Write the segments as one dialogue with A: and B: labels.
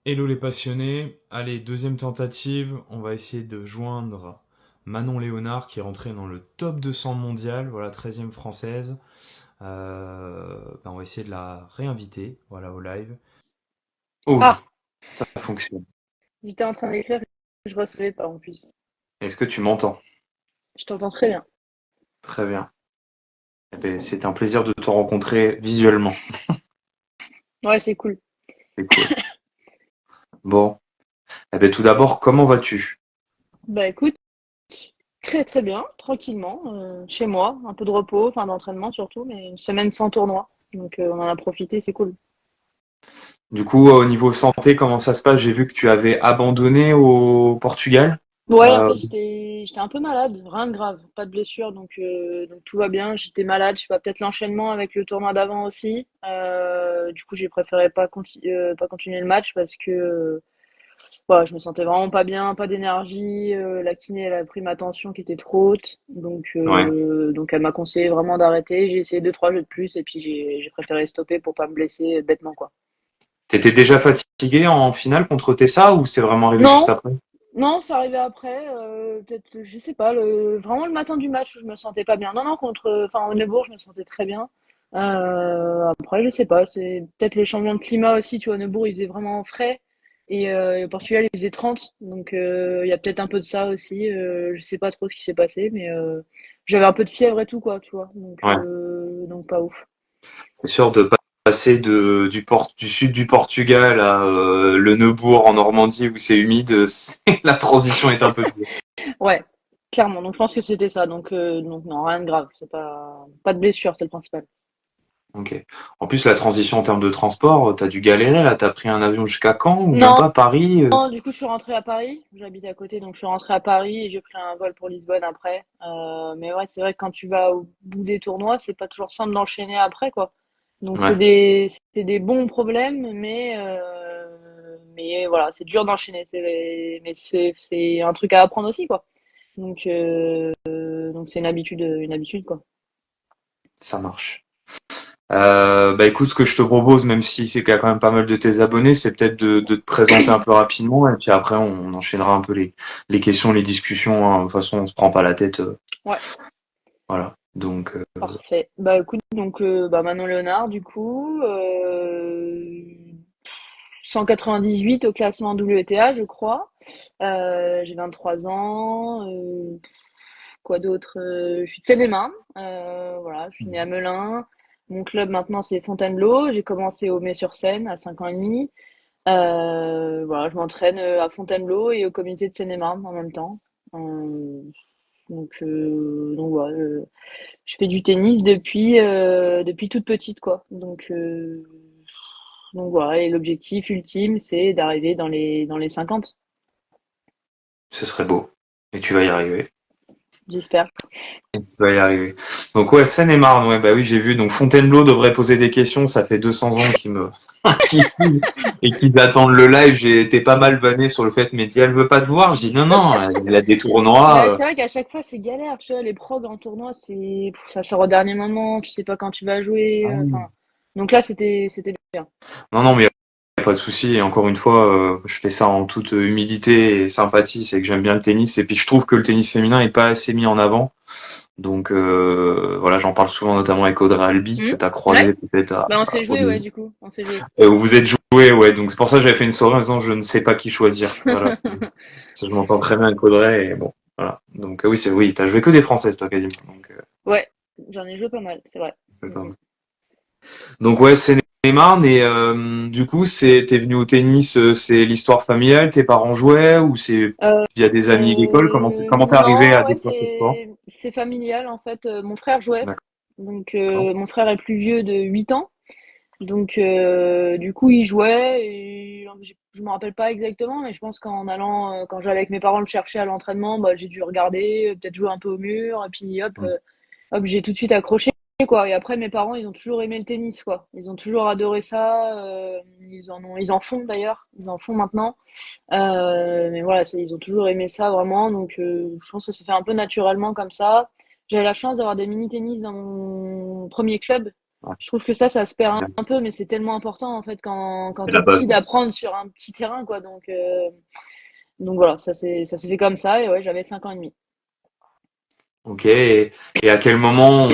A: Hello les passionnés, allez, deuxième tentative, on va essayer de joindre Manon Léonard qui est rentrée dans le top 200 mondial, voilà, 13e française. On va essayer de la réinviter, voilà, au live. Oh,
B: Ah,
A: ça fonctionne.
B: j'étais en train d'écrire, je recevais pas en plus.
A: Est-ce que tu m'entends?
B: Je t'entends très bien.
A: Très bien. Eh ben, c'est un plaisir de te rencontrer visuellement.
B: Ouais, c'est cool.
A: C'est cool. Bon, eh ben, tout d'abord, comment vas-tu?
B: Bah écoute, très très bien, tranquillement, chez moi, un peu de repos, enfin d'entraînement surtout, mais une semaine sans tournoi. Donc on en a profité, c'est cool.
A: Du coup, au niveau santé, comment ça se passe? J'ai vu que tu avais abandonné au Portugal.
B: Ouais, en
A: Euh,
B: fait j'étais un peu malade, rien de grave, pas de blessure, donc tout va bien. J'étais malade, je sais pas, peut-être l'enchaînement avec le tournoi d'avant aussi. Du coup j'ai préféré pas continuer le match parce que voilà, je me sentais vraiment pas bien, pas d'énergie. La kiné, elle a pris ma tension qui était trop haute.
A: ouais.
B: Donc elle m'a conseillé vraiment d'arrêter. J'ai essayé deux, trois jeux de plus et puis j'ai préféré stopper pour pas me blesser bêtement, quoi.
A: T'étais déjà fatigué en finale contre Tessa ou c'est vraiment arrivé juste
B: Non,
A: après?
B: non, ça arrivait après. Peut-être, je sais pas, vraiment le matin du match où je me sentais pas bien. Non, non, enfin, au Neubourg, je me sentais très bien. Après, je sais pas, c'est peut-être le changement de climat aussi. Tu vois, au Neubourg, il faisait vraiment frais. Et au Portugal, il faisait 30. Donc, il y a peut-être un peu de ça aussi. Je sais pas trop ce qui s'est passé, mais j'avais un peu de fièvre et tout, quoi, tu vois.
A: Ouais.
B: Donc pas ouf.
A: C'est sûr de passer du sud du Portugal à le Neubourg en Normandie où c'est humide, la transition est un peu dure.
B: Ouais, clairement. Donc, je pense que c'était ça. Donc non, rien de grave. C'est pas de blessure, c'est le principal.
A: Ok. En plus, la transition en termes de transport, t'as dû galérer là. T'as pris un avion jusqu'à Caen ou même
B: Non,
A: pas Paris?
B: non, du coup, je suis rentrée à Paris. J'habite à côté, donc je suis rentrée à Paris et j'ai pris un vol pour Lisbonne après. Mais ouais, c'est vrai que quand tu vas au bout des tournois, c'est pas toujours simple d'enchaîner après, quoi. Donc
A: Ouais.
B: c'est des bons problèmes, mais voilà, c'est dur d'enchaîner. Mais c'est un truc à apprendre aussi, quoi. Donc c'est une habitude, quoi.
A: Ça marche. Bah écoute, ce que je te propose, même si c'est qu'il y a quand même pas mal de tes abonnés, c'est peut-être de te présenter un peu rapidement et puis après on enchaînera un peu les questions, les discussions, hein. De toute façon, on se prend pas la tête.
B: Ouais,
A: Voilà. Donc,
B: parfait. Bah écoute, bah Manon Léonard, du coup, 198 au classement WTA, je crois. J'ai 23 ans. Quoi d'autre? Je suis de Seine-et-Marne. Voilà, je suis née à Melun. Mon club maintenant c'est Fontainebleau. J'ai commencé au Mets-sur-Seine à 5 ans et demi. Voilà, je m'entraîne à Fontainebleau et au comité de Seine-et-Marne en même temps. Euh, donc voilà, je fais du tennis depuis toute petite quoi. Donc voilà, et l'objectif ultime c'est d'arriver dans les 50,
A: ce serait beau. Et tu vas y arriver.
B: j'espère.
A: Tu vas y arriver. Donc ouais, Seine-et-Marne, ouais, bah oui, j'ai vu. Donc Fontainebleau devrait poser des questions. Ça fait 200 ans qu'ils me qu'ils suivent et qu'ils attendent le live. J'ai été pas mal vanné sur le fait, mais dis, elle veut pas te voir. Je dis non, non, elle a des
B: Bah,
A: tournois.
B: c'est vrai qu'à chaque fois c'est galère, tu vois, les progs en tournoi, ça sort au dernier moment, tu sais pas quand tu vas jouer,
A: Ah oui.
B: enfin. Donc là c'était bien.
A: Non, non, mais y a pas de souci. Et encore une fois, je fais ça en toute humilité et sympathie. C'est que j'aime bien le tennis. Et puis je trouve que le tennis féminin est pas assez mis en avant. Donc voilà, j'en parle souvent notamment avec Audrey Albi,
B: Hmm.
A: que tu as
B: Ouais.
A: croisé peut-être
B: Bah on s'est
A: au
B: joué, ouais,
A: début.
B: du coup, on s'est joué.
A: Où vous êtes joué, ouais. Donc c'est pour ça que j'avais fait une soirée en disant je ne sais pas qui choisir. Voilà. Parce que je m'entends très bien avec Audrey et bon, voilà. Donc oui, t'as joué que des Françaises toi quasiment.
B: Ouais, j'en ai joué pas mal, c'est vrai.
A: C'est
B: Mm,
A: pas
B: mm.
A: mal. Donc ouais, c'est Neymar et du coup t'es venu au tennis, c'est l'histoire familiale, tes parents jouaient ou c'est il y a des amis d'école, comment t'es arrivé à
B: Non, ouais,
A: découvrir ce sport?
B: c'est familial en fait. Mon frère jouait,
A: D'accord.
B: mon frère est plus vieux de 8 ans, du coup il jouait et je me rappelle pas exactement, mais je pense qu'en allant, quand j'allais avec mes parents le chercher à l'entraînement, bah j'ai dû regarder, peut-être jouer un peu au mur, et puis
A: Mm.
B: hop, j'ai tout de suite accroché, quoi. Et après, mes parents, ils ont toujours aimé le tennis, quoi. Ils ont toujours adoré ça. Ils en font d'ailleurs. Ils en font maintenant. Mais voilà, ils ont toujours aimé ça vraiment. Je pense que ça s'est fait un peu naturellement comme ça. J'avais la chance d'avoir des mini-tennis dans mon premier club.
A: Ouais.
B: Je trouve que ça se perd un peu, mais c'est tellement important en fait quand
A: C'est
B: t'es
A: la base.
B: petit d'apprendre sur un petit terrain, quoi. Donc voilà, ça s'est fait comme ça, et ouais, j'avais 5 ans et demi.
A: Ok. Et à quel moment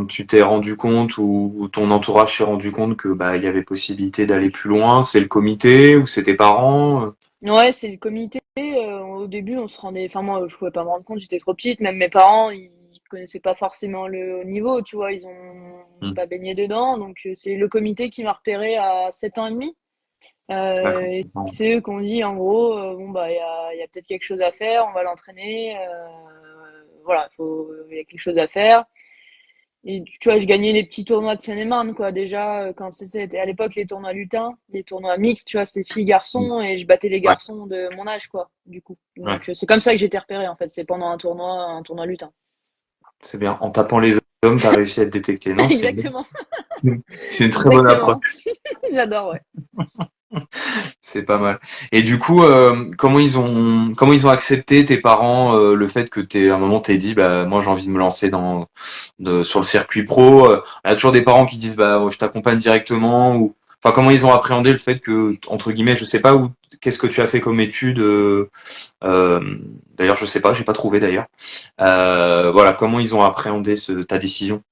A: tu t'es rendu compte ou ton entourage s'est rendu compte que bah il y avait possibilité d'aller plus loin? C'est le comité ou c'est tes parents?
B: Ouais, c'est le comité. Au début, enfin moi, je pouvais pas me rendre compte, j'étais trop petite. Même mes parents, ils connaissaient pas forcément le haut niveau, tu vois, ils ont
A: Hmm.
B: pas baigné dedans. Donc c'est le comité qui m'a repéré à 7 ans et demi.
A: D'accord.
B: Et c'est eux qui ont dit, en gros, bon bah il y a peut-être quelque chose à faire, on va l'entraîner. Voilà, il y a quelque chose à faire. Et tu vois, je gagnais les petits tournois de Seine-et-Marne, quoi. Déjà, quand c'était à l'époque les tournois lutins, les tournois mixtes, tu vois, c'était
A: Hmm.
B: filles-garçons, et je battais les
A: Ouais.
B: garçons de mon âge, quoi, du coup.
A: Ouais.
B: Donc, c'est comme ça que j'ai été repérée, en fait. C'est pendant un tournoi lutin.
A: C'est bien. En tapant les hommes, t'as réussi à être détecté. Non, c'est bien.
B: Exactement.
A: C'est une très bonne approche.
B: Exactement. J'adore, ouais.
A: C'est pas mal. Et du coup, comment ils ont accepté tes parents le fait que à un moment t'aies dit bah moi j'ai envie de me lancer sur le circuit pro. Il y a toujours des parents qui disent bah je t'accompagne directement ou enfin comment ils ont appréhendé le fait que entre guillemets je sais pas où qu'est-ce que tu as fait comme étude euh, d'ailleurs je sais pas j'ai pas trouvé d'ailleurs voilà comment ils ont appréhendé ta décision.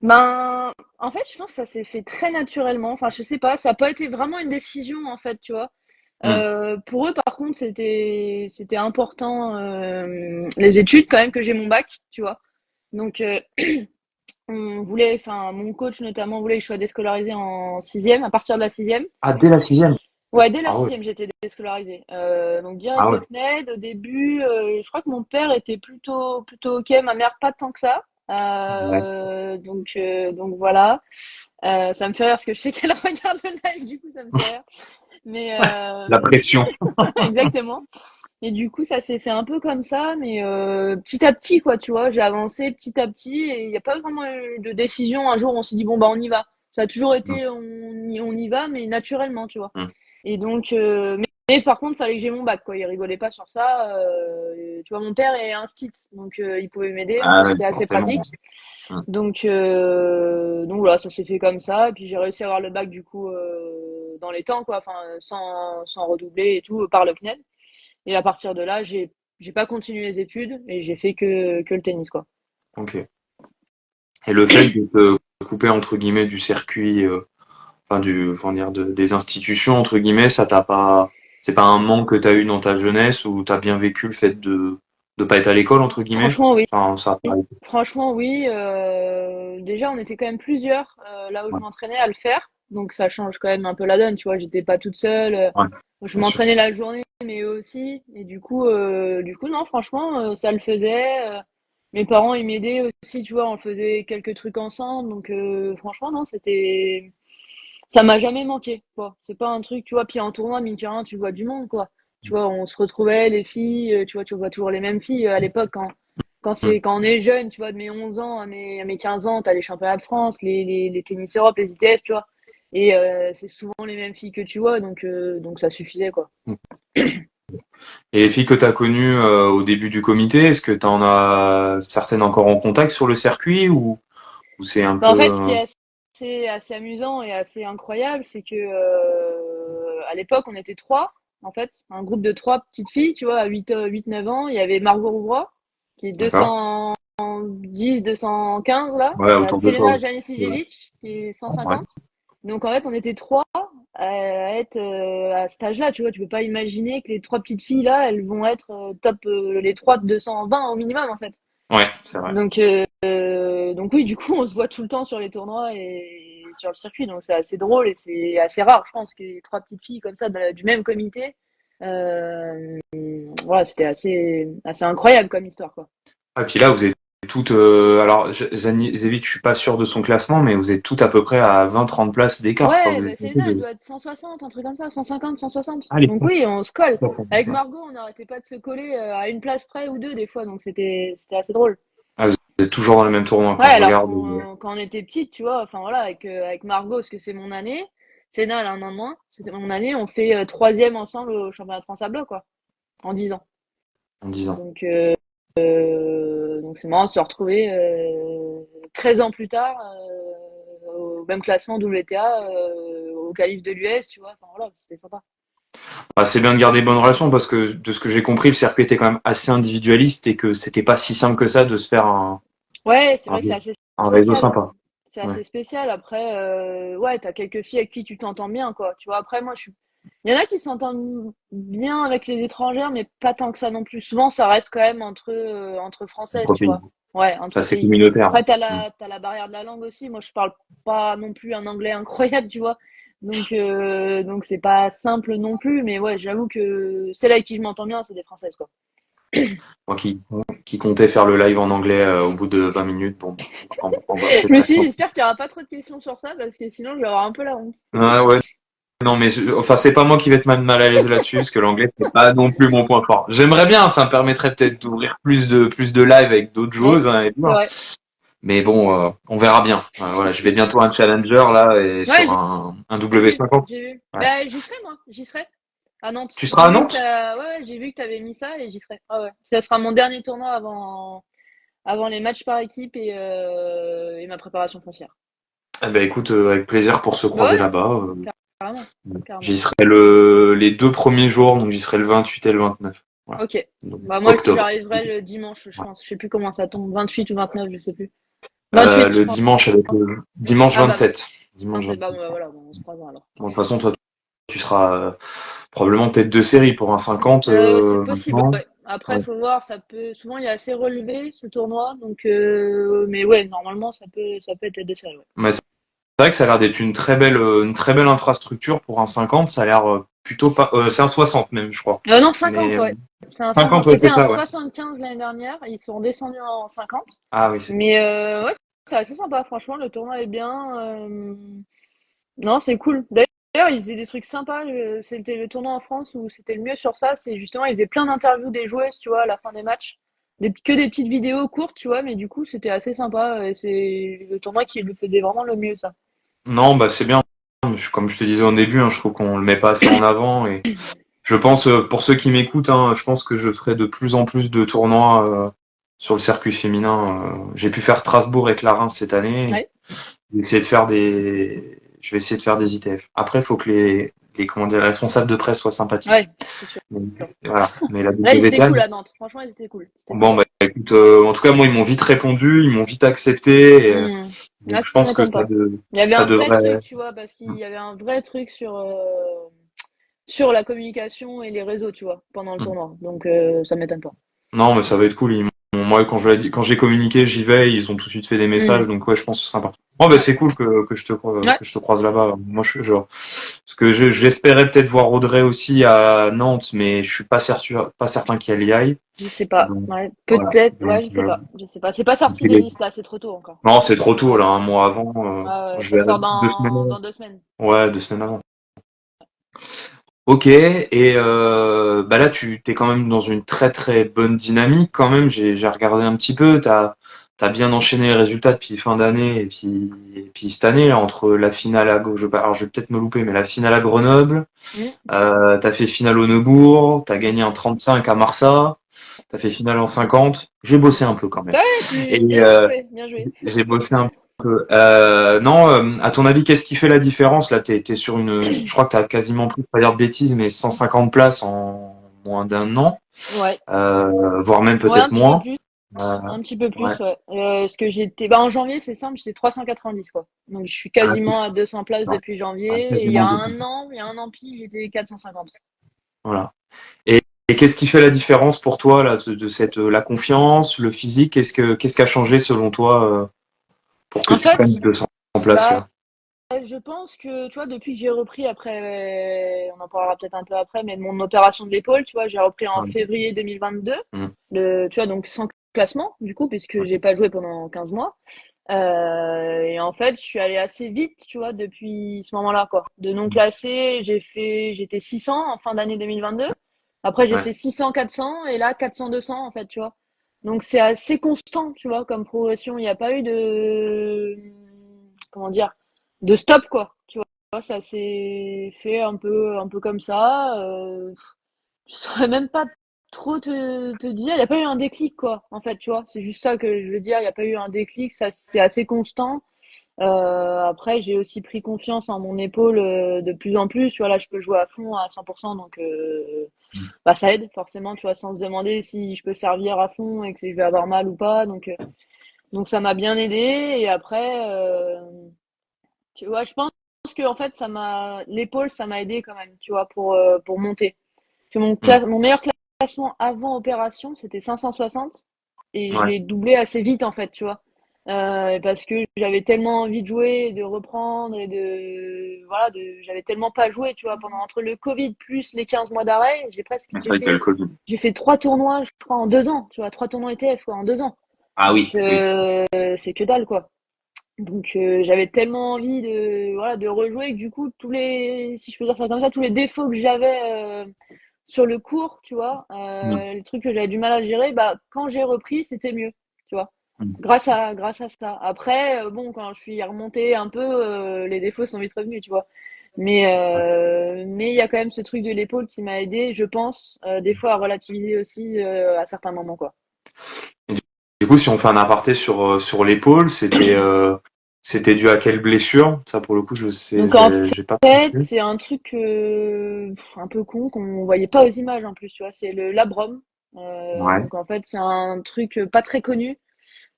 B: Ben, en fait, je pense que ça s'est fait très naturellement. Enfin, je sais pas, ça n'a pas été vraiment une décision, en fait, tu vois.
A: Hmm.
B: Pour eux, par contre, c'était important, les études, quand même, que j'ai mon bac, tu vois. Donc, enfin, mon coach notamment voulait que je sois déscolarisée en sixième, à partir de la sixième.
A: Ah dès la sixième.
B: Ouais, dès la
A: Ah ouais.
B: sixième, j'étais déscolarisée. Donc direct
A: Ah
B: le
A: ouais.
B: CNED. Au début, je crois que mon père était plutôt ok, ma mère pas tant que ça.
A: Ouais.
B: Donc voilà. Ça me fait rire parce que je sais qu'elle regarde le live, du coup ça me fait rire. Mais
A: La pression.
B: exactement. Et du coup, ça s'est fait un peu comme ça, mais petit à petit, quoi, tu vois. J'ai avancé petit à petit, et il n'y a pas vraiment eu de décision. Un jour, on s'est dit, bon, bah, on y va. Ça a toujours
A: Hmm.
B: été, on y va, mais naturellement, tu vois.
A: Hmm.
B: Et donc, mais par contre, fallait que j'ai mon bac, quoi. Il rigolait pas sur ça. Tu vois, mon père est instit, donc il pouvait m'aider, donc
A: Ah ouais,
B: c'était assez
A: forcément.
B: pratique.
A: Hmm.
B: Donc voilà, ça s'est fait comme ça. Et puis j'ai réussi à avoir le bac, du coup, dans les temps, quoi. Enfin, sans redoubler et tout, par le CNED. Et à partir de là, j'ai pas continué les études, et j'ai fait que le tennis, quoi.
A: Ok. Et le fait de te couper entre guillemets du circuit, enfin enfin dire des institutions entre guillemets, ça t'a pas, c'est pas un manque que t'as eu dans ta jeunesse ou t'as bien vécu le fait de pas être à l'école entre guillemets.
B: Franchement, oui.
A: Enfin ça a pas été.
B: Franchement, oui. Déjà, on était quand même plusieurs, là où je
A: Ouais,
B: m'entraînais, à le faire. Donc ça change quand même un peu la donne, tu vois. J'étais pas toute seule.
A: ouais,
B: Je
A: bien sûr.
B: m'entraînais la journée, mais eux aussi. Et du coup, non, franchement, ça le faisait. Mes parents, ils m'aidaient aussi, tu vois. On faisait quelques trucs ensemble. Donc franchement, non, ça m'a jamais manqué, quoi. C'est pas un truc, tu vois. Puis en tournoi, mine de rien, tu vois du monde, quoi. Tu vois, on se retrouvait, les filles, tu vois toujours les mêmes filles, à l'époque,
A: Hmm.
B: quand on est jeune, tu vois, de mes 11 ans à mes 15 ans, t'as les championnats de France, les tennis Europe, les ITF, tu vois. Et c'est souvent les mêmes filles que tu vois, donc ça suffisait, quoi.
A: Et les filles que t'as connues au début du comité, est-ce que t'en as certaines encore en contact sur le circuit ou c'est un
B: Bah,
A: peu
B: en fait, ce qui est assez amusant et assez incroyable, c'est que à l'époque, on était trois, en fait, un groupe de trois petites filles, tu vois, à 9 ans. Il y avait Margot Rouvroy, qui est
A: d'accord?
B: 210, 215 là.
A: Ouais,
B: Il y a
A: autour de toi.
B: Selena
A: Ouais.
B: Janisijevic, qui est
A: Ouais.
B: 150. Donc en fait, on était trois à être à cet âge-là, tu vois. Tu peux pas imaginer que les trois petites filles là, elles vont être top, les trois de 220 au minimum, en fait.
A: Ouais, c'est vrai.
B: Donc oui, du coup, on se voit tout le temps sur les tournois et sur le circuit, donc c'est assez drôle et c'est assez rare, je pense, que les trois petites filles comme ça, du même comité. Euh, voilà, c'était assez incroyable comme histoire, quoi.
A: Ah, puis là, vous êtes toutes. Alors, Zévic, je suis pas sûr de son classement, mais vous êtes toutes à peu près à 20-30 places d'écart, quoi.
B: Ouais,
A: Vous
B: bah
A: êtes toutes
B: Selena, elle
A: de...
B: doit être 160, un truc comme ça, 150, 160.
A: Ah, les
B: Donc oui, on se colle. Avec
A: d'accord.
B: Margot, on n'arrêtait pas de se coller à une place près ou deux des fois, donc c'était assez drôle.
A: Ah, vous êtes toujours dans le même tournoi
B: Ouais,
A: quand je
B: alors
A: regarde.
B: quand on était petite, tu vois, enfin voilà, avec Margot, parce que c'est mon année, Sénat, elle a un an de moins, c'était mon année, on fait troisième ensemble au championnat de France à bloc, quoi, en 10 ans.
A: En 10 ans.
B: Donc c'est marrant de se retrouver 13 ans plus tard au même classement WTA, au qualif de l'US, tu vois. Enfin voilà, c'était sympa.
A: Bah, c'est bien de garder bonnes relations parce que de ce que j'ai compris, le circuit était quand même assez individualiste et que c'était pas si simple que ça de se faire
B: Ouais, c'est
A: un,
B: vrai que c'est assez
A: un réseau
B: spécial.
A: sympa.
B: C'est
A: Ouais.
B: assez spécial. Après, ouais, t'as quelques filles avec qui tu t'entends bien, quoi. Tu vois, après, moi, il y en a qui s'entendent bien avec les étrangères, mais pas tant que ça non plus. Souvent, ça reste quand même entre françaises,
A: Entre
B: tu
A: pays.
B: vois. Ouais,
A: Ça,
B: entre
A: c'est
B: pays.
A: communautaire.
B: Après,
A: Mm.
B: t'as la barrière de la langue aussi. Moi, je parle pas non plus un anglais incroyable, tu vois. Donc c'est pas simple non plus. Mais ouais, j'avoue que celles avec qui je m'entends bien, c'est des françaises, quoi.
A: Moi qui comptais faire le live en anglais au bout de 20 minutes, bon, on va
B: Je
A: peut-être
B: me
A: rester
B: suis dit,
A: en.
B: j'espère qu'il y aura pas trop de questions sur ça, parce que sinon, je vais avoir un peu la honte.
A: Ah ouais, non mais enfin c'est pas moi qui vais être mal à l'aise là-dessus parce que l'anglais c'est pas non plus mon point fort. J'aimerais bien, ça me permettrait peut-être d'ouvrir plus de live avec d'autres
B: Ouais,
A: joueuses hein, et tout,
B: c'est
A: hein.
B: vrai.
A: Mais bon, on verra bien. Voilà, je vais bientôt un challenger là et
B: Ouais,
A: sur un
B: j'ai vu,
A: W50.
B: j'ai vu.
A: Ouais.
B: Bah, j'y serai, moi, j'y serai. À Nantes.
A: Tu seras
B: J'ai
A: à
B: vu que
A: Nantes?
B: ouais, j'ai vu que t'avais mis ça et j'y serai. Ah ouais. Ça sera mon dernier tournoi avant les matchs par équipe et ma préparation foncière.
A: Eh ben écoute, avec plaisir pour se
B: Bah
A: croiser
B: ouais,
A: là-bas.
B: carrément, carrément.
A: J'y serai les 2 premiers jours, donc j'y serai le 28 et le 29. Voilà.
B: Ok.
A: Donc,
B: Bah, moi,
A: octobre.
B: j'arriverai le dimanche, je
A: Ouais.
B: pense. Je sais plus comment ça tombe. 28 ou 29, je sais plus. 28, je
A: Le
B: pense.
A: dimanche avec le dimanche
B: Ah bah,
A: 27. Dimanche
B: 27, bah,
A: 27.
B: voilà, bon, on se croisera alors.
A: Bon, de toute façon, toi, tu seras probablement tête de série pour un 50
B: C'est possible,
A: maintenant.
B: ouais. Après,
A: Ouais.
B: faut voir, ça peut. Souvent, il est assez relevé ce tournoi, donc. Mais ouais, normalement, ça peut être des séries. Ouais.
A: Mais c'est vrai que ça a l'air d'être une très belle infrastructure pour un 50. Ça a l'air plutôt pas. C'est un 60 même, je crois.
B: Non, 50,
A: Mais
B: ouais. C'est un 50.
A: 50, ouais,
B: C'était
A: c'est
B: un
A: ça, ouais.
B: 75 l'année dernière. Ils sont descendus en 50.
A: Ah oui, c'est.
B: Mais ouais, c'est assez sympa. Franchement, le tournoi est bien. Non, c'est cool. D'ailleurs, ils faisaient des trucs sympas. C'était le tournoi en France où c'était le mieux sur ça. C'est justement, ils faisaient plein d'interviews des joueuses, tu vois, à la fin des matchs. Que des petites vidéos courtes, tu vois, mais du coup, c'était assez sympa. Et c'est le tournoi qui le faisait vraiment le mieux, ça.
A: Non, bah c'est bien. Comme je te disais au début, hein, je trouve qu'on le met pas assez en avant et je pense pour ceux qui m'écoutent, hein, je pense que je ferai de plus en plus de tournois sur le circuit féminin. J'ai pu faire Strasbourg et Clarins cette année.
B: Ouais,
A: Je vais essayer de faire des ITF. Après, il faut que comment dire, les responsables de presse soient sympathiques.
B: ouais, c'est sûr.
A: Donc, voilà. Mais la
B: Là, ils étaient
A: WTA,
B: cool à Nantes. Franchement, ils étaient cool. C'était
A: bon,
B: sympa.
A: bah, écoute, en tout cas, moi, ils m'ont vite répondu, ils m'ont vite accepté.
B: Hmm.
A: Donc,
B: Là,
A: je
B: ça
A: pense que
B: m'étonne pas. Il y avait
A: ça
B: un vrai truc,
A: devrait.
B: tu vois, parce qu'il y avait un vrai truc sur la communication et les réseaux, tu vois, pendant le tournoi. Donc, ça m'étonne pas.
A: Non, mais ça va être cool. Moi, quand j'ai communiqué, j'y vais. Ils ont tout de suite fait des
B: Hmm.
A: messages. Donc, ouais, je pense que c'est sympa. Bon, bah,
B: Ouais.
A: c'est cool
B: Ouais.
A: que je te croise là-bas. Moi, parce que j'espérais peut-être voir Audrey aussi à Nantes, mais je suis pas certain qu'elle y aille.
B: Je sais pas.
A: Donc,
B: Ouais.
A: voilà.
B: Peut-être.
A: Donc,
B: Ouais, je sais pas. Je sais pas. C'est pas sorti
A: puis
B: des listes là, c'est trop tôt encore.
A: non, c'est trop tôt,
B: Ouais.
A: là, un mois avant.
B: Ouais, ouais.
A: Je
B: Ça
A: verrai
B: sort
A: 2 semaines
B: dans
A: avant.
B: 2 semaines.
A: Ouais, 2 semaines avant. Ok, et bah là tu t'es quand même dans une très très bonne dynamique quand même. J'ai regardé un petit peu, t'as bien enchaîné les résultats depuis fin d'année et puis cette année là, entre la finale alors je vais peut-être me louper, mais la finale à Grenoble,
B: Hmm.
A: t'as fait finale au Neubourg, t'as gagné en 35 à Marsa, t'as fait finale en 50. J'ai bossé un peu quand même.
B: Ouais,
A: Et
B: bien joué, bien joué.
A: j'ai bossé un peu. Non, à ton avis, qu'est-ce qui fait la différence? Là, t'es sur je crois que t'as quasiment plus, pas dire de bêtises, mais 150 places en moins d'un an,
B: Ouais.
A: voire même
B: Ouais, un
A: peut-être
B: petit peu
A: moins.
B: plus.
A: Euh,
B: Un petit peu
A: ouais.
B: plus, ouais. Parce que bah, en janvier, c'est simple, j'étais 390, quoi. Donc, je suis
A: Ah, c'est
B: quasiment à 200 places
A: ça.
B: depuis
A: Ouais,
B: janvier. Et
A: quasiment deux.
B: il y a un an pile, j'étais 450.
A: Voilà. Et qu'est-ce qui fait la différence pour toi là, de cette la confiance, le physique? Qu'est-ce qui a changé selon toi pour que
B: En
A: tu prennes
B: fait,
A: 200 places
B: bah,
A: là?
B: je pense que, tu vois, depuis que j'ai repris après, on en parlera peut-être un peu après, mais de mon opération de l'épaule, tu vois, j'ai repris en
A: Ouais.
B: février 2022.
A: Mm.
B: Tu vois, donc sans classement, du coup, puisque j'ai pas joué pendant 15 mois. Et en fait, je suis allée assez vite, tu vois, depuis ce moment-là, quoi. De non classé, j'étais 600 en fin d'année 2022. Après, j'ai
A: Ouais.
B: fait 600, 400 et là 400, 200 en fait, tu vois. Donc c'est assez constant, tu vois, comme progression. Il n'y a pas eu comment dire, de stop, quoi. Tu vois, ça s'est fait un peu comme ça. Je saurais même pas trop te dire. Il n'y a pas eu un déclic, quoi, en fait, tu vois. C'est juste ça que je veux dire. Il n'y a pas eu un déclic. Ça, c'est assez constant. Après, j'ai aussi pris confiance en mon épaule de plus en plus. Tu vois, là, je peux jouer à fond à 100%, donc bah, ça aide forcément, tu vois, sans se demander si je peux servir à fond et que je vais avoir mal ou pas. Donc ça m'a bien aidé. Et après, tu vois, je pense que en fait, l'épaule, ça m'a aidé quand même, tu vois, pour monter. Que
C: Hmm.
B: mon meilleur classement avant opération, c'était 560 et je
C: Ouais.
B: l'ai doublé assez vite en fait, tu vois. Parce que j'avais tellement envie de jouer, et de reprendre et voilà, j'avais tellement pas joué, tu vois, pendant entre le Covid plus les 15 mois d'arrêt,
C: C'est vrai qu'il y a le Covid.
B: j'ai fait 3 tournois, je crois, en 2 ans, tu vois, 3 tournois ETF, quoi, en 2 ans.
C: Ah
B: Donc,
C: oui, oui.
B: c'est que dalle, quoi. Donc, j'avais tellement envie voilà, de rejouer que du coup, si je peux dire ça comme ça, tous les défauts que j'avais, sur le cours, tu vois,
C: Hmm.
B: les trucs que j'avais du mal à gérer, bah, quand j'ai repris, c'était mieux, tu vois.
C: Hmm.
B: Grâce à ça. Après, bon, quand je suis remontée un peu, les défauts sont vite revenus, tu vois. Mais il y a quand même ce truc de l'épaule qui m'a aidé, je pense, des fois à relativiser aussi à certains moments, quoi.
C: Et du coup, si on fait un aparté sur l'épaule, c'était dû à quelle blessure? Ça, pour le coup, je sais,
B: Donc en
C: j'ai pas
B: fait,
C: compris.
B: c'est un truc un peu con qu'on voyait pas aux images en plus, tu vois. C'est le labrum.
C: Ouais.
B: Donc en fait, c'est un truc pas très connu.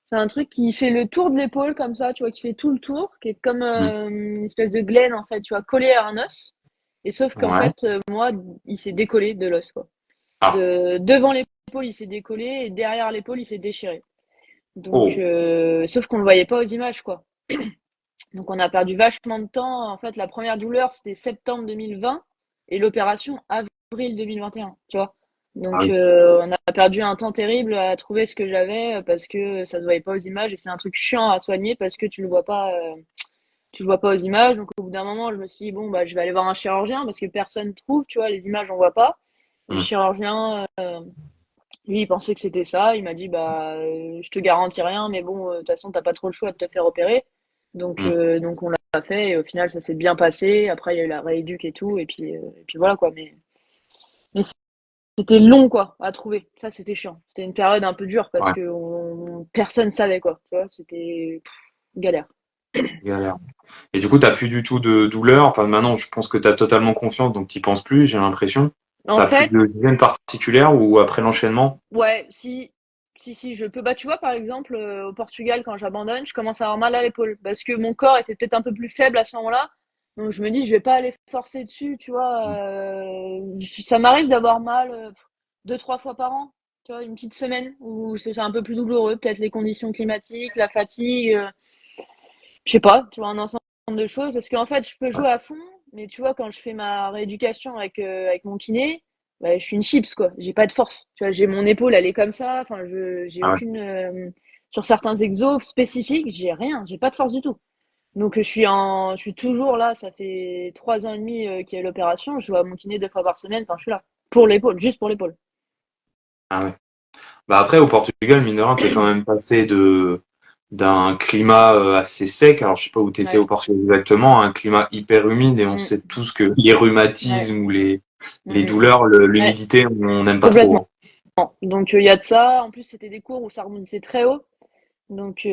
B: C'est un truc qui fait le tour de l'épaule comme ça, tu vois, qui fait tout le tour, qui est comme
C: Hmm.
B: une espèce de glaine en fait, tu vois, collé à un os. Et sauf qu'en
C: Ouais.
B: fait, moi, il s'est décollé de l'os, quoi.
C: Ah.
B: Devant l'épaule, il s'est décollé et derrière l'épaule, il s'est déchiré. Donc,
C: Oh.
B: sauf qu'on le voyait pas aux images, quoi. Donc, on a perdu vachement de temps. En fait, la première douleur, c'était septembre 2020 et l'opération avril 2021, tu vois.
C: Ah
B: Donc,
C: oui.
B: on a perdu un temps terrible à trouver ce que j'avais parce que ça se voyait pas aux images et c'est un truc chiant à soigner parce que tu le vois pas aux images. Donc, au bout d'un moment, je me suis dit, bon, bah, je vais aller voir un chirurgien parce que personne trouve, tu vois, les images, on voit pas. Et le
C: Hmm.
B: chirurgien, lui, il pensait que c'était ça. Il m'a dit, bah, je te garantis rien, mais bon, de toute façon, t'as pas trop le choix de te faire opérer.
C: Hmm.
B: Donc on l'a fait et au final, ça s'est bien passé. Après, il y a eu la rééduque et tout, et puis voilà quoi. Mais c'était long quoi à trouver. Ça, c'était chiant. C'était une période un peu dure parce
C: Ouais.
B: que personne savait quoi. Tu vois, c'était galère.
C: Galère. Et du coup, t'as plus du tout de douleur. Enfin, maintenant, je pense que t'as totalement confiance, donc t'y penses plus, j'ai l'impression.
B: En
C: T'as plus
B: fait,
C: de gêne particulière ou après l'enchaînement?
B: ouais, si, je peux. Bah, tu vois, par exemple, au Portugal, quand j'abandonne, je commence à avoir mal à l'épaule parce que mon corps était peut-être un peu plus faible à ce moment-là. Donc, je me dis, je vais pas aller forcer dessus, tu vois. Ça m'arrive d'avoir mal 2, 3 fois par an, tu vois, une petite semaine où c'est un peu plus douloureux, peut-être les conditions climatiques, la fatigue, je sais pas, tu vois, un ensemble de choses. Parce qu'en fait, je peux jouer à fond, mais tu vois, quand je fais ma rééducation avec mon kiné, bah, je suis une chips, quoi. J'ai pas de force. Tu vois, j'ai mon épaule, elle est comme ça. Enfin, j'ai
C: Ah ouais.
B: aucune. Sur certains exos spécifiques, j'ai rien. J'ai pas de force du tout. Donc, je suis toujours là. Ça fait 3 ans et demi qu'il y a eu l'opération. Je joue à mon kiné 2 fois par semaine quand je suis là. Pour l'épaule, juste pour l'épaule.
C: Ah ouais. Bah après, au Portugal, mine de rien, t'es quand même passé d'un climat assez sec. Alors, je sais pas où t'étais
B: Ouais.
C: au Portugal exactement, un climat hyper humide et on
B: Mm,
C: sait tous que les
B: ouais.
C: rhumatismes ou
B: Mm,
C: les
B: mm, mm.
C: douleurs,
B: Ouais,
C: l'humidité, on n'aime pas trop,
B: complètement.
C: hein.
B: Donc, il y a de ça. En plus, c'était des cours où ça rebondissait très haut. Donc, tu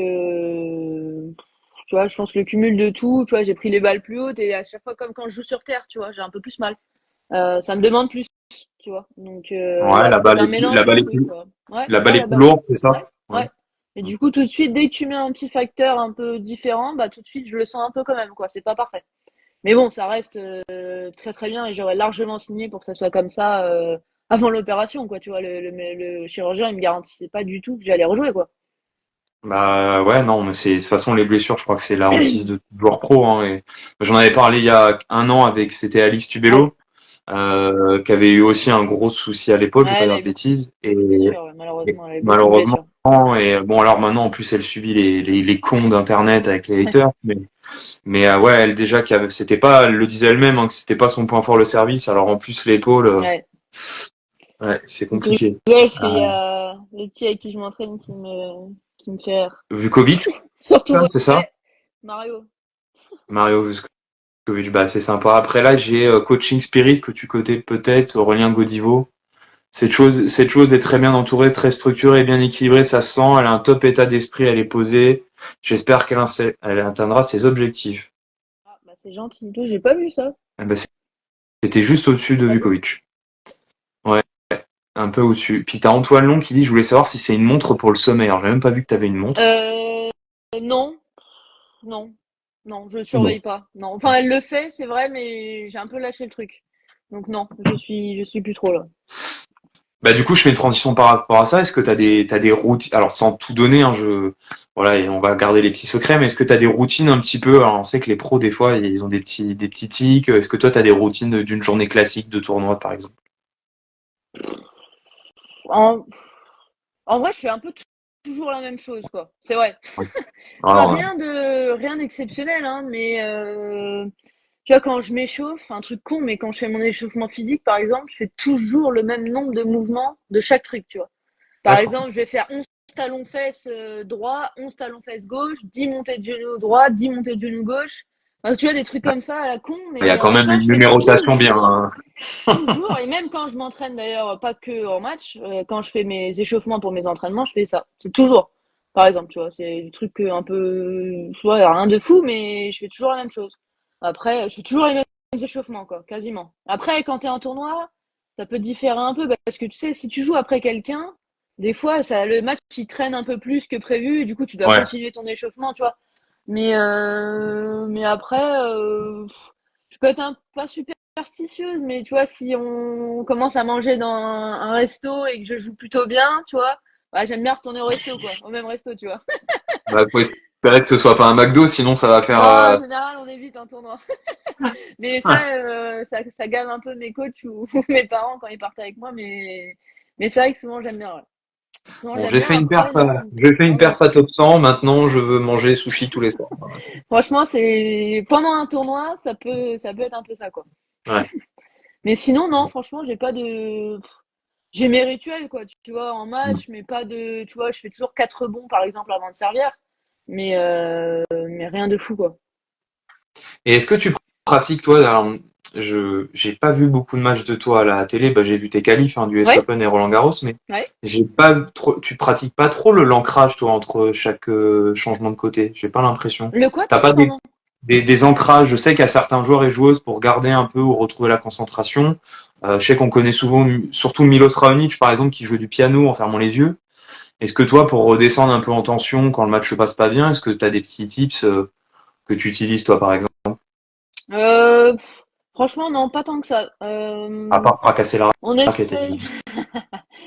B: vois, je pense que le cumul de tout, tu vois, j'ai pris les balles plus hautes et à chaque fois, comme quand je joue sur terre, tu vois, j'ai un peu plus mal. Ça me demande plus, tu vois. Donc, il y
C: Ouais,
B: a peut-être un mélange de trucs, quoi. Ouais,
C: la balle
B: ouais,
C: est
B: la
C: plus
B: balle haute.
C: lourde, c'est
B: Ouais,
C: ça? Ouais.
B: ouais. Et du coup, tout de suite, dès que tu mets un petit facteur un peu différent, bah, tout de suite, je le sens un peu quand même, quoi. C'est pas parfait. Mais bon, ça reste très très bien et j'aurais largement signé pour que ça soit comme ça avant l'opération, quoi. Tu vois, le chirurgien, il me garantissait pas du tout que j'allais rejouer, quoi.
C: Bah ouais, non, mais c'est de toute façon les blessures, je crois que c'est la hantise de tout joueur pro, hein, et j'en avais parlé il y a un an avec c'était Alice
B: Ouais,
C: Tubello, qui avait eu aussi un gros souci à l'épaule, je vais
B: ouais,
C: pas
B: elle
C: dire
B: avait
C: de
B: beaucoup
C: bêtises,
B: de blessures, ouais.
C: et
B: Malheureusement, elle avait beaucoup de
C: malheureusement,
B: blessures.
C: et bon alors maintenant en plus elle subit les cons d'internet avec les
B: Ouais,
C: haters, mais ouais elle déjà c'était pas, elle le disait elle-même hein, que c'était pas son point fort le service, alors en plus l'épaule,
B: ouais.
C: ouais c'est
B: Mais c'est
C: compliqué.
B: rigolo parce qu'il y
C: Euh,
B: a le petit avec qui je m'entraîne qui me fait rire.
C: Vukovic,
B: Surtout,
C: c'est ça?
B: ouais, Mario.
C: Mario Vuskovic, bah c'est sympa. Après là, j'ai Coaching Spirit que tu connais peut-être, Aurélien Godivo. Cette chose est très bien entourée, très structurée, bien équilibrée, ça se sent. Elle a un top état d'esprit, elle est posée. J'espère elle atteindra ses objectifs.
B: Ah, bah, c'est gentil. Toi, j'ai pas vu ça.
C: Eh ben, c'était juste au-dessus de
B: Ah bon?
C: Vukovic. Ouais, un peu au-dessus. Puis t'as Antoine Long qui dit, je voulais savoir si c'est une montre pour le sommeil. Alors, j'ai même pas vu que t'avais une montre.
B: Non, non, non, je
C: Bon.
B: surveille pas. Non, enfin, elle le fait, c'est vrai, mais j'ai un peu lâché le truc. Donc non, je suis plus trop là.
C: Bah, du coup, je fais une transition par rapport à ça. Est-ce que t'as des routines, alors sans tout donner, hein, voilà, et on va garder les petits secrets, mais est-ce que t'as des routines un petit peu, alors on sait que les pros, des fois, ils ont des petits tics. Est-ce que toi, t'as des routines d'une journée classique de tournoi, par exemple?
B: En, en vrai, je fais un peu toujours la même chose, quoi. C'est vrai.
C: Oui.
B: Enfin,
C: Alors,
B: rien d'exceptionnel, hein, mais tu vois, quand je m'échauffe, un truc con, mais quand je fais mon échauffement physique, par exemple, je fais toujours le même nombre de mouvements de chaque truc, tu vois. Par
C: d'accord.
B: exemple, je vais faire 11 talons-fesses droit, 11 talons-fesses gauche, 10 montées de genoux droit, 10 montées de genoux gauche. Enfin, tu vois, des trucs comme ça à la con,
C: Il y a
B: mais en
C: quand
B: même
C: même
B: temps,
C: une
B: je fais
C: numérotation bien,
B: toujours, et même quand je m'entraîne d'ailleurs, pas que en match, quand je fais mes échauffements pour mes entraînements, je fais ça. C'est toujours, par exemple, tu vois, c'est des trucs un peu, tu vois, rien de fou, mais je fais toujours la même chose. Après, je fais toujours les mêmes échauffements, quoi, quasiment. Après, quand t'es en tournoi, ça peut différer un peu parce que tu sais, si tu joues après quelqu'un, des fois, le match il traîne un peu plus que prévu, et du coup, tu dois
C: ouais.
B: continuer ton échauffement, tu vois. Mais après, je peux être pas superstitieuse, mais tu vois, si on commence à manger dans un resto et que je joue plutôt bien, tu vois, bah, j'aime bien retourner au resto, quoi, au même resto, tu vois.
C: Bah, faut espérer que ce soit pas un McDo, sinon ça va faire,
B: Non, en général, on évite un tournoi. Mais
C: ouais.
B: ça gave un peu mes coachs ou mes parents quand ils partent avec moi, mais c'est vrai que souvent j'aime bien, ouais. Souvent
C: Bon,
B: j'aime bien, après, non,
C: j'ai fait une
B: non, non.
C: perf à top 100, maintenant je veux manger sushi tous les soirs.
B: Franchement, pendant un tournoi, ça peut être un peu ça, quoi.
C: Ouais.
B: Mais sinon, non, franchement, j'ai mes rituels, quoi, tu vois, en
C: Mm.
B: match, mais pas de, tu vois, je fais toujours 4 rebonds, par exemple, avant de servir, mais rien de fou, quoi.
C: Et est-ce que tu pratiques toi, alors, j'ai pas vu beaucoup de matchs de toi à la télé, bah j'ai vu tes qualifs hein, du US
B: Ouais,
C: Open et Roland Garros, mais
B: ouais.
C: j'ai pas trop, tu pratiques pas trop le l'ancrage toi entre chaque changement de côté. J'ai pas l'impression.
B: Le quoi,
C: T'as
B: t'as
C: pas
B: dit, pardon?
C: des ancrages. Je sais qu'il y a certains joueurs et joueuses pour garder un peu ou retrouver la concentration. Je sais qu'on connaît souvent, surtout Milos Raonic par exemple, qui joue du piano en fermant les yeux. Est-ce que toi, pour redescendre un peu en tension quand le match se passe pas bien, est-ce que tu as des petits tips que tu utilises toi par exemple,
B: Franchement, non, pas tant que ça.
C: à part fracasser la
B: On
C: raquette
B: essaye,
C: évidemment.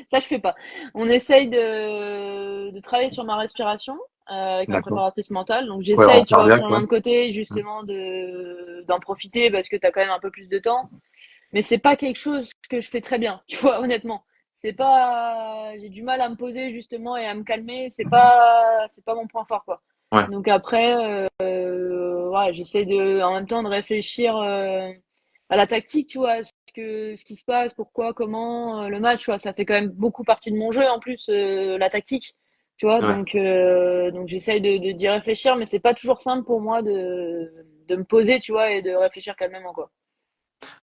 B: ça je fais pas. On essaye de travailler sur ma respiration avec ma
C: D'accord.
B: préparatrice mentale. Donc
C: Cohérence
B: j'essaye, tu vois,
C: cardiaque,
B: sur
C: ouais.
B: l'un de côté,
C: Mm.
B: justement, d'en profiter parce que t'as quand même un peu plus de temps. Mais c'est pas quelque chose que je fais très bien, tu vois, honnêtement. C'est pas, j'ai du mal à me poser justement et à me calmer. C'est pas mon point fort, quoi.
C: Ouais.
B: Donc après, ouais, j'essaie en même temps de réfléchir à la tactique, tu vois, ce qui se passe, pourquoi, comment, le match, tu vois, ça fait quand même beaucoup partie de mon jeu en plus, la tactique, tu vois.
C: Ouais.
B: Donc j'essaye d'y réfléchir, mais c'est pas toujours simple pour moi de me poser, tu vois, et de réfléchir calmement, quoi.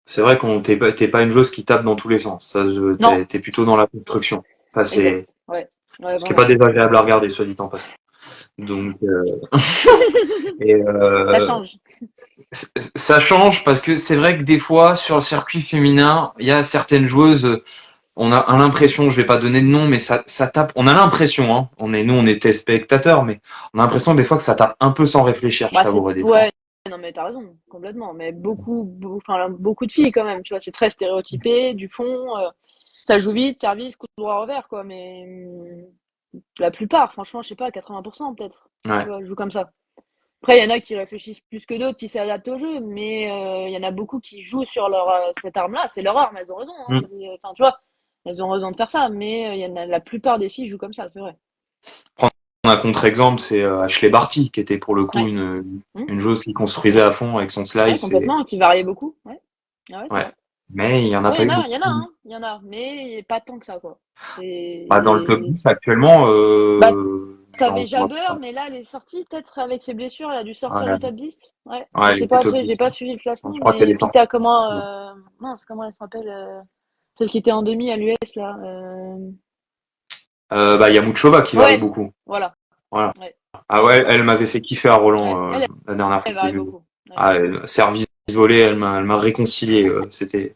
C: C'est vrai qu'on t'es pas une joueuse qui tape dans tous les sens. Ça,
B: Non,
C: t'es plutôt dans la construction. Ça, c'est
B: exact. Ouais. Ouais,
C: ce qui est pas
B: vraiment.
C: désagréable à regarder, soit dit en passant. Donc, et
B: Ça change.
C: ça change parce que c'est vrai que des fois sur le circuit féminin, il y a certaines joueuses. On a l'impression, je vais pas donner de nom, mais ça tape. On a l'impression, hein. Nous, on était spectateurs, mais on a l'impression des fois que ça tape un peu sans réfléchir. Je
B: Bah,
C: t'avouerai des fois.
B: ouais, non, mais t'as raison, complètement. Mais enfin, beaucoup de filles quand même, tu vois, c'est très stéréotypé, du fond, ça joue vite, service, coup de droit revers, quoi. Mais la plupart, franchement, je sais pas, 80% peut-être, tu
C: Ouais.
B: vois, jouent comme ça. Après, il y en a qui réfléchissent plus que d'autres, qui s'adaptent au jeu, mais il y en a beaucoup qui jouent sur cette arme-là. C'est leur arme, elles ont raison, hein.
C: Mm.
B: Enfin, tu vois, elles ont raison de faire ça, mais il y en a, la plupart des filles jouent comme ça, c'est vrai.
C: Prendre un contre-exemple, c'est Ashley Barty, qui était pour le coup
B: Ouais. Mmh.
C: une joueuse qui construisait à fond avec son
B: Ouais,
C: slice. Et,
B: complètement, qui variait beaucoup. Ouais, ah ouais, c'est
C: ouais.
B: vrai.
C: Mais il y en a
B: Ouais,
C: pas eu beaucoup.
B: il y en a, hein, il y en a, mais pas tant que ça, quoi.
C: Bah, dans le top
B: C'est...
C: 10 actuellement,
B: Bah, t'avais
C: j'en vois
B: Jabber,
C: pas.
B: mais là, elle est sortie, peut-être, avec ses blessures, elle a dû sortir
C: Ouais,
B: du top 10. Ouais, je
C: ouais, elle
B: sais
C: était
B: pas,
C: top
B: j'ai
C: 10.
B: pas suivi le classement,
C: Je crois qu'elle
B: mais
C: est
B: puis
C: sortie.
B: t'as comment, mince, comment elle s'appelle, celle qui était en demi à l'US, là,
C: Bah, il y a Muchova qui varie
B: ouais,
C: beaucoup.
B: voilà,
C: Voilà.
B: ouais.
C: Ah ouais, elle m'avait fait kiffer à
B: Ouais,
C: Roland
B: elle,
C: la dernière fois
B: elle
C: que j'ai
B: varie
C: vu.
B: beaucoup. Ouais.
C: Ah, service volé, elle m'a réconcilié. C'était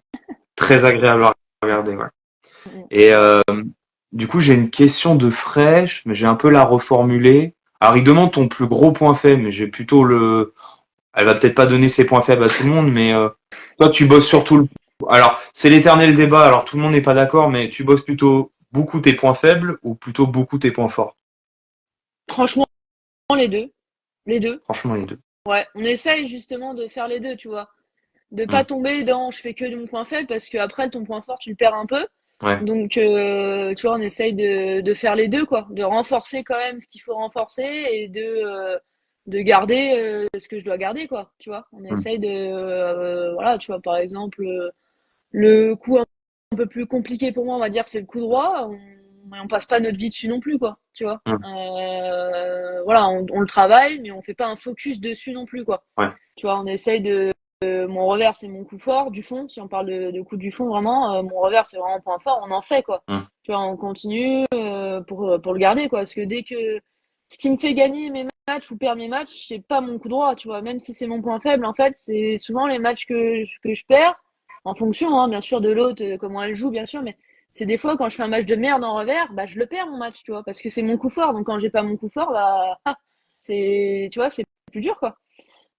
C: très agréable à regarder. Ouais.
B: Mm.
C: Et du coup, j'ai une question de fraîche, mais j'ai un peu la reformuler. Alors, il demande ton plus gros point faible, mais j'ai plutôt le. Elle va peut-être pas donner ses points faibles à tout le monde, mais toi, tu bosses surtout le. Alors, c'est l'éternel débat. Alors, tout le monde n'est pas d'accord, mais tu bosses plutôt beaucoup tes points faibles ou plutôt beaucoup tes points forts?
B: Franchement, les deux. Les deux.
C: Franchement, les deux.
B: Ouais, on essaye justement de faire les deux, tu vois. De pas
C: Hmm.
B: tomber dans je fais que de mon point faible parce que après ton point fort tu le perds un peu.
C: Ouais.
B: Donc tu vois, on essaye de faire les deux quoi, de renforcer quand même ce qu'il faut renforcer et de garder ce que je dois garder quoi, tu vois. On
C: Hmm.
B: essaye de voilà, tu vois par exemple le coup un peu plus compliqué pour moi, on va dire que c'est le coup droit, on passe pas notre vie dessus non plus quoi, tu vois.
C: Hmm.
B: Voilà, on le travaille mais on fait pas un focus dessus non plus quoi.
C: Ouais.
B: Tu vois, on essaye de mon revers, c'est mon coup fort du fond. Si on parle de coup du fond, vraiment, mon revers, c'est vraiment point fort. On en fait, quoi.
C: Hmm.
B: Tu vois, on continue pour le garder, quoi. Parce que dès que ce qui me fait gagner mes matchs ou perdre mes matchs, c'est pas mon coup droit, tu vois. Même si c'est mon point faible, en fait, c'est souvent les matchs que je perds, en fonction, hein, bien sûr, de l'autre, comment elle joue, bien sûr. Mais c'est des fois, quand je fais un match de merde en revers, bah, je le perds, mon match, tu vois. Parce que c'est mon coup fort. Donc, quand j'ai pas mon coup fort, bah, c'est, tu vois, c'est plus dur, quoi.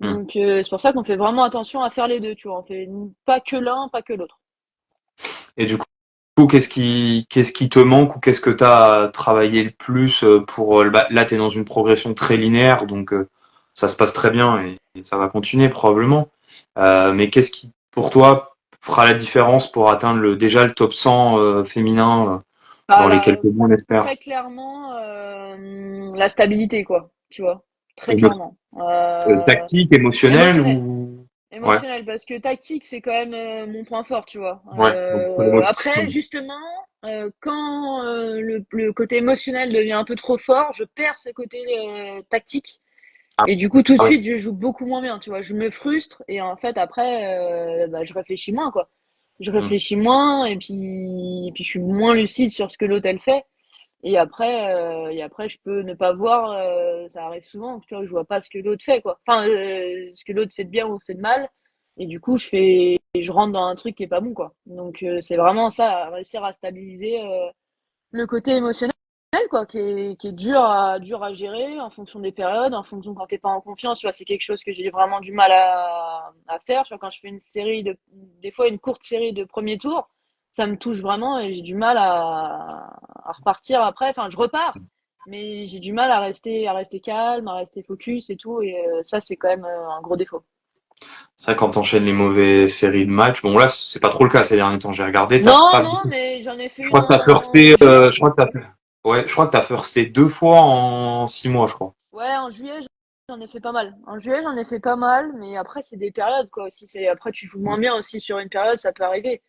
C: Hmm.
B: Donc c'est pour ça qu'on fait vraiment attention à faire les deux, tu vois. On fait pas que l'un, pas que l'autre.
C: Et du coup, qu'est-ce qui te manque ou qu'est-ce que tu as travaillé le plus pour bah, là tu es dans une progression très linéaire donc ça se passe très bien et ça va continuer probablement. Mais qu'est-ce qui pour toi fera la différence pour atteindre déjà le top 100 féminin dans les quelques
B: Bah,
C: mois on espère.
B: très clairement, la stabilité, quoi, tu vois. Très
C: Euh,
B: clairement.
C: Tactique, émotionnel
B: Émotionnel.
C: ou ouais,
B: Émotionnel, parce que tactique, c'est quand même mon point fort, tu vois.
C: ouais, donc pour l'émotion.
B: Après, justement, quand le côté émotionnel devient un peu trop fort, je perds ce côté tactique.
C: Ah,
B: Et du coup, tout de
C: ah ouais.
B: suite, je joue beaucoup moins bien, tu vois. Je me frustre et en fait, après, bah, je réfléchis moins, quoi. Je
C: Hmm.
B: réfléchis moins et puis je suis moins lucide sur ce que l'autre elle fait. Et après, je peux ne pas voir. Ça arrive souvent, tu vois, je vois pas ce que l'autre fait, quoi. Enfin, ce que l'autre fait de bien ou fait de mal. Et du coup, je rentre dans un truc qui est pas bon, quoi. Donc, c'est vraiment ça, réussir à stabiliser le côté émotionnel quoi, qui est dur à gérer en fonction des périodes, en fonction quand t'es pas en confiance, tu vois, c'est quelque chose que j'ai vraiment du mal à faire, tu vois, quand je fais des fois une courte série de premier tour, ça me touche vraiment et j'ai du mal à repartir après, enfin, je repars, mais j'ai du mal à rester calme, à rester focus et tout, et ça, c'est quand même un gros défaut.
C: C'est vrai quand t'enchaînes les mauvaises séries de matchs, bon là c'est pas trop le cas ces derniers temps, j'ai regardé, t'as
B: Non,
C: pas
B: non,
C: beaucoup.
B: mais j'en ai fait
C: Je
B: une
C: crois que t'as
B: en
C: firsté,
B: juillet.
C: je crois que ouais, je crois que t'as firsté 2 fois en 6 mois, je crois.
B: Ouais, en juillet, j'en ai fait pas mal. En juillet, j'en ai fait pas mal, mais après, c'est des périodes, quoi, aussi. Après, tu joues moins bien aussi sur une période, ça peut arriver.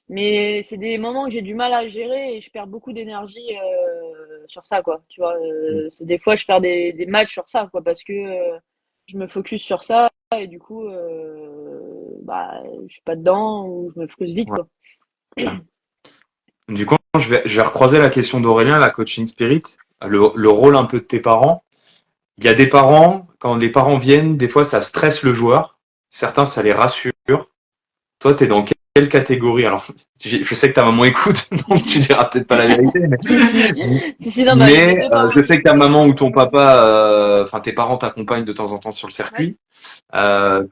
B: Mais c'est des moments que j'ai du mal à gérer et je perds beaucoup d'énergie sur ça, quoi. Tu vois, c'est des fois, je perds des matchs sur ça, quoi, parce que je me focus sur ça et du coup, bah, je suis pas dedans ou je me frustre vite,
C: Ouais.
B: quoi.
C: Du coup, je vais recroiser la question d'Aurélien, la coaching spirit, le rôle un peu de tes parents. Il y a des parents, quand les parents viennent, des fois ça stresse le joueur. Certains, ça les rassure. Toi, t'es dans quelle catégorie? Alors, je sais que ta maman écoute, donc tu diras peut-être pas la vérité,
B: Si, si, si, si, non, bah, mes
C: mais
B: deux parents
C: je sais que ta
B: écoutent
C: maman ou ton
B: et
C: papa, enfin tes parents t'accompagnent de temps en temps sur le
B: ouais.
C: circuit.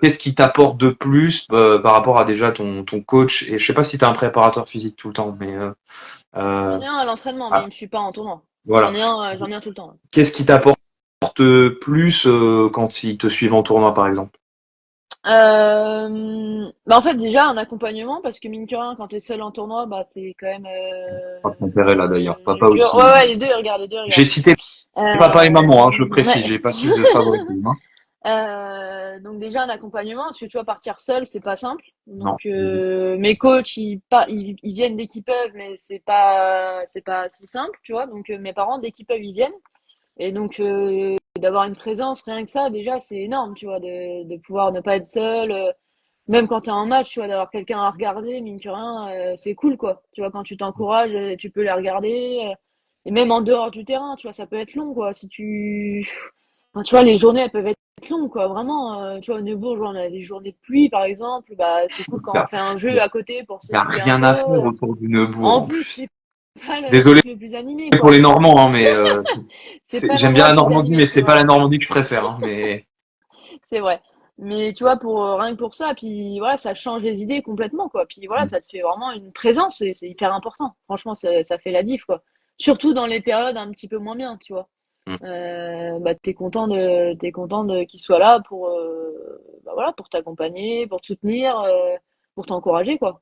C: Qu'est-ce qui t'apporte de plus par rapport à déjà ton coach? Et je sais pas si tu as un préparateur physique tout le temps, mais euh,
B: J'en ai un à l'entraînement, mais il
C: ah,
B: me suit pas en tournoi.
C: voilà.
B: J'en ai un tout le temps.
C: Qu'est-ce qui t'apporte plus quand ils te suivent en tournoi, par exemple?
B: Bah en fait déjà un accompagnement parce que mine que rien quand t'es seul en tournoi bah c'est quand même
C: Pas ton père est là d'ailleurs, papa
B: dur.
C: aussi.
B: Ouais ouais les deux ils
C: J'ai
B: regardent.
C: cité papa et maman, hein, je le
B: Ouais.
C: précise, j'ai pas fait de favoritisme. Hein.
B: Donc déjà un accompagnement parce que tu vois partir seul c'est pas simple.
C: Non.
B: Donc mes coachs ils viennent dès qu'ils peuvent mais c'est pas si simple tu vois. Donc mes parents dès qu'ils peuvent ils viennent. Et donc, d'avoir une présence, rien que ça, déjà, c'est énorme, tu vois, de pouvoir ne pas être seul. Même quand t'es en match, tu vois, d'avoir quelqu'un à regarder, mine que rien, c'est cool, quoi. Tu vois, quand tu t'encourages, tu peux les regarder. Et même en dehors du terrain, tu vois, ça peut être long, quoi. Si tu... Enfin, tu vois, les journées, elles peuvent être longues, quoi. Vraiment, tu vois, au Neubourg, on a des journées de pluie, par exemple. Bah, c'est cool
C: Il y
B: quand on
C: a,
B: fait un
C: il
B: jeu
C: y a-
B: à côté pour
C: il y a
B: s'occuper un
C: rien à faire
B: peu.
C: autour du Neubourg
B: En
C: en
B: plus,
C: plus.
B: c'est pas le
C: Désolé
B: truc le plus animé,
C: pour
B: quoi.
C: les Normands, hein, mais
B: C'est pas
C: j'aime bien
B: l'endroit
C: la
B: le plus
C: Normandie,
B: animé,
C: mais
B: c'est
C: c'est pas
B: vrai.
C: la Normandie que je préfère. Hein, mais
B: C'est vrai. Mais tu vois, pour rien que pour ça, puis voilà, ça change les idées complètement, quoi. Puis voilà, ça te fait vraiment une présence et c'est hyper important. Franchement, ça fait la diff, quoi. Surtout dans les périodes un petit peu moins bien, tu vois. Bah, t'es content de qu'il soit là pour, bah voilà, pour t'accompagner, pour te soutenir, pour t'encourager, quoi.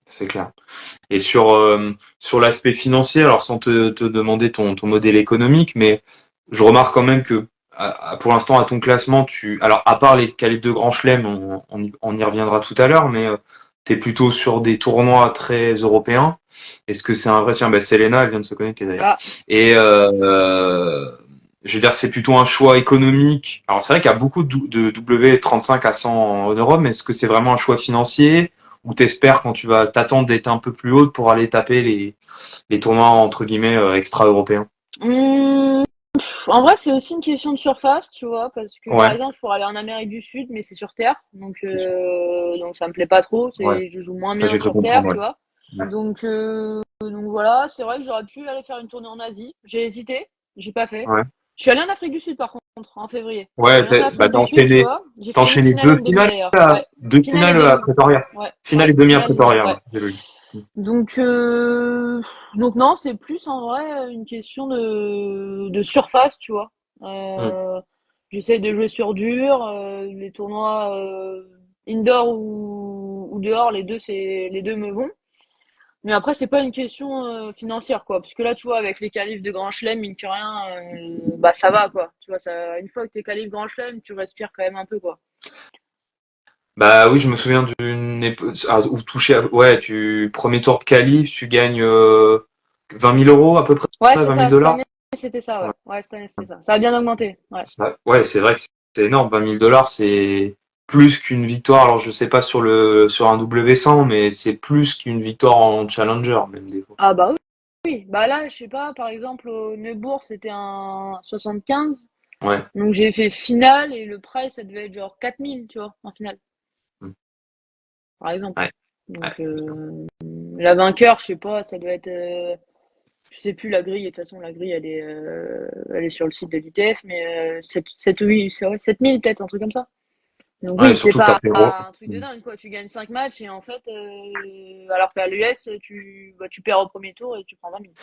C: c'est clair. Et sur l'aspect financier, alors sans te demander ton modèle économique, mais je remarque quand même que pour l'instant à ton classement, alors à part les qualifs de Grand Chelem, on y reviendra tout à l'heure, mais t'es plutôt sur des tournois très européens. Est-ce que c'est un vrai? Tiens, bah, Selena, elle vient de se connecter d'ailleurs.
B: Ah,
C: Et je veux dire, c'est plutôt un choix économique. Alors c'est vrai qu'il y a beaucoup de W35 à 100 en Europe, mais est-ce que c'est vraiment un choix financier? Ou t'espères quand tu vas t'attendre d'être un peu plus haute pour aller taper les tournois entre guillemets extra-européens.
B: mmh, en vrai, c'est aussi une question de surface, tu vois, parce que par
C: Ouais,
B: exemple, je pourrais aller en Amérique du Sud, mais c'est sur terre,
C: c'est sûr.
B: donc ça me plaît pas trop.
C: Ouais,
B: Je joue moins
C: ça
B: bien
C: j'ai cru
B: sur terre,
C: comprendre. Ouais.
B: tu vois.
C: Ouais.
B: Donc voilà, c'est vrai que j'aurais pu aller faire une tournée en Asie. J'ai hésité, j'ai pas fait.
C: Ouais,
B: Je suis allée en Afrique du Sud par contre, en février. Je suis
C: ouais,
B: allée en
C: bah
B: Afrique du Sud, tu vois. J'ai
C: t'as
B: fait une
C: enchaîné
B: finale et
C: deux
B: une demi
C: finales,
B: d'ailleurs. Ouais,
C: deux
B: finale et
C: finales à
B: demi.
C: Pretoria.
B: Ouais,
C: Finale
B: ouais,
C: et demi à
B: finale et demi.
C: Pretoria, ouais,
B: Ouais.
C: j'ai lu.
B: Donc, euh, donc non, c'est plus en vrai une question de surface, tu vois.
C: Mm.
B: Euh, J'essaie de jouer sur dur, les tournois indoor ou dehors, les deux me vont. Mais après, c'est pas une question financière, quoi. Parce que là, tu vois, avec les qualifs de Grand Chelem, mine que rien, bah ça va, quoi. Tu vois, ça, une fois que t'es qualif Grand Chelem, tu respires quand même un peu, quoi.
C: Bah oui, je me souviens d'une époque où ouais, premier tour de qualif, tu gagnes 20 000 euros à peu près,
B: Ouais, c'est
C: 20 000
B: ça. Cette
C: dollars.
B: année, c'était ça, ouais.
C: Ouais.
B: Ouais, cette année, c'était ça. Ça a bien augmenté, ouais.
C: Ouais, c'est vrai que c'est énorme. 20 000 dollars, c'est plus qu'une victoire. Alors, je sais pas sur un W100, mais c'est plus qu'une victoire en Challenger, même des fois.
B: Ah bah oui, oui. Bah là, je sais pas, par exemple, au Neubourg, c'était un 75.
C: Ouais.
B: Donc j'ai fait finale et le price, ça devait être genre 4000, tu vois, en finale,
C: Mm.
B: par exemple.
C: Ouais, ouais,
B: Donc
C: c'est sûr.
B: la vainqueur, je sais pas, ça doit être... je sais plus la grille, de toute façon, la grille, elle est sur le site de l'ITF, mais 7 oui, c'est vrai, 7000 peut-être, un truc comme ça. Donc
C: Ouais,
B: oui, c'est
C: surtout que t'as
B: pas
C: fait
B: un truc de
C: Mm.
B: dingue, quoi. Tu gagnes 5 matchs et en fait, alors qu'à l'US, tu perds au premier tour et tu prends 20 000.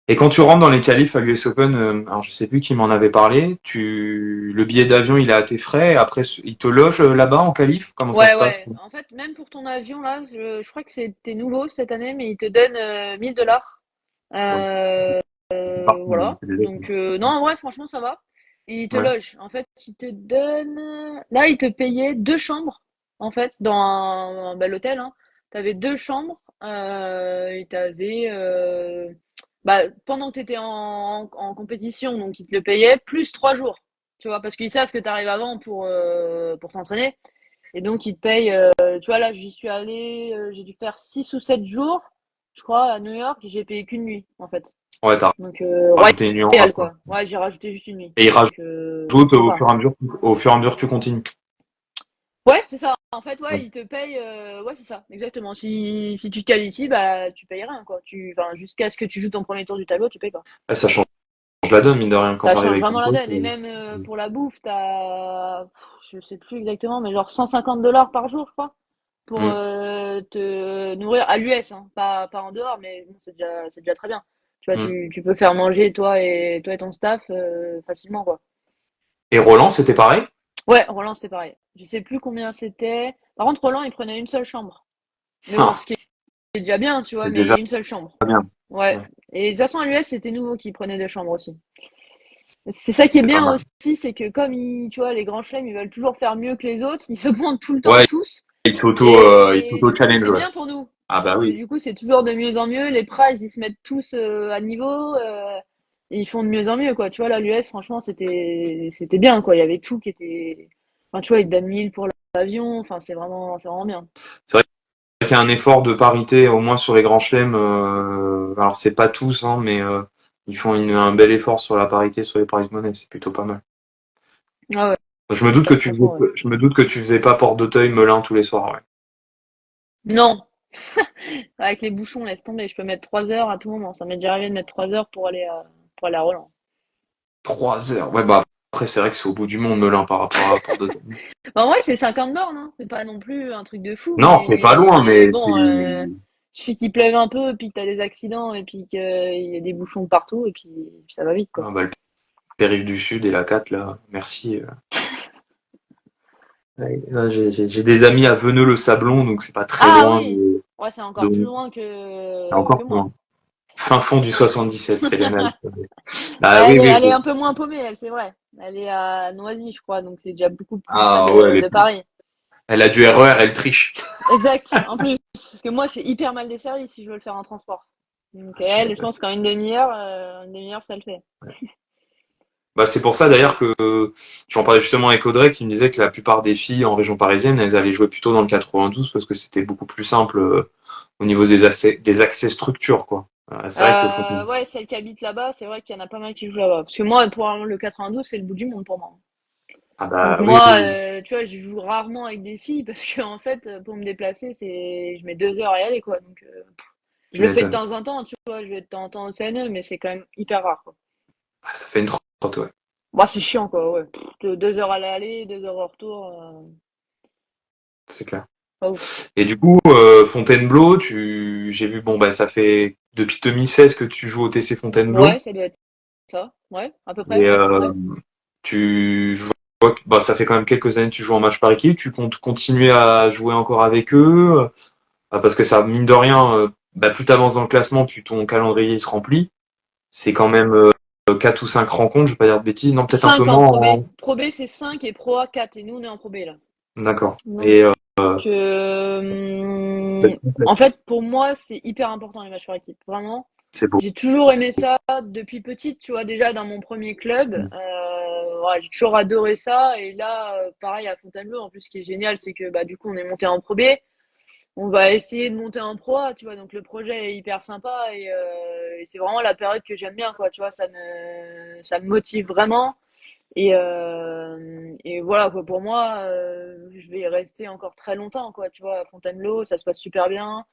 C: Et quand tu rentres dans les qualifs à l'US Open, alors je sais plus qui m'en avait parlé, le billet d'avion, il est à tes frais, après, il te loge là-bas en qualif? Comment ça
B: Ouais,
C: se passe?
B: ouais. En fait, même pour ton avion, là, je crois que c'était nouveau cette année, mais ils te donnent 1000 $.
C: Ouais.
B: Euh,
C: C'est parti,
B: voilà.
C: c'est déjà
B: Donc, non, en vrai, franchement, ça va. Et ils te
C: Ouais.
B: logent. En fait, ils te donnent. Là, ils te payaient deux chambres, en fait, dans bah, l'hôtel. Hein. Tu avais deux chambres et tu avais. Bah, pendant que tu étais en compétition, donc ils te le payaient, plus 3 jours. Tu vois, parce qu'ils savent que tu arrives avant pour t'entraîner. Et donc, ils te payent. Tu vois, là, j'y suis allée, j'ai dû faire 6 ou 7 jours, je crois, à New York, et j'ai payé qu'une nuit, en fait.
C: Ouais, t'as
B: Donc,
C: rajouté une nuit en
B: royal,
C: rap, quoi.
B: quoi. Ouais, j'ai rajouté juste une nuit.
C: Et il
B: Donc,
C: rajoute
B: sympa.
C: au fur et à mesure que tu continues.
B: Ouais, c'est ça. En fait, ouais,
C: Ouais.
B: ils te payent. Ouais, c'est ça, exactement. Si tu te qualifies, bah, tu payes rien, quoi. Enfin, jusqu'à ce que tu joues ton premier tour du tableau, tu payes pas.
C: Ouais, ça change la donne, mine de rien, quand
B: Ça
C: t'arrives
B: change
C: avec ton
B: vraiment la
C: pote.
B: donne. Et même pour la bouffe, je sais plus exactement, mais genre 150 $ par jour, je crois, pour
C: Mm.
B: te nourrir à l'US, hein. Pas en dehors, mais bon, c'est déjà très bien. Tu vois,
C: Mm.
B: tu peux faire manger toi et ton staff facilement, quoi.
C: Et Roland, c'était pareil?
B: Ouais, Roland, c'était pareil. Je sais plus combien c'était. Par contre, Roland, il prenait une seule chambre. Mais bon,
C: Ah,
B: ce qui est déjà bien, tu vois,
C: c'est
B: mais
C: déjà
B: une seule chambre.
C: bien.
B: Ouais.
C: Ouais.
B: Et de toute façon, à l'US, c'était nouveau qu'il prenait deux chambres aussi. C'est ça qui est
C: C'est pas
B: bien
C: mal.
B: aussi, c'est que comme tu vois, les grands chelems, ils veulent toujours faire mieux que les autres, ils se montrent tout le temps
C: Ouais,
B: tous.
C: il
B: Et du coup,
C: s'auto-challenge,
B: c'est
C: ouais.
B: bien pour nous.
C: Ah bah
B: Parce que
C: oui.
B: du coup, c'est toujours de mieux en mieux. Les prizes, ils se mettent tous à niveau. Et ils font de mieux en mieux, quoi. Tu vois, là, l'US, franchement, c'était bien, quoi. Il y avait tout qui était. Enfin, tu vois, ils te donnent 1000 pour l'avion. Enfin, c'est vraiment bien.
C: C'est vrai qu'il y a un effort de parité, au moins sur les grands chelems. Alors c'est pas tous, hein, mais Ils font un bel effort sur la parité sur les prize money, c'est plutôt pas mal.
B: Ah ouais,
C: Je me doute que
B: franchement, ouais.
C: je me doute que tu faisais pas Porte d'Auteuil, Melun tous les soirs, ouais.
B: Non, avec les bouchons, laisse tomber. Je peux mettre 3 heures à tout moment. Ça m'est déjà arrivé de mettre 3 heures pour aller à Roland.
C: 3 heures. Ouais, bah, après, c'est vrai que c'est au bout du monde, Melun, par rapport à Porte d'Auteuil.
B: Bah, en vrai, c'est 50 bornes, hein. C'est pas non plus un truc de fou,
C: Non, c'est pas loin,
B: mais
C: mais c'est,
B: bon, suffit qu'il pleuve un peu, et puis que t'as des accidents, et puis qu'il y a des bouchons partout, et puis ça va vite, quoi.
C: ah, bah, le périph' du Sud et la 4, là, merci. Ouais, là, j'ai des amis à Veneux-le-Sablon, donc c'est pas très
B: Ah
C: loin
B: oui! Ouais, c'est encore plus
C: de,
B: loin
C: c'est
B: que
C: encore plus
B: moi.
C: loin. Fin fond du 77, c'est l'année.
B: Mais
C: Ah oui, oui,
B: elle est
C: oui.
B: un peu moins paumée, elle, c'est vrai. Elle est à Noisy, je crois, donc c'est déjà beaucoup plus près
C: Ah ouais,
B: de Paris.
C: elle a du RER, elle triche.
B: Exact, en plus. Parce que moi, c'est hyper mal desservi si je veux le faire en transport. Donc
C: Ah, tu
B: elle, je
C: m'étonnes.
B: pense qu'en une demi-heure, ça le fait.
C: Bah, c'est pour ça d'ailleurs que j'en parlais justement avec Audrey qui me disait que la plupart des filles en région parisienne, elles allaient jouer plutôt dans le 92 parce que c'était beaucoup plus simple au niveau des accès structures, quoi. C'est vrai que
B: Ouais, celle qui habite là-bas, c'est vrai qu'il y en a pas mal qui jouent là-bas. Parce que moi, pour le 92, c'est le bout du monde pour moi.
C: ah
B: Donc
C: bah oui,
B: moi,
C: oui,
B: tu vois, je joue rarement avec des filles parce que en fait, pour me déplacer, je mets 2 heures à y aller, quoi. Donc je
C: tu
B: le fais de
C: m'étonnes.
B: temps en temps, tu vois, je vais de temps en temps au CNE, mais c'est quand même hyper rare, quoi.
C: Ah, ça fait une trotte, ouais.
B: Bah, c'est chiant, quoi, ouais. 2 heures à l'aller, 2 heures au retour,
C: C'est clair.
B: pas ouf.
C: Et du coup, Fontainebleau, j'ai vu, bon, bah, ça fait depuis 2016 que tu joues au TC Fontainebleau.
B: Ouais, ça doit être ça. Ouais, à peu près,
C: Et
B: ouais. Ouais.
C: je vois que bah, ça fait quand même quelques années que tu joues en match par équipe. Tu comptes continuer à jouer encore avec eux parce que ça, mine de rien, bah, plus tu avances dans le classement, plus ton calendrier il se remplit. C'est quand même 4 ou 5 rencontres, je vais pas dire de bêtises. Non, peut-être un peu
B: 5 en
C: moins.
B: Pro B. Pro B, c'est 5 et Pro A 4. Et nous, on est en Pro B, là.
C: D'accord.
B: Donc,
C: Et
B: en fait, pour moi, c'est hyper important les matchs par équipe. Vraiment.
C: c'est beau.
B: J'ai toujours aimé ça depuis petite, tu vois, déjà dans mon premier club. Ouais, j'ai toujours adoré ça. Et là, pareil à Fontainebleau, en plus, ce qui est génial, c'est que bah, du coup, on est monté en Pro B. On va essayer de monter en Pro A, tu vois. Donc, le projet est hyper sympa et c'est vraiment la période que j'aime bien, quoi. Tu vois, ça me motive vraiment. Et voilà, quoi, pour moi, je vais y rester encore très longtemps, quoi, tu vois, à Fontainebleau, ça se passe super bien.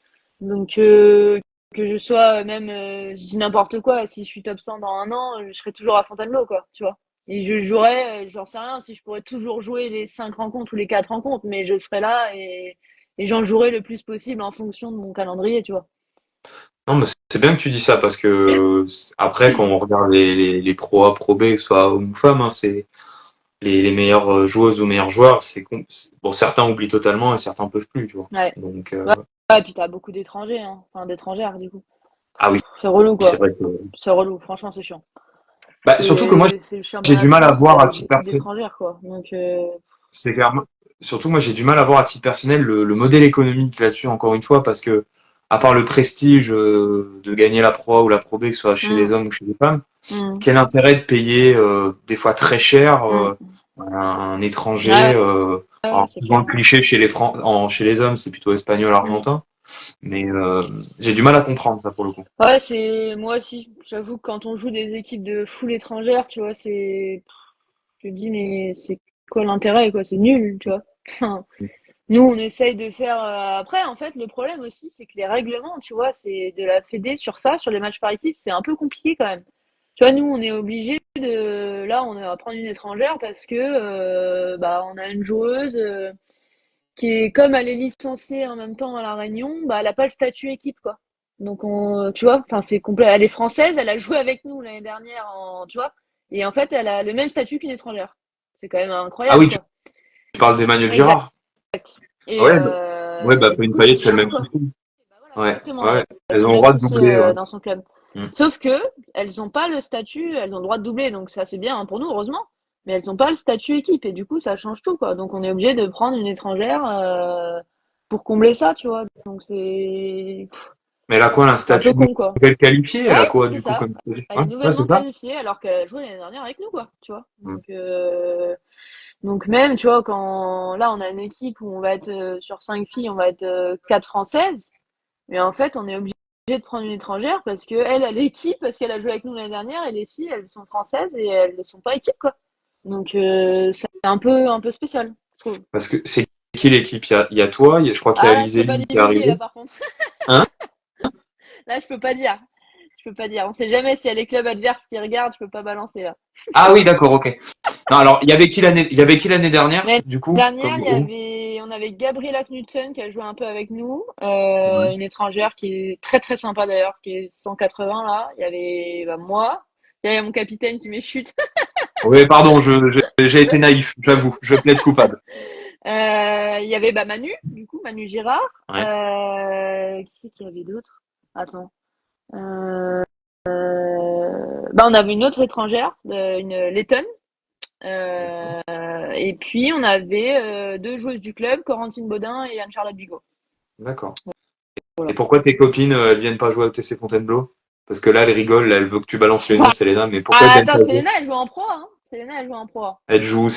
B: Donc, que je sois même, je dis n'importe quoi, si je suis top 100 dans un an, je serai toujours à Fontainebleau, quoi, tu vois. Et je jouerai, j'en sais rien, si je pourrais toujours jouer les 5 rencontres ou les 4 rencontres, mais je serai là et j'en jouerai le plus possible en fonction de mon calendrier, tu vois.
C: Non, mais c'est bien que tu dis ça parce que après, quand on regarde les Pro A, Pro B, que ce soit hommes ou femmes, hein, c'est les meilleures joueuses ou meilleurs joueurs. Bon, certains oublient totalement et certains peuvent plus, tu vois.
B: Ouais.
C: Donc,
B: Ouais, ouais, et puis t'as beaucoup d'étrangers, hein. Enfin, d'étrangères, du coup.
C: ah oui,
B: C'est relou,
C: c'est
B: quoi.
C: vrai que.
B: C'est relou, franchement, c'est chiant.
C: Bah, surtout que moi,
B: C'est le
C: j'ai
B: championnat
C: du
B: de
C: mal à
B: France, t'as
C: voir à
B: des
C: titre
B: équipes
C: personnel.
B: d'étrangères, quoi. Donc,
C: C'est clairement. Surtout, moi, j'ai du mal à voir à titre personnel le modèle économique là-dessus, encore une fois, parce que à part le prestige de gagner la Pro A ou la Pro B, que ce soit chez les
B: hum,
C: hommes ou chez les femmes.
B: hum,
C: Quel intérêt de payer des fois très cher
B: hum.
C: un étranger
B: Ouais, ouais,
C: alors,
B: c'est
C: souvent le
B: clair.
C: cliché chez les hommes, c'est plutôt espagnol,
B: Hum.
C: argentin, mais j'ai du mal à comprendre ça pour le coup.
B: Ouais, moi aussi. J'avoue que quand on joue des équipes de full étrangères, tu vois, je me dis, mais c'est quoi l'intérêt, quoi? C'est nul, tu vois. Enfin, nous, on essaye de faire. Après, en fait, le problème aussi, c'est que les règlements, tu vois, c'est de la Fédé sur ça, sur les matchs par équipe, c'est un peu compliqué quand même. Tu vois, nous, on est obligé de. Là, on va prendre une étrangère parce que bah, on a une joueuse qui est, comme elle est licenciée en même temps à La Réunion, bah, elle a pas le statut équipe, quoi. Donc, tu vois, enfin, c'est complet. Elle est française, elle a joué avec nous l'année dernière, tu vois, et en fait, elle a le même statut qu'une étrangère. C'est quand même
C: Ah
B: incroyable,
C: oui,
B: quoi.
C: tu parles d'Emmanuel
B: Exact.
C: Girard. Ah ouais, bah, ouais, bah
B: Et du
C: une
B: coup, c'est
C: paillette, c'est le
B: chiant,
C: même
B: quoi.
C: souci.
B: Bah voilà,
C: Ouais,
B: exactement.
C: ouais,
B: Elle
C: elles
B: a
C: ont
B: le
C: le
B: même
C: droit de
B: souci
C: doubler, ouais.
B: dans son club.
C: Mm.
B: Sauf que elles n'ont pas le statut, elles ont le droit de doubler, donc ça c'est bien hein, pour nous, heureusement. Mais elles n'ont pas le statut équipe et du coup ça change tout, quoi. Donc on est obligé de prendre une étrangère pour combler ça, tu vois. Donc
C: Mais elle a quoi, un
B: c'est un peu
C: statut de
B: con, quoi.
C: nouvelle qualifiée? Elle
B: Ouais,
C: a quoi,
B: c'est
C: du coup,
B: ça.
C: comme statut?
B: Elle
C: Ouais,
B: est
C: ouais, c'est
B: nouvellement
C: ça.
B: qualifiée alors qu'elle a joué l'année dernière avec nous, quoi. Tu vois.
C: Mm.
B: Donc même, tu vois, quand là on a une équipe où on va être sur 5 filles, on va être 4 françaises. Mais en fait, on est obligé de prendre une étrangère parce que elle est équipe, parce qu'elle a joué avec nous l'année dernière et les filles, elles sont françaises et elles ne sont pas équipe, quoi. Donc, c'est un peu spécial, je trouve.
C: Parce que c'est qui l'équipe? Il y a toi, je crois qu'il y a
B: Ah là, je peux pas
C: Alizé qui est
B: divulguer, là,
C: arrivé.
B: par contre.
C: Hein?
B: Là, je peux pas dire. Je peux pas dire. On sait jamais s'il y a les clubs adverses qui regardent, je peux pas balancer, là.
C: Ah oui, d'accord, ok. Non, alors, il y avait qui l'année dernière,
B: L'année
C: du coup,
B: dernière,
C: comme groupe?
B: on avait Gabriela Knudsen qui a joué un peu avec nous,
C: Ouais.
B: une étrangère qui est très très sympa d'ailleurs, qui est 180 là. Il y avait moi, il y avait mon capitaine qui m'échute.
C: Oui, pardon, j'ai été naïf, j'avoue, je plaide coupable.
B: Il y avait Manu, du coup, Manu Girard.
C: Ouais,
B: Qui c'est qu'il y avait d'autre? Attends. Euh, on avait une autre étrangère, une lettonne.
C: d'accord.
B: Et puis on avait deux joueuses du club, Corentine Baudin et Anne-Charlotte Bigot.
C: D'accord. Et
B: Voilà.
C: pourquoi tes copines, elles viennent pas jouer au TC Fontainebleau? Parce que là, elle rigole, là, elle veut que tu balances les noms, Selena, mais pourquoi elles
B: Ah,
C: viennent
B: attends,
C: pas jouer?
B: Selena, elle joue en pro, hein. Selena, elle joue en pro.
C: Elle joue,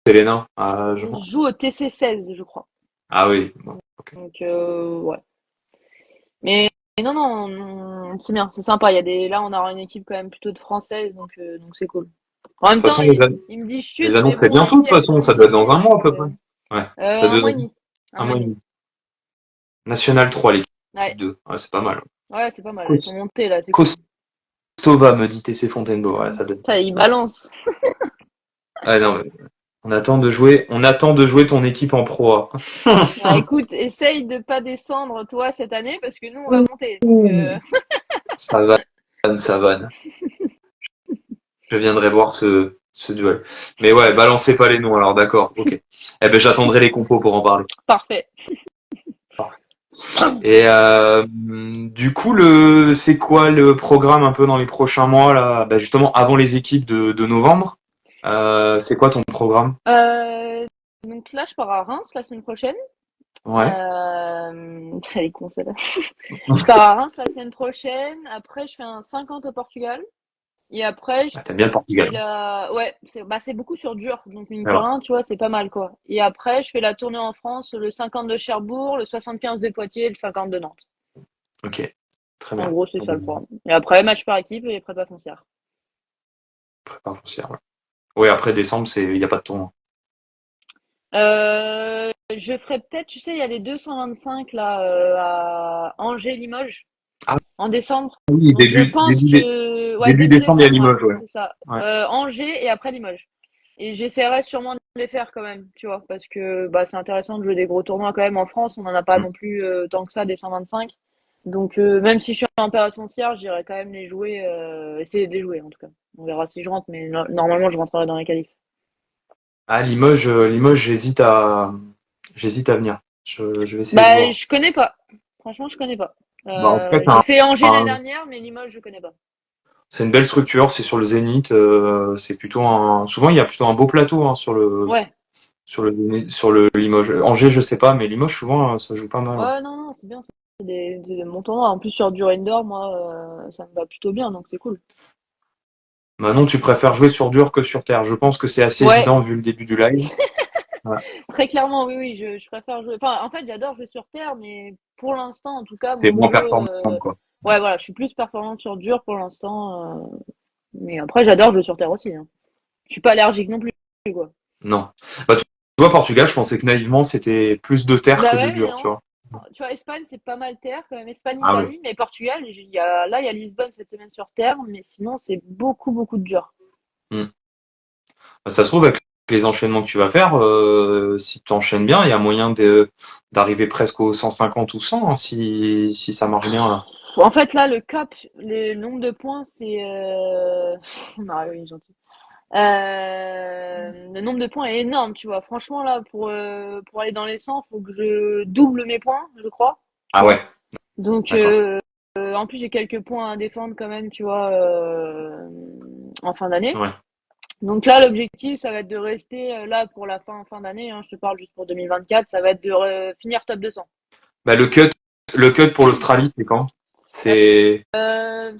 C: Selena.
B: Elle joue au TC 16, je crois.
C: Ah oui, bon, ok.
B: Donc, ouais. Mais non, non, c'est bien, c'est sympa. Là, on aura une équipe quand même plutôt de françaises, donc c'est cool. En
C: De
B: même
C: toute
B: temps,
C: façon,
B: il me dit
C: les
B: chute, mais
C: annonces, c'est
B: bon, les
C: bientôt, de
B: filles,
C: toute
B: elles
C: façon,
B: sont
C: ça doit être dans
B: licenciées,
C: un mois à
B: donc,
C: peu près. Ouais, ça
B: un
C: doit
B: mois et
C: être
B: demi. Un
C: un
B: mois
C: mois
B: et
C: et
B: demi.
C: demi. National 3, l'équipe
B: Ouais,
C: 2. Ouais, c'est pas mal.
B: ouais, c'est pas mal. Elles sont
C: Cos-
B: montées, là, c'est cool.
C: Costova, me dit TC Fontainebleau. Ouais, ça donne.
B: Ça, il balance.
C: Ah non, mais on attend de jouer ton équipe en pro A.
B: Bah, écoute, essaye de pas descendre, toi, cette année, parce que nous, on va monter. Donc,
C: Ouh. Ça vanne, ça vanne. Je viendrai voir ce duel. Mais ouais, balancez pas les noms, alors d'accord, ok. Eh ben, j'attendrai les compos pour en parler.
B: parfait.
C: Et du coup, c'est quoi le programme un peu dans les prochains mois là? Bah, justement, avant les équipes de novembre. C'est quoi ton programme?
B: Donc là, je pars à Reims la semaine prochaine.
C: Ouais.
B: Elle est con, celle-là. Je pars à Reims la semaine prochaine. Après, je fais un 50 au Portugal. Et après,
C: Ah, t'aimes bien le
B: je fais
C: Portugal.
B: Ouais, c'est beaucoup sur dur. Donc, mine de
C: Alors,
B: rien, tu vois, c'est pas mal, quoi. Et après, je fais la tournée en France, le 50 de Cherbourg, le 75 de Poitiers et le 50 de Nantes.
C: ok, très
B: En
C: bien.
B: gros, c'est ça le programme. Et après, match par équipe et prépa foncière.
C: Prépare foncière, ouais. Oui, après décembre, il y a pas de tournoi.
B: Je ferai peut-être, tu sais, il y a les 225 là à Angers-Limoges
C: Ah
B: en décembre.
C: oui,
B: Donc je pense ouais,
C: début
B: début
C: décembre, il y a
B: décembre, ouais,
C: Limoges, ouais.
B: c'est ça.
C: Ouais.
B: Angers et après Limoges. Et j'essaierai sûrement de les faire quand même, tu vois, parce que c'est intéressant de jouer des gros tournois quand même en France. On n'en a pas
C: Mm.
B: non plus tant que ça des 125. Donc même si je suis en période foncière, j'irai quand même les jouer, essayer de les jouer en tout cas. On verra si je rentre, mais normalement je rentrerai dans les qualifs.
C: Ah, Limoges, j'hésite à venir. Je vais essayer de voir.
B: Je connais pas. Franchement, je connais pas.
C: Bah, en tout cas,
B: J'ai fait Angers l'année
C: un-
B: dernière, mais Limoges, je connais pas.
C: c'est une belle structure, c'est sur le Zénith, c'est plutôt souvent il y a plutôt un beau plateau hein,
B: Ouais.
C: sur le Limoges. Angers, je sais pas, mais Limoges souvent ça joue pas mal. Ouais.
B: Ouais, non, non, c'est bien. C'est des bons tournois. En plus, sur du indoor, moi, ça me va plutôt bien, donc c'est cool.
C: Maintenant, tu préfères jouer sur dur que sur terre. Je pense que c'est assez
B: Ouais,
C: évident vu le début du live. Ouais.
B: très clairement, oui, oui, je préfère jouer. Enfin, en fait, j'adore jouer sur terre, mais pour l'instant, en tout cas,
C: T'es
B: mon
C: moins
B: niveau,
C: performant, quoi.
B: ouais, voilà, je suis plus performante sur dur pour l'instant. Mais après, j'adore jouer sur terre aussi, hein. Je suis pas allergique non plus, quoi.
C: Non. Bah, tu vois, Portugal, je pensais que naïvement c'était plus de terre
B: Bah
C: que de
B: ouais, mais
C: dur, tu
B: non.
C: vois.
B: Tu vois, Espagne, c'est pas mal terre quand même. Espagne,
C: Ah ouais.
B: Italie, mais Portugal, il y a Lisbonne cette semaine sur terre, mais sinon, c'est beaucoup, beaucoup de dur.
C: Hmm. Bah, ça se trouve avec les enchaînements que tu vas faire, si tu enchaînes bien, il y a moyen d'arriver presque aux 150 ou 100 hein, si ça marche bien là.
B: En fait, là, le cap, le nombre de points, c'est... Mario, il est gentil. Le nombre de points est énorme, tu vois. Franchement, là, pour aller dans les 100, faut que je double mes points, je crois.
C: Ah ouais,
B: Donc,
C: d'accord.
B: en plus, j'ai quelques points à défendre quand même, tu vois, en fin d'année.
C: Ouais.
B: Donc là, l'objectif, ça va être de rester là pour la fin d'année, hein, je te parle juste pour 2024, ça va être de finir top 200.
C: Bah, le cut pour l'Australie, c'est quand? C'est,
B: Euh,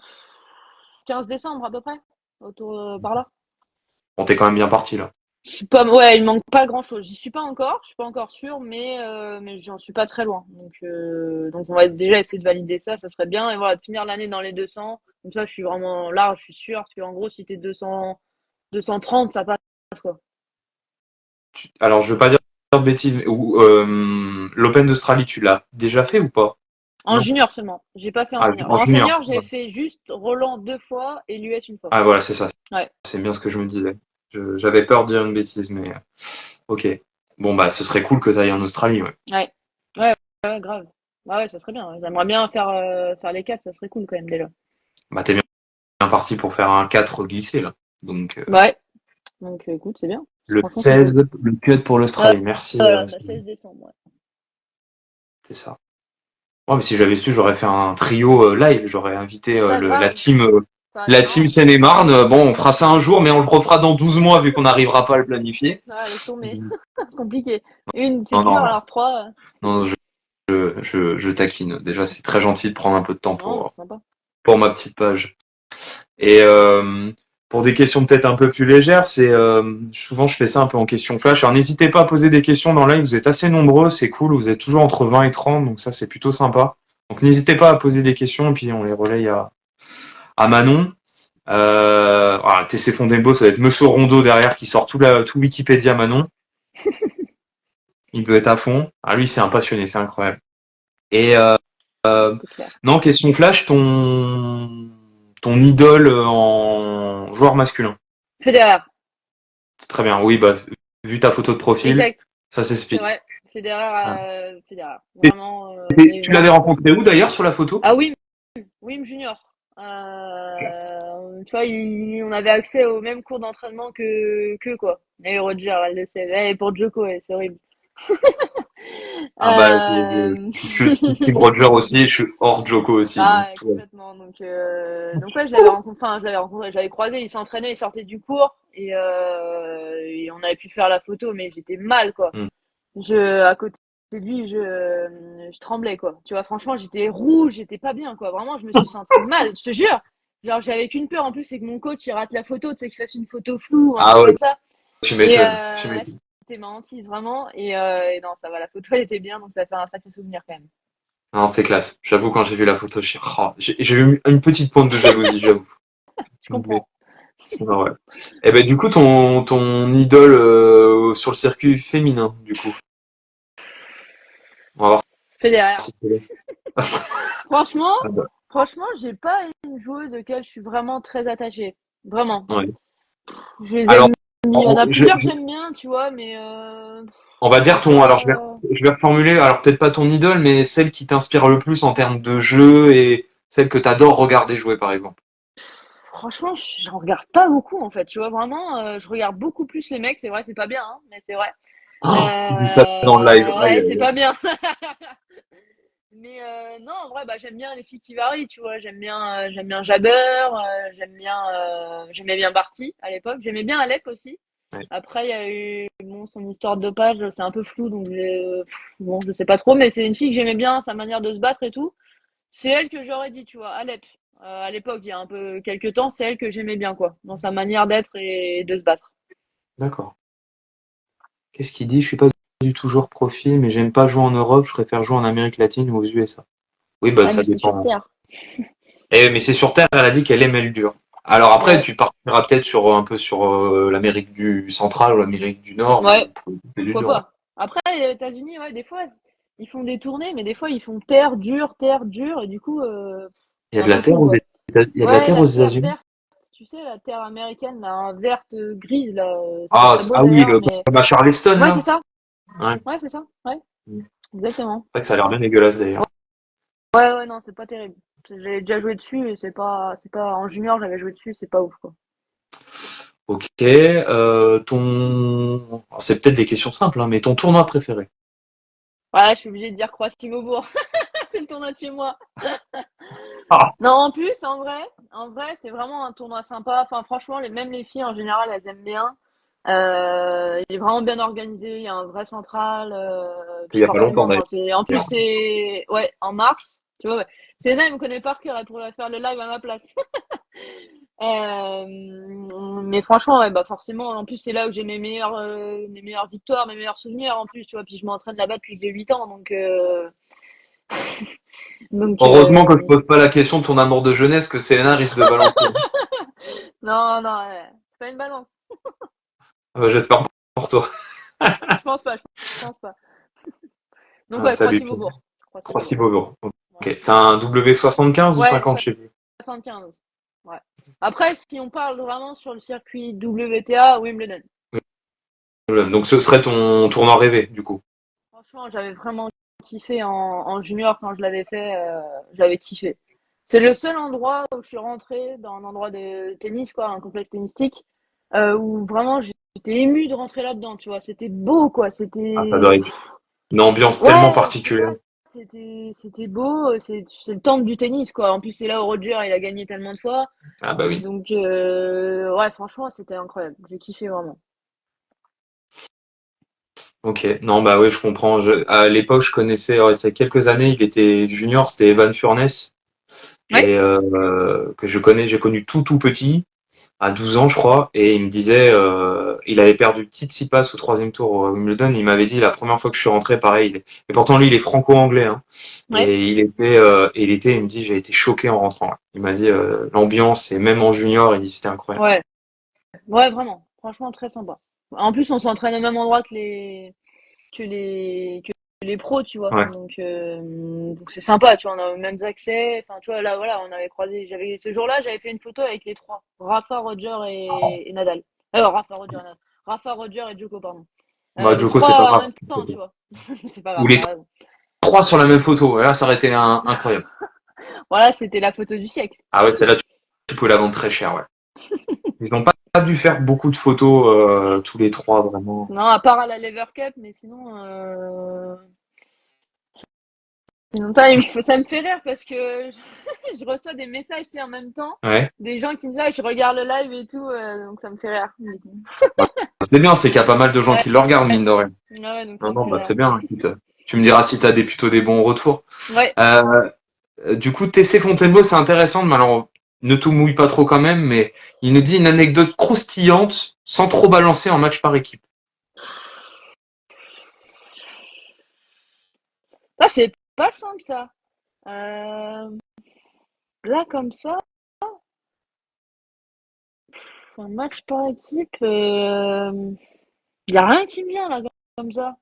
B: 15 décembre à peu près, autour par là.
C: bon, t'es quand même bien parti là.
B: Ouais, il me manque pas grand-chose. J'y suis pas encore, je suis pas encore sûre, mais j'en suis pas très loin. Donc on va déjà essayer de valider ça, ça serait bien. Et voilà, de finir l'année dans les 200. Comme ça, je suis vraiment large, je suis sûre. Parce qu'en gros, si t'es 230, ça passe, quoi.
C: Alors, je veux pas dire de bêtises, mais l'Open d'Australie, tu l'as déjà fait ou pas?
B: En
C: Non?
B: junior seulement. J'ai pas fait en
C: Ah,
B: senior.
C: en
B: En
C: junior.
B: senior, j'ai fait juste Roland 2 fois et l'US une fois.
C: Ah, voilà, c'est ça.
B: Ouais.
C: C'est bien ce que je me disais. J'avais peur de dire une bêtise, mais ok. Bon, bah, ce serait cool que tu ailles en Australie, ouais.
B: Ouais. Ouais, ouais, grave. Bah ouais, ça serait bien. J'aimerais bien faire les 4, ça serait cool quand même déjà.
C: Bah, t'es bien parti pour faire un 4 glissé, là. Donc,
B: Ouais. Donc écoute, c'est bien.
C: le
B: Franchement, c'est
C: 16,
B: cool.
C: le cut pour l'Australie. Merci,
B: Voilà, bah 16 décembre, ouais.
C: c'est ça. Ouais, mais si j'avais su, j'aurais fait un trio live. J'aurais invité
B: Ça, grave. Ça va être
C: la team
B: marrant.
C: Seine-et-Marne. Bon, on fera ça un jour, mais on le refera dans 12 mois vu qu'on n'arrivera pas à le planifier.
B: Ouais, laisse tomber. Compliqué. Une, c'est
C: Non,
B: dur,
C: non, non,
B: alors trois, c'est
C: non,
B: cool.
C: je taquine. Déjà, c'est très gentil de prendre un peu de temps
B: Non, c'est sympa.
C: pour ma petite page. Et pour des questions peut-être un peu plus légères, c'est souvent je fais ça un peu en question flash. Alors n'hésitez pas à poser des questions dans le live, vous êtes assez nombreux, c'est cool, vous êtes toujours entre 20 et 30, donc ça c'est plutôt sympa. Donc n'hésitez pas à poser des questions et puis on les relaye à Manon. Voilà, TC Fondembo, ça va être Monsieur Rondeau derrière qui sort tout Wikipédia Manon. Il doit être à fond. Ah lui c'est un passionné, c'est incroyable. Et
B: C'est clair.
C: non, question flash, ton idole en joueur masculin.
B: Federer.
C: Très bien, oui, bah, vu ta photo de profil,
B: Exact.
C: ça
B: C'est
C: s'explique.
B: vrai.
C: Ah.
B: Fédéral.
C: Et-
B: Vraiment,
C: et
B: mais
C: tu l'avais
B: vraiment.
C: rencontré où d'ailleurs sur la photo?
B: Ah oui, Wim Junior. Tu vois, on avait accès aux mêmes cours d'entraînement que quoi. Et Roger, elle le sait. Et pour Djoko, ouais, c'est horrible.
C: Ah bah,
B: Euh...
C: je suis Team Roger aussi, je suis hors Joko aussi, donc
B: Ah, ouais,
C: tout.
B: complètement. Donc ouais, je l'avais rencontré, enfin, je l'avais rencontré, j'avais croisé, il s'entraînait, il sortait du cours et on avait pu faire la photo, mais j'étais mal, quoi.
C: Hmm.
B: À côté de lui, je tremblais, quoi. Tu vois, franchement, j'étais rouge, j'étais pas bien, quoi. Vraiment, je me suis sentie mal, je te jure. Genre, j'avais qu'une peur en plus, c'est que mon coach, il rate la photo, tu sais, que je fasse une photo floue ou un
C: Ah
B: truc
C: ouais,
B: comme ça.
C: tu
B: Et
C: m'étonnes, tu
B: ouais,
C: m'étonnes.
B: c'était ma hantise, vraiment. Et non, ça va, la photo, elle était bien, donc ça fait un sacré souvenir quand même.
C: Non, c'est classe. J'avoue, quand j'ai vu la photo, j'ai eu une petite pointe de jalousie, j'avoue.
B: Je
C: Mais,
B: comprends.
C: sinon, ouais. Et ben, du coup, ton idole sur le circuit féminin, du coup. On va voir
B: Federer.
C: si c'est
B: Franchement,
C: ah bah,
B: franchement, j'ai pas une joueuse auquel je suis vraiment très attachée. Vraiment.
C: ouais.
B: Je les
C: Alors,
B: aime. Il y en a plusieurs que j'aime bien, tu vois, mais
C: on va dire
B: c'est pas.
C: je vais reformuler, alors peut-être pas ton idole, mais celle qui t'inspire le plus en termes de jeu et celle que t'adores regarder jouer, par exemple.
B: Franchement, j'en regarde pas beaucoup en fait. Tu vois, vraiment, je regarde beaucoup plus les mecs. C'est vrai, c'est pas bien, hein, mais c'est vrai.
C: Oh, il dit ça dans le live. Aïe,
B: Ouais,
C: aïe,
B: c'est
C: aïe.
B: pas bien. Mais non, en vrai, bah, j'aime bien les filles qui varient, tu vois. J'aime bien Jabber, j'aimais bien Barty à l'époque. J'aimais bien Alep aussi.
C: Ouais.
B: Après, il y a eu bon, son histoire de dopage, c'est un peu flou, donc bon, je sais pas trop, mais c'est une fille que j'aimais bien, sa manière de se battre et tout. C'est elle que j'aurais dit, tu vois, Alep. À l'époque, il y a un peu quelques temps, c'est elle que j'aimais bien, quoi, dans sa manière d'être et de se battre.
C: D'accord. Qu'est-ce qu'il dit? Je suis pas du tout joueur profil, mais j'aime pas jouer en Europe, je préfère jouer en Amérique latine ou aux USA. Oui, bah
B: Ouais,
C: ça
B: mais c'est sur
C: dépend.
B: Terre.
C: Mais c'est sur Terre, elle a dit qu'elle aimait le dur. Alors après,
B: Ouais,
C: tu partiras peut-être sur un peu sur l'Amérique du central ou l'Amérique du Nord,
B: ouais,
C: où c'est du
B: pourquoi
C: dur. Ouais.
B: pas. Après, les États-Unis, ouais, des fois, ils font des tournées, mais des fois, ils font terre dure, et du coup,
C: Il y
B: c'est
C: a de
B: un
C: la
B: peu
C: terre
B: con,
C: aux
B: quoi.
C: États- il y a de la
B: Ouais,
C: terre aux
B: la terre
C: États-Unis.
B: verte, tu sais, la terre américaine, là, verte, grise, là, c'est
C: Ah,
B: très beau
C: ah oui,
B: d'ailleurs, mais
C: comme à Charleston
B: ouais, c'est
C: là.
B: ça.
C: Ouais.
B: Ouais, c'est ça. Ouais,
C: C'est
B: exactement.
C: vrai que ça a l'air bien dégueulasse d'ailleurs.
B: Ouais, ouais, non, c'est pas terrible. J'ai déjà joué dessus et c'est pas, en junior, j'avais joué dessus, c'est pas ouf, quoi.
C: Ok. Alors, c'est peut-être des questions simples, hein, mais ton tournoi préféré.
B: Ouais, je suis obligée de dire Croix-Maubourg. C'est le tournoi de chez moi.
C: Ah,
B: Non, en vrai, c'est vraiment un tournoi sympa. Enfin, franchement, même les filles en général, elles aiment bien. Il est vraiment bien organisé. Il y a un vrai central.
C: il
B: Puis
C: y a pas
B: forcément,
C: longtemps
B: enfin,
C: d'ailleurs.
B: en plus c'est, ouais, en mars. Tu vois, ouais. Selena, elle me connaît par cœur. Elle pourrait faire le live à ma place. Mais franchement, ouais, bah forcément, en plus c'est là où j'ai mes meilleures victoires, mes meilleurs souvenirs en plus, tu vois. Puis je m'entraîne là-bas depuis que j'ai 8 ans, donc
C: Heureusement que je pose pas la question de ton amour de jeunesse que Selena risque de balancer.
B: non, non, c'est pas une balance.
C: J'espère pour toi.
B: Je pense pas, je pense pas. Donc
C: Ah,
B: ouais,
C: salut, Pierre.
B: Croissy-Beaubourg.
C: Croissy
B: Croissy-Beaubourg.
C: Beaubourg.
B: Ouais.
C: Ok. C'est un W75 ou
B: Ouais,
C: 50, je sais plus.
B: 75. Ouais. Après, si on parle vraiment sur le circuit WTA, Wimbledon.
C: Donc ce serait ton tournoi rêvé, du coup.
B: Franchement, j'avais vraiment kiffé en junior quand je l'avais fait. J'avais kiffé. C'est le seul endroit où je suis rentrée dans un endroit de tennis, quoi, un complexe tennistique, où vraiment j'étais émue de rentrer là-dedans, tu vois. C'était beau, quoi.
C: Ah, ça doit être une ambiance tellement
B: Ouais, je sais
C: particulière.
B: pas, c'était beau. C'est le temple du tennis, quoi. En plus, c'est là où Roger, il a gagné tellement de fois.
C: Ah bah oui.
B: Donc, ouais, franchement, c'était incroyable. J'ai kiffé vraiment.
C: Ok. Non, bah oui, je comprends. À l'époque, je connaissais, c'est quelques années, il était junior, c'était Evan Furness.
B: Ouais.
C: Et que j'ai connu tout petit, à 12 ans, je crois, et il me disait, il avait perdu Tsitsipas au troisième tour au Wimbledon. Il m'avait dit la première fois que je suis rentré, pareil. Et pourtant lui, il est franco-anglais, hein.
B: Ouais.
C: Et il me dit, j'ai été choqué en rentrant. Il m'a dit l'ambiance et même en junior, il dit c'était incroyable.
B: Ouais. Ouais, vraiment. Franchement, très sympa. En plus, on s'entraîne au même endroit que les pros, tu vois.
C: Ouais.
B: Donc c'est sympa, tu vois. On a les mêmes accès. Enfin, tu vois, là, voilà, on avait croisé. Ce jour-là, j'avais fait une photo avec les trois. Rafa, Roger et Nadal. Rafa, Roger et Djoko, pardon.
C: Bah
B: Les
C: Joko, c'est pas
B: trois en
C: grave.
B: même temps, tu vois. C'est pas
C: Ou
B: grave,
C: les
B: t'as raison.
C: trois sur la même photo. Là, ça aurait été incroyable.
B: Voilà, c'était la photo du siècle.
C: Ah ouais, celle-là, tu peux la vendre très cher, ouais. Ils ont pas dû faire beaucoup de photos tous les trois, vraiment.
B: Non, à part à la Lever Cup, mais sinon, ça me fait rire parce que je reçois des messages, tu sais, en même temps,
C: Ouais.
B: des gens qui me disent, ah, je regarde le live et tout, donc ça me fait rire.
C: Bah, c'est bien, c'est qu'il y a pas mal de gens
B: Ouais,
C: qui le regardent, mine de rien.
B: ouais, donc ça
C: Non,
B: me
C: non,
B: fait
C: bah
B: rire.
C: c'est bien. Écoute, tu me diras si t'as plutôt des bons retours.
B: Ouais.
C: Euh, du coup, TC Fontainebleau, c'est intéressant, mais alors ne tout mouille pas trop quand même, mais il nous dit une anecdote croustillante sans trop balancer en match par équipe.
B: Ça, c'est pas simple, ça. Euh, Là, comme ça, un match par équipe, y a rien qui me vient, là, comme ça.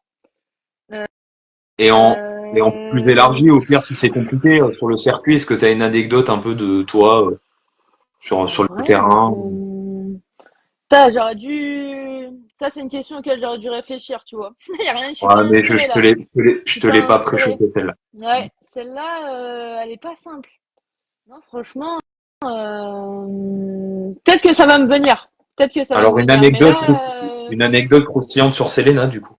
B: Euh,
C: Et en plus
B: euh,
C: élargi, au pire, si c'est compliqué, sur le circuit, est-ce que tu as une anecdote un peu de toi sur le
B: ouais,
C: terrain?
B: ça, j'aurais dû. Ça, c'est une question auquel j'aurais dû réfléchir, tu vois. Y a rien, je suis
C: Ouais,
B: pas
C: mais
B: inspirée là.
C: je
B: Je suis
C: te
B: pas
C: l'ai pas
B: inspirée.
C: préchauffé celle-là.
B: Ouais, celle-là, elle est pas simple. Non, franchement, peut-être que ça va me venir. Peut-être que ça va me
C: Alors
B: venir. Mais là,
C: une anecdote croustillante sur Selena, du coup.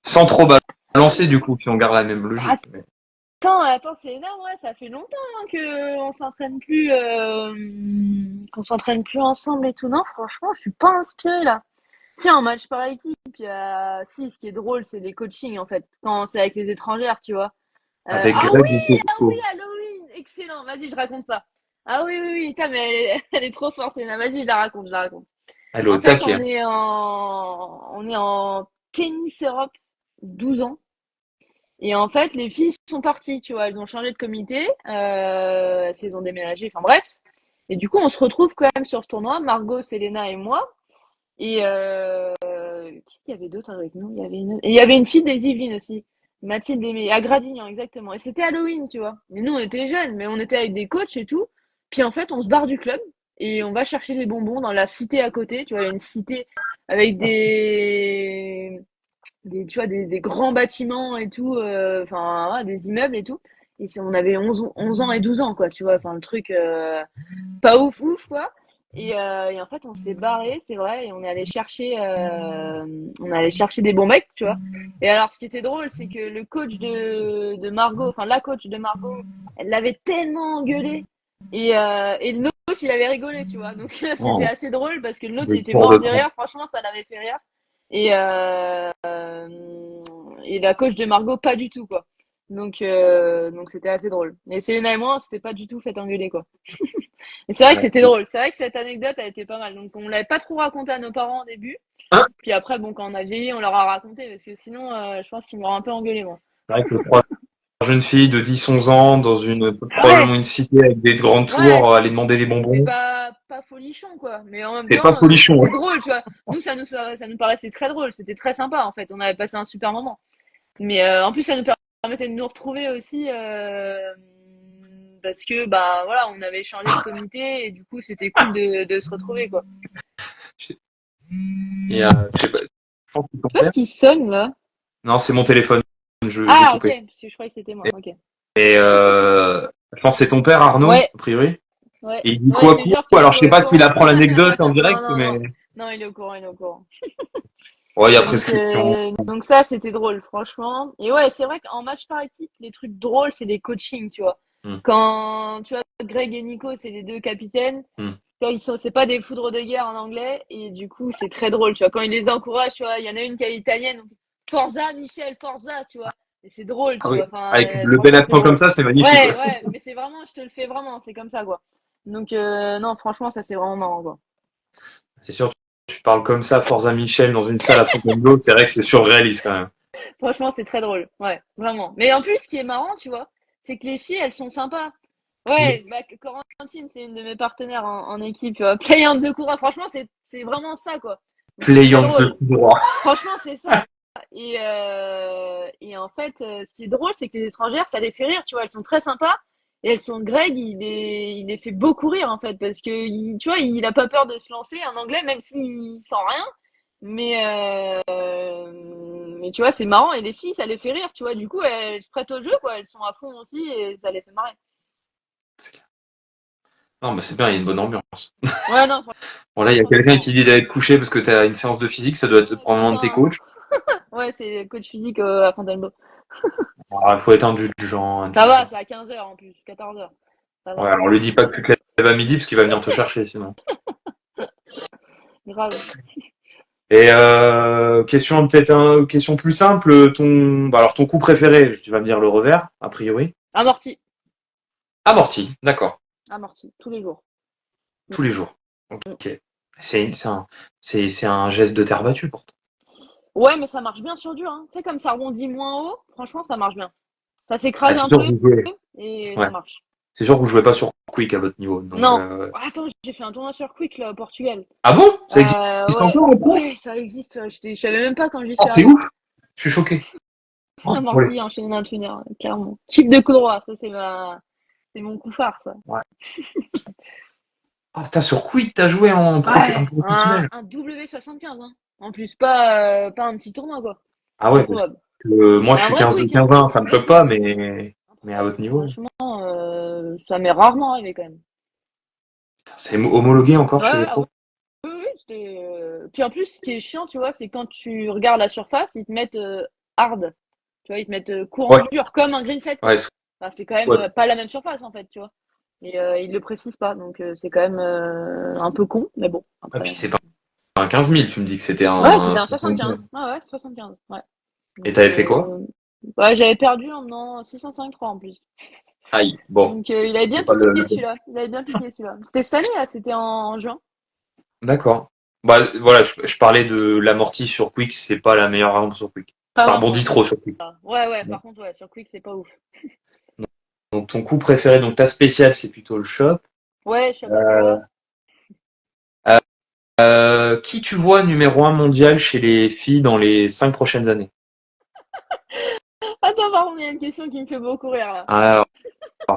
C: Sans trop balancer, du coup, puis on garde la même logique. Mais...
B: attends, c'est énorme, ouais. Ça fait longtemps hein, que qu'on s'entraîne plus ensemble et tout. Non, franchement, je suis pas inspirée là. Si, en match par équipe, si, ce qui est drôle, c'est les coachings en fait. Quand c'est avec les étrangères, tu vois.
C: Avec
B: Ah
C: Greg
B: oui, ah oui,
C: Dicasco.
B: Halloween, excellent. Vas-y, je raconte ça. Ah oui, oui, oui, putain, mais elle est trop forte, Selena. Vas-y, je la raconte, je la raconte.
C: Elle est au
B: En fait,
C: taquet.
B: on est en tennis Europe 12 ans. Et en fait, les filles sont parties, tu vois. Elles ont changé de comité, parce qu'elles ont déménagé. Enfin bref. Et du coup, on se retrouve quand même sur ce tournoi, Margot, Selena et moi. Et qui y avait d'autres avec nous? Et il y avait une fille des Yvelines aussi. Mathilde Aimé, à Gradignan, exactement. Et c'était Halloween, tu vois. Mais nous, on était jeunes, mais on était avec des coachs et tout. Puis en fait, on se barre du club et on va chercher des bonbons dans la cité à côté. Tu vois, il y a une cité avec tu vois, des grands bâtiments et tout, enfin, ouais, des immeubles et tout. Et on avait 11 ans et 12 ans, quoi, tu vois. Enfin, le truc, pas ouf, ouf, quoi. Et en fait, on s'est barré, c'est vrai, et on est allé chercher des bons mecs, tu vois. Et alors, ce qui était drôle, c'est que le coach de Margot, enfin la coach de Margot, elle l'avait tellement engueulé. Et le nôtre, il avait rigolé, tu vois. Donc c'était
C: Oh,
B: assez drôle parce que le nôtre, il
C: le
B: était
C: tour de
B: mort de
C: France.
B: rire. Franchement, ça l'avait fait rire. Et, et la coach de Margot, pas du tout, quoi. Donc c'était assez drôle. Et Selena et moi, on s'était pas du tout fait engueuler, quoi. Et c'est vrai que
C: Ouais.
B: c'était drôle. C'est vrai que cette anecdote a été pas mal. Donc on l'avait pas trop raconté à nos parents au début.
C: Hein.
B: Puis après, bon, quand on a vieilli, on leur a raconté parce que sinon, je pense qu'ils m'auraient un peu engueulé, moi.
C: C'est vrai que trois jeunes filles de 10-11 ans dans probablement
B: Ouais,
C: une cité avec des grandes
B: ouais,
C: tours, aller demander des
B: c'était
C: bonbons.
B: pas folichon, quoi. Mais en même
C: C'est pas
B: temps,
C: folichon,
B: c'était
C: ouais.
B: drôle, tu vois. Nous, ça nous paraissait très drôle. C'était très sympa, en fait. On avait passé un super moment. Mais en plus, ça nous permettait de nous retrouver aussi parce que bah voilà, on avait changé de comité et du coup, c'était cool de se retrouver quoi.
C: Et, je sais pas, je pense que c'est ton
B: Je sais pas ce
C: père.
B: qui sonne là.
C: Non, c'est mon téléphone. J'ai
B: Ah ok,
C: coupé.
B: parce que je croyais que c'était moi. Ok.
C: Et je pense que c'est ton père, Arnaud,
B: Ouais,
C: a priori.
B: ouais,
C: Et il dit
B: ouais, je
C: quoi,
B: te
C: quoi?
B: jure qu'il
C: Alors, je
B: est
C: sais
B: au
C: pas s'il
B: courant.
C: apprend l'anecdote en
B: Non,
C: direct,
B: non,
C: mais
B: non, non, il est au courant, il est au courant.
C: ouais, il y a
B: Donc,
C: prescription.
B: donc ça, c'était drôle, franchement. Et ouais, c'est vrai qu'en match par équipe, les trucs drôles, c'est des coachings, tu vois.
C: Hmm,
B: Quand, tu vois, Greg et Nico, c'est les deux capitaines.
C: hmm.
B: Tu vois, c'est pas des foudres de guerre en anglais. Et du coup, c'est très drôle, tu vois. Quand ils les encouragent, tu vois, il y en a une qui est italienne. Donc, Forza, Michel, Forza, tu vois. Et c'est drôle,
C: Ah
B: tu vois.
C: oui.
B: Enfin,
C: Avec le bel
B: franchement, c'est
C: accent comme
B: drôle.
C: ça, c'est magnifique,
B: Ouais,
C: ouais.
B: ouais, mais c'est vraiment, je te le fais vraiment, c'est comme ça, quoi. Donc, non, franchement, ça, c'est vraiment marrant, quoi.
C: C'est sûr, tu parles comme ça, Forza Michel, dans une salle à Fontainebleau, c'est vrai que c'est surréaliste quand même.
B: Franchement, c'est très drôle. Ouais, vraiment. Mais en plus, ce qui est marrant, tu vois, c'est que les filles, elles sont sympas.
C: Hmm.
B: Ouais, bah, Corentine, c'est une de mes partenaires en équipe. Play on the Coura, franchement, c'est vraiment ça, quoi. Donc, c'est très
C: Play on the
B: drôle.
C: droit.
B: Franchement, c'est ça. Et en fait, ce qui est drôle, c'est que les étrangères, ça les fait rire, tu vois. Elles sont très sympas. Et elles sont, Greg, il les fait beaucoup rire, en fait, parce que, tu vois, il a pas peur de se lancer en anglais, même s'il sent rien. Mais tu vois, c'est marrant. Et les filles, ça les fait rire, tu vois. Du coup, elles se prêtent au jeu, quoi. Elles sont à fond aussi et ça les fait marrer.
C: Non, mais c'est bien, il y a une bonne ambiance.
B: Ouais, non,
C: Bon, là, il y a
B: franchement, c'est
C: quelqu'un
B: marrant.
C: qui dit d'aller te coucher parce que tu as une séance de physique, ça doit être
B: Ouais,
C: probablement un de tes
B: putain.
C: coachs.
B: Ouais, c'est coach physique à Fontainebleau.
C: Il faut être indulgent,
B: Ça va,
C: indulgent.
B: c'est à 15h en plus, 14h. Ça
C: Ouais,
B: va.
C: alors lui dis pas que tu te lèves à midi parce qu'il va venir te chercher sinon.
B: Grave.
C: Et question plus simple, alors ton coup préféré, tu vas me dire le revers, a priori.
B: Amorti.
C: Amorti, d'accord,
B: Amorti. Tous les jours.
C: tous les jours.
B: Mm.
C: Ok. C'est un geste de terre battue pourtant.
B: Ouais, mais ça marche bien sur dur, hein. Tu sais, comme ça rebondit moins haut, franchement, ça marche bien. Ça
C: Ah,
B: s'écrase
C: c'est
B: un
C: sûr que
B: peu
C: vous jouez.
B: et
C: Ouais.
B: ça marche.
C: C'est sûr que vous jouez pas sur Quick à votre niveau. Donc
B: Non. Attends, j'ai fait un tournoi sur Quick, là, au Portugal.
C: ah bon? Ça existe
B: Ouais,
C: encore en pro?
B: ouais, ça existe. Je savais même pas quand j'y
C: Oh,
B: suis
C: c'est
B: allée.
C: ouf. Je suis choqué. Oh, ouais.
B: Amorti, enchaîné d'un tuner, clairement. Chip de coup droit, ça c'est mon coup phare, ça.
C: Ouais. Ah, putain, sur Quick, t'as joué en
B: Ouais,
C: professionnel.
B: un W75, hein. En plus, pas un petit tournoi, quoi.
C: Ah ouais, parce
B: Improbable.
C: que moi
B: C'est
C: je
B: un
C: suis
B: vrai
C: 15 de
B: quick, hein.
C: 15-1, ça me choque pas, mais à
B: Improbable.
C: votre niveau.
B: Franchement, ça m'est rarement arrivé, quand même.
C: C'est homologué encore chez les
B: Ouais,
C: pros?
B: oui, oui, puis en plus, ce qui est chiant, tu vois, c'est quand tu regardes la surface, ils te mettent hard. Tu vois, ils te mettent courant
C: Ouais,
B: dur, comme un green set,
C: ouais,
B: quoi. Enfin, c'est quand même
C: ouais.
B: pas la même surface, en fait, tu vois. Et ils le précisent pas, donc c'est quand même un peu con, mais bon,
C: Et
B: après.
C: puis c'est pas un 15 000, tu me dis que c'était
B: Ouais,
C: un
B: c'était un
C: 75.
B: 75. Ouais, ouais, 75. Ouais.
C: Et
B: Donc,
C: t'avais fait quoi?
B: ouais, j'avais perdu en menant 605-3 en plus.
C: Aïe, bon,
B: Donc, il avait bien
C: c'est pas
B: piqué
C: le...
B: celui-là. Il avait bien piqué celui-là. C'était cette année, là, c'était en juin.
C: D'accord. Bah voilà, je parlais de l'amorti sur Quick, c'est pas la meilleure arme sur Quick.
B: Ah
C: Ça
B: non,
C: rebondit
B: ouais.
C: trop sur Quick.
B: Ouais, ouais,
C: Bon.
B: par contre, ouais, sur Quick, c'est pas ouf.
C: Donc ton coup préféré, donc ta spéciale, c'est plutôt le shop.
B: Ouais,
C: Euh,
B: Shabakura.
C: qui tu vois numéro 1 mondial chez les filles dans les 5 prochaines années?
B: Attends, par contre, il y a une question qui me fait beaucoup rire, là.
C: Alors,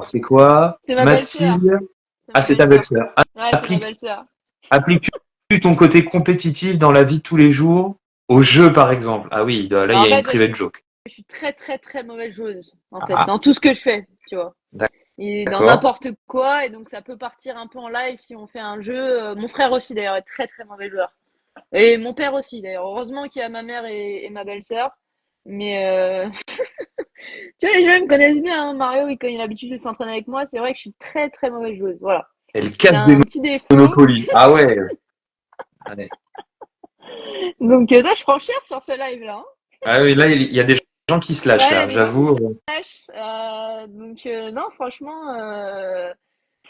C: c'est quoi?
B: C'est ma belle-sœur.
C: Mathilde.
B: C'est
C: Ah,
B: ma
C: c'est ta
B: belle-sœur.
C: belle-sœur.
B: Ouais, c'est ma
C: Applique,
B: belle-sœur.
C: appliques-tu ton côté compétitif dans la vie de tous les jours au jeu, par exemple? Ah oui, là,
B: Bah,
C: il
B: en
C: y a une
B: fait, parce que
C: private joke.
B: je suis très, très, très mauvaise joueuse, en fait,
C: Ah,
B: dans tout ce que je fais, tu vois. Et dans
C: d'accord.
B: n'importe quoi, et donc ça peut partir un peu en live si on fait un jeu. Mon frère aussi, d'ailleurs, est très, très mauvais joueur. Et mon père aussi, d'ailleurs. Heureusement qu'il y a ma mère et ma belle-sœur. Mais tu vois, les gens ils me connaissent bien, hein. Mario, quand il a l'habitude de s'entraîner avec moi, c'est vrai que je suis très très mauvaise joueuse. Voilà.
C: Elle
B: C'est
C: casse des
B: un petit défaut.
C: Monopoly. Ah ouais. Ouais.
B: Donc là, je prends cher sur ce live-là, hein.
C: Ah oui, là, il y a des gens qui se
B: Ouais,
C: lâchent,
B: il y a
C: là,
B: des gens qui
C: j'avoue.
B: se cash. Non, franchement,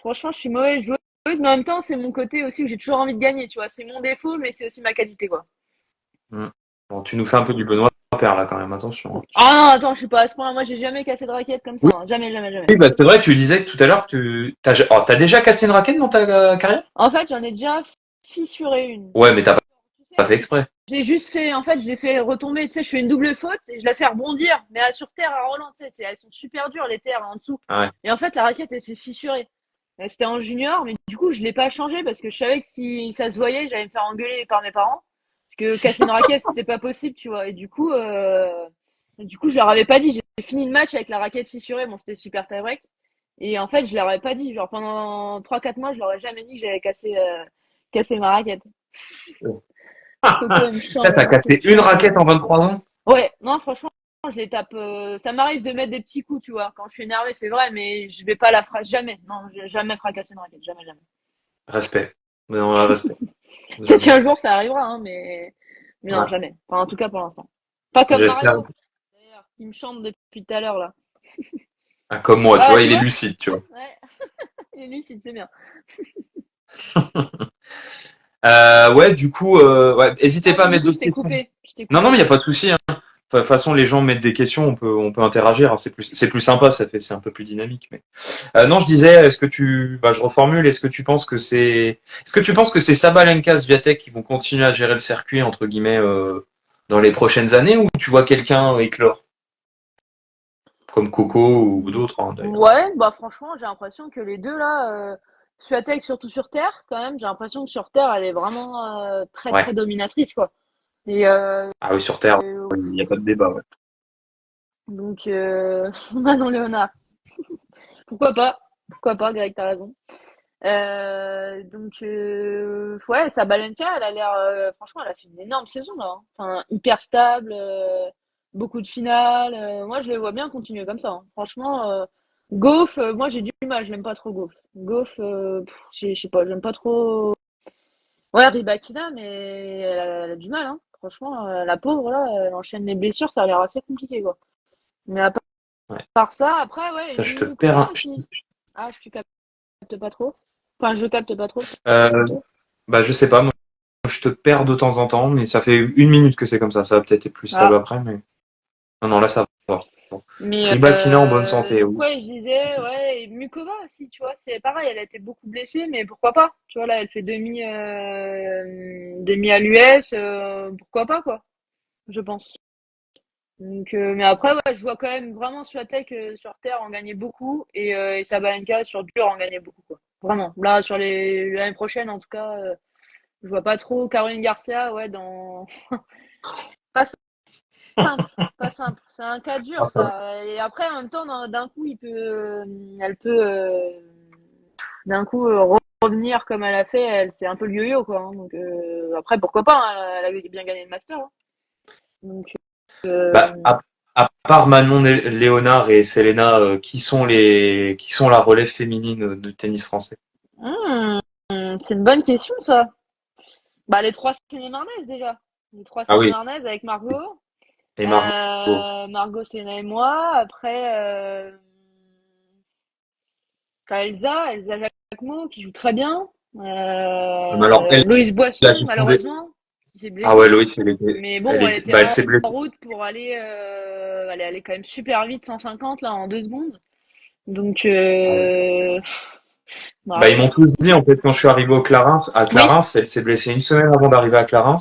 B: je suis mauvaise joueuse, mais en même temps, c'est mon côté aussi où j'ai toujours envie de gagner, tu vois. C'est mon défaut, mais c'est aussi ma qualité, quoi.
C: Hmm. Bon, tu nous fais un peu du Benoît Père là quand même, attention, hein.
B: Ah non, attends, je suis pas à ce point-là. Moi, j'ai jamais cassé de raquette comme ça,
C: Oui,
B: hein. Jamais, jamais, jamais.
C: oui, bah c'est vrai, tu disais tout à l'heure que t'as déjà cassé une raquette dans ta carrière?
B: En fait, j'en ai déjà fissuré une.
C: Ouais, mais t'as
B: Tu sais,
C: pas fait exprès.
B: j'ai juste fait, en fait, je l'ai fait retomber. Tu sais, je fais une double faute et je la fais rebondir. Mais sur terre, à Roland, tu sais, elles sont super dures, les terres, là, en dessous.
C: Ah ouais.
B: Et en fait, la raquette, elle s'est fissurée. C'était en junior, mais du coup, je l'ai pas changée parce que je savais que si ça se voyait, j'allais me faire engueuler par mes parents. Parce que casser une raquette, c'était pas possible, tu vois. Et du coup, je leur avais pas dit. J'ai fini le match avec la raquette fissurée. Bon, c'était super tie-break. Et en fait, je leur avais pas dit. Genre, pendant 3-4 mois, je leur ai jamais dit que j'avais cassé ma raquette. Coco, elle me
C: Là, t'as
B: chante, elle
C: cassé
B: me
C: une
B: chante.
C: raquette en 23 ans?
B: Ouais, non, franchement, je les tape. Ça m'arrive de mettre des petits coups, tu vois. Quand je suis énervée, c'est vrai, mais je vais pas la fracasser. Jamais. Non, j'ai jamais fracassé une raquette. Jamais, jamais.
C: Respect. Non, là, respect.
B: Peut-être
C: Jamais.
B: qu'un jour, ça arrivera, hein, mais non,
C: Ouais.
B: jamais. Enfin, en tout cas, pour l'instant. Pas comme
C: J'espère.
B: Mario, d'ailleurs, qui me chante depuis tout à l'heure, là.
C: Ah, comme moi, tu
B: Bah,
C: vois,
B: tu
C: il est
B: vois?
C: lucide, tu vois.
B: Ouais. Et lui, c'est bien.
C: Ouais, du coup, ouais, hésitez pas à
B: Pardon, du
C: mettre
B: coup, je
C: d'autres
B: t'ai
C: questions.
B: coupé. Je t'ai
C: Non, non,
B: coupé,
C: mais il y a pas de
B: excuse-moi.
C: souci, hein. De toute façon, les gens mettent des questions, on peut interagir, hein. C'est plus sympa, c'est un peu plus dynamique. Mais non, je disais, je reformule, est-ce que tu penses que c'est Sabalenka, Swiatek qui vont continuer à gérer le circuit entre guillemets dans les prochaines années, ou tu vois quelqu'un éclore comme Coco ou d'autres, hein, d'ailleurs.
B: Ouais, bah franchement, j'ai l'impression que les deux là, Swiatek surtout sur Terre, quand même, j'ai l'impression que sur Terre, elle est vraiment très
C: Ouais.
B: très dominatrice quoi. Et
C: Ah oui, sur Terre, il n'y a pas de débat. Ouais.
B: donc Manon Léonard, pourquoi pas, Greg, t'as raison. Ouais, Sabalenka, elle a l'air, franchement, elle a fait une énorme saison là, hein. Enfin, hyper stable, beaucoup de finales. Moi, je les vois bien continuer comme ça, hein. Franchement, Gauff, moi j'ai du mal, je l'aime pas trop Gauff. Gauff, je sais pas, j'aime pas trop. Ouais, Rybakina, mais elle a du mal, hein. Franchement, la pauvre là, elle enchaîne les blessures, ça a l'air assez compliqué quoi. Mais à
C: Ouais.
B: part ça, après, ouais,
C: Ça, je
B: une
C: te perds.
B: Mukova aussi. Ah, tu captes pas trop? Enfin, je capte pas trop,
C: Euh,
B: plutôt.
C: Bah, je sais pas, moi, je te perds de temps en temps, mais ça fait 1 minute que c'est comme ça. Ça va peut-être être plus stable
B: Ah.
C: après, mais non, non, là, ça va. Bon.
B: Mais
C: Rybakina en bonne santé,
B: donc
C: oui.
B: ouais, je disais, ouais, et Mukova aussi, tu vois, c'est pareil, elle a été beaucoup blessée, mais pourquoi pas? Tu vois, là, elle fait demi à l'US, pourquoi pas, quoi, je pense. Donc, mais après, ouais, je vois quand même vraiment Swiatek sur terre en gagner beaucoup et Sabalenka sur dur en gagner beaucoup, quoi. Vraiment. Là, sur l'année prochaine, en tout cas, je vois pas trop Caroline Garcia, ouais, dans pas simple, pas simple. C'est un cas
C: Ah,
B: dur,
C: ça va.
B: ça. Et après, en même temps, d'un coup, elle peut, d'un coup, revenir comme elle a fait. Elle, c'est un peu le yo-yo, quoi, hein. Donc, après, pourquoi pas, hein, elle a bien gagné le master, hein. Donc,
C: Bah, à part Manon Léonard et Selena, qui sont la relève féminine de tennis français?
B: hmm, c'est une bonne question, ça. Bah, les trois Séné-Marnaises, déjà. Les trois
C: Ah oui,
B: Séné-Marnaises avec Margot.
C: et Margot.
B: Margot, Selena et moi. Après, t'as Elsa Jacquemot qui joue très bien.
C: Alors, elle,
B: Loïs
C: la
B: Boisson,
C: gestion des...
B: malheureusement, qui s'est
C: Ah ouais,
B: blessée.
C: Loïs,
B: Mais bon, elle était
C: bah, elle
B: en
C: s'est blessée.
B: route pour aller, elle est allée quand même super vite, 150 là, en 2 secondes. Donc,
C: Ah ouais. Bah, ils m'ont
B: Margot.
C: tous dit, en fait, quand je suis arrivé à
B: Oui.
C: Clarins, elle s'est blessée une semaine avant d'arriver à Clarins.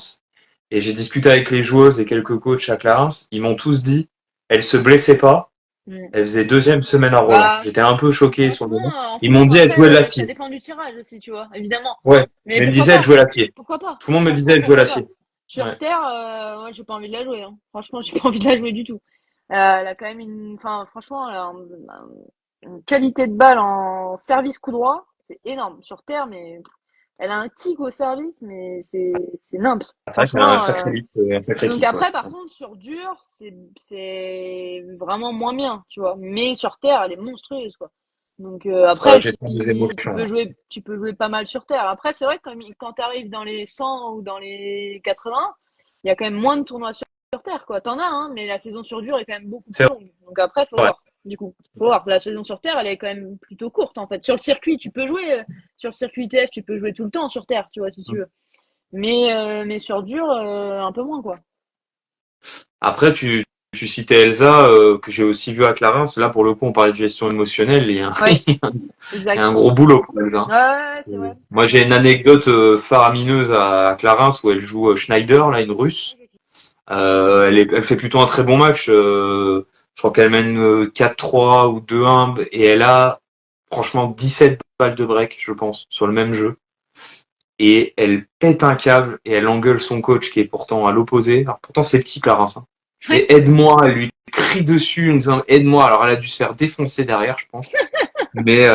C: Et j'ai discuté avec les joueuses et quelques coachs à Clarins. Ils m'ont tous dit, elle se blessait pas.
B: Mm.
C: Elle faisait deuxième semaine à Roland.
B: Bah,
C: J'étais un peu choqué sur le
B: franchement,
C: moment.
B: en
C: Ils m'ont
B: fonction,
C: dit, elle jouait
B: après, ça
C: l'acier.
B: dépend du tirage aussi, tu vois, évidemment.
C: Ouais.
B: Mais
C: Mais ils me
B: pourquoi
C: disaient, elle
B: pas?
C: jouait l'acier.
B: Pourquoi pas?
C: Tout le monde me disait,
B: Franchement,
C: elle jouait
B: pourquoi pas?
C: l'acier.
B: Sur
C: Ouais.
B: Terre, moi, j'ai pas envie de la jouer, hein. Franchement, j'ai pas envie de la jouer du tout. Elle a quand même enfin, franchement, elle a une qualité de balle en service coup droit, c'est énorme. Sur Terre, mais elle a un kick au service, mais c'est nimp.
C: C'est vrai qu'elle a
B: Franchement,
C: un sacré
B: donc
C: kick, ouais.
B: après, par contre, sur dur, c'est vraiment moins bien, tu vois. Mais sur terre, elle est monstrueuse, quoi. Donc
C: C'est la
B: après,
C: gestion des
B: tu
C: émotions.
B: peux jouer pas mal sur terre. Après, c'est vrai que quand tu arrives dans les 100 ou dans les 80, il y a quand même moins de tournois sur terre, quoi. T'en as, hein, mais la saison sur dur est quand même beaucoup
C: C'est
B: plus longue. Donc après, faut
C: vrai.
B: voir. du coup. Faut voir, la saison sur terre, elle est quand même plutôt courte, en fait. Sur le circuit, tu peux jouer, sur le circuit ITF, tu peux jouer tout le temps sur terre, tu vois, si tu veux. Mais sur dur, un peu moins, quoi.
C: Après, tu citais Elsa, que j'ai aussi vu à Clarence. Là, pour le coup, on parlait de gestion émotionnelle et
B: Ouais,
C: il y a un
B: exact.
C: gros boulot pour Elsa.
B: Ouais, c'est vrai.
C: Moi, j'ai une anecdote faramineuse à Clarence où elle joue Schneider, là, une Russe. Elle fait plutôt un très bon match. Je crois qu'elle mène 4-3 ou 2-1 et elle a franchement 17 balles de break, je pense, sur le même jeu. Et elle pète un câble et elle engueule son coach qui est pourtant à l'opposé. Alors pourtant c'est petit Clarence. Hein.
B: Ouais.
C: Et aide-moi, elle lui crie dessus en disant aide-moi. Alors elle a dû se faire défoncer derrière, je pense. Mais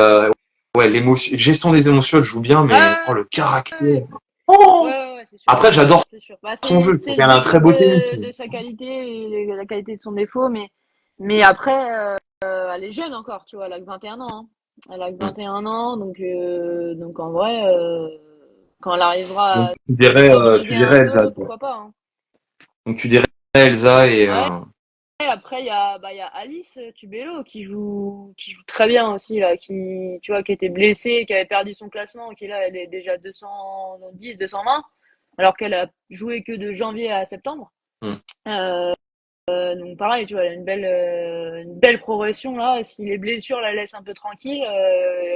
C: ouais, l'émotion, gestion des émotions, elle joue bien, mais
B: Ouais,
C: le caractère.
B: ouais,
C: Oh
B: ouais, c'est sûr.
C: Après, j'adore
B: C'est sûr. Bah,
C: son jeu.
B: c'est le
C: Elle a un très
B: défaut
C: beau tennis.
B: de sa qualité et la qualité de son défaut, mais après, elle est jeune encore, tu vois, elle a que 21 ans. Hein. Elle a que 21 ans, donc en vrai, quand elle arrivera
C: Donc
B: à stabiliser
C: tu
B: un
C: dirais Elsa,
B: peu,
C: toi.
B: pourquoi pas. Hein.
C: Donc tu dirais Elsa et
B: Ouais. Après, il y a Alice Tubello qui joue très bien aussi, là, tu vois, qui était blessée, qui avait perdu son classement, qui là, elle est déjà 210, 220, alors qu'elle a joué que de janvier à septembre.
C: Hmm.
B: Donc pareil, tu vois, elle a une belle progression là. Si les blessures la laissent un peu tranquille,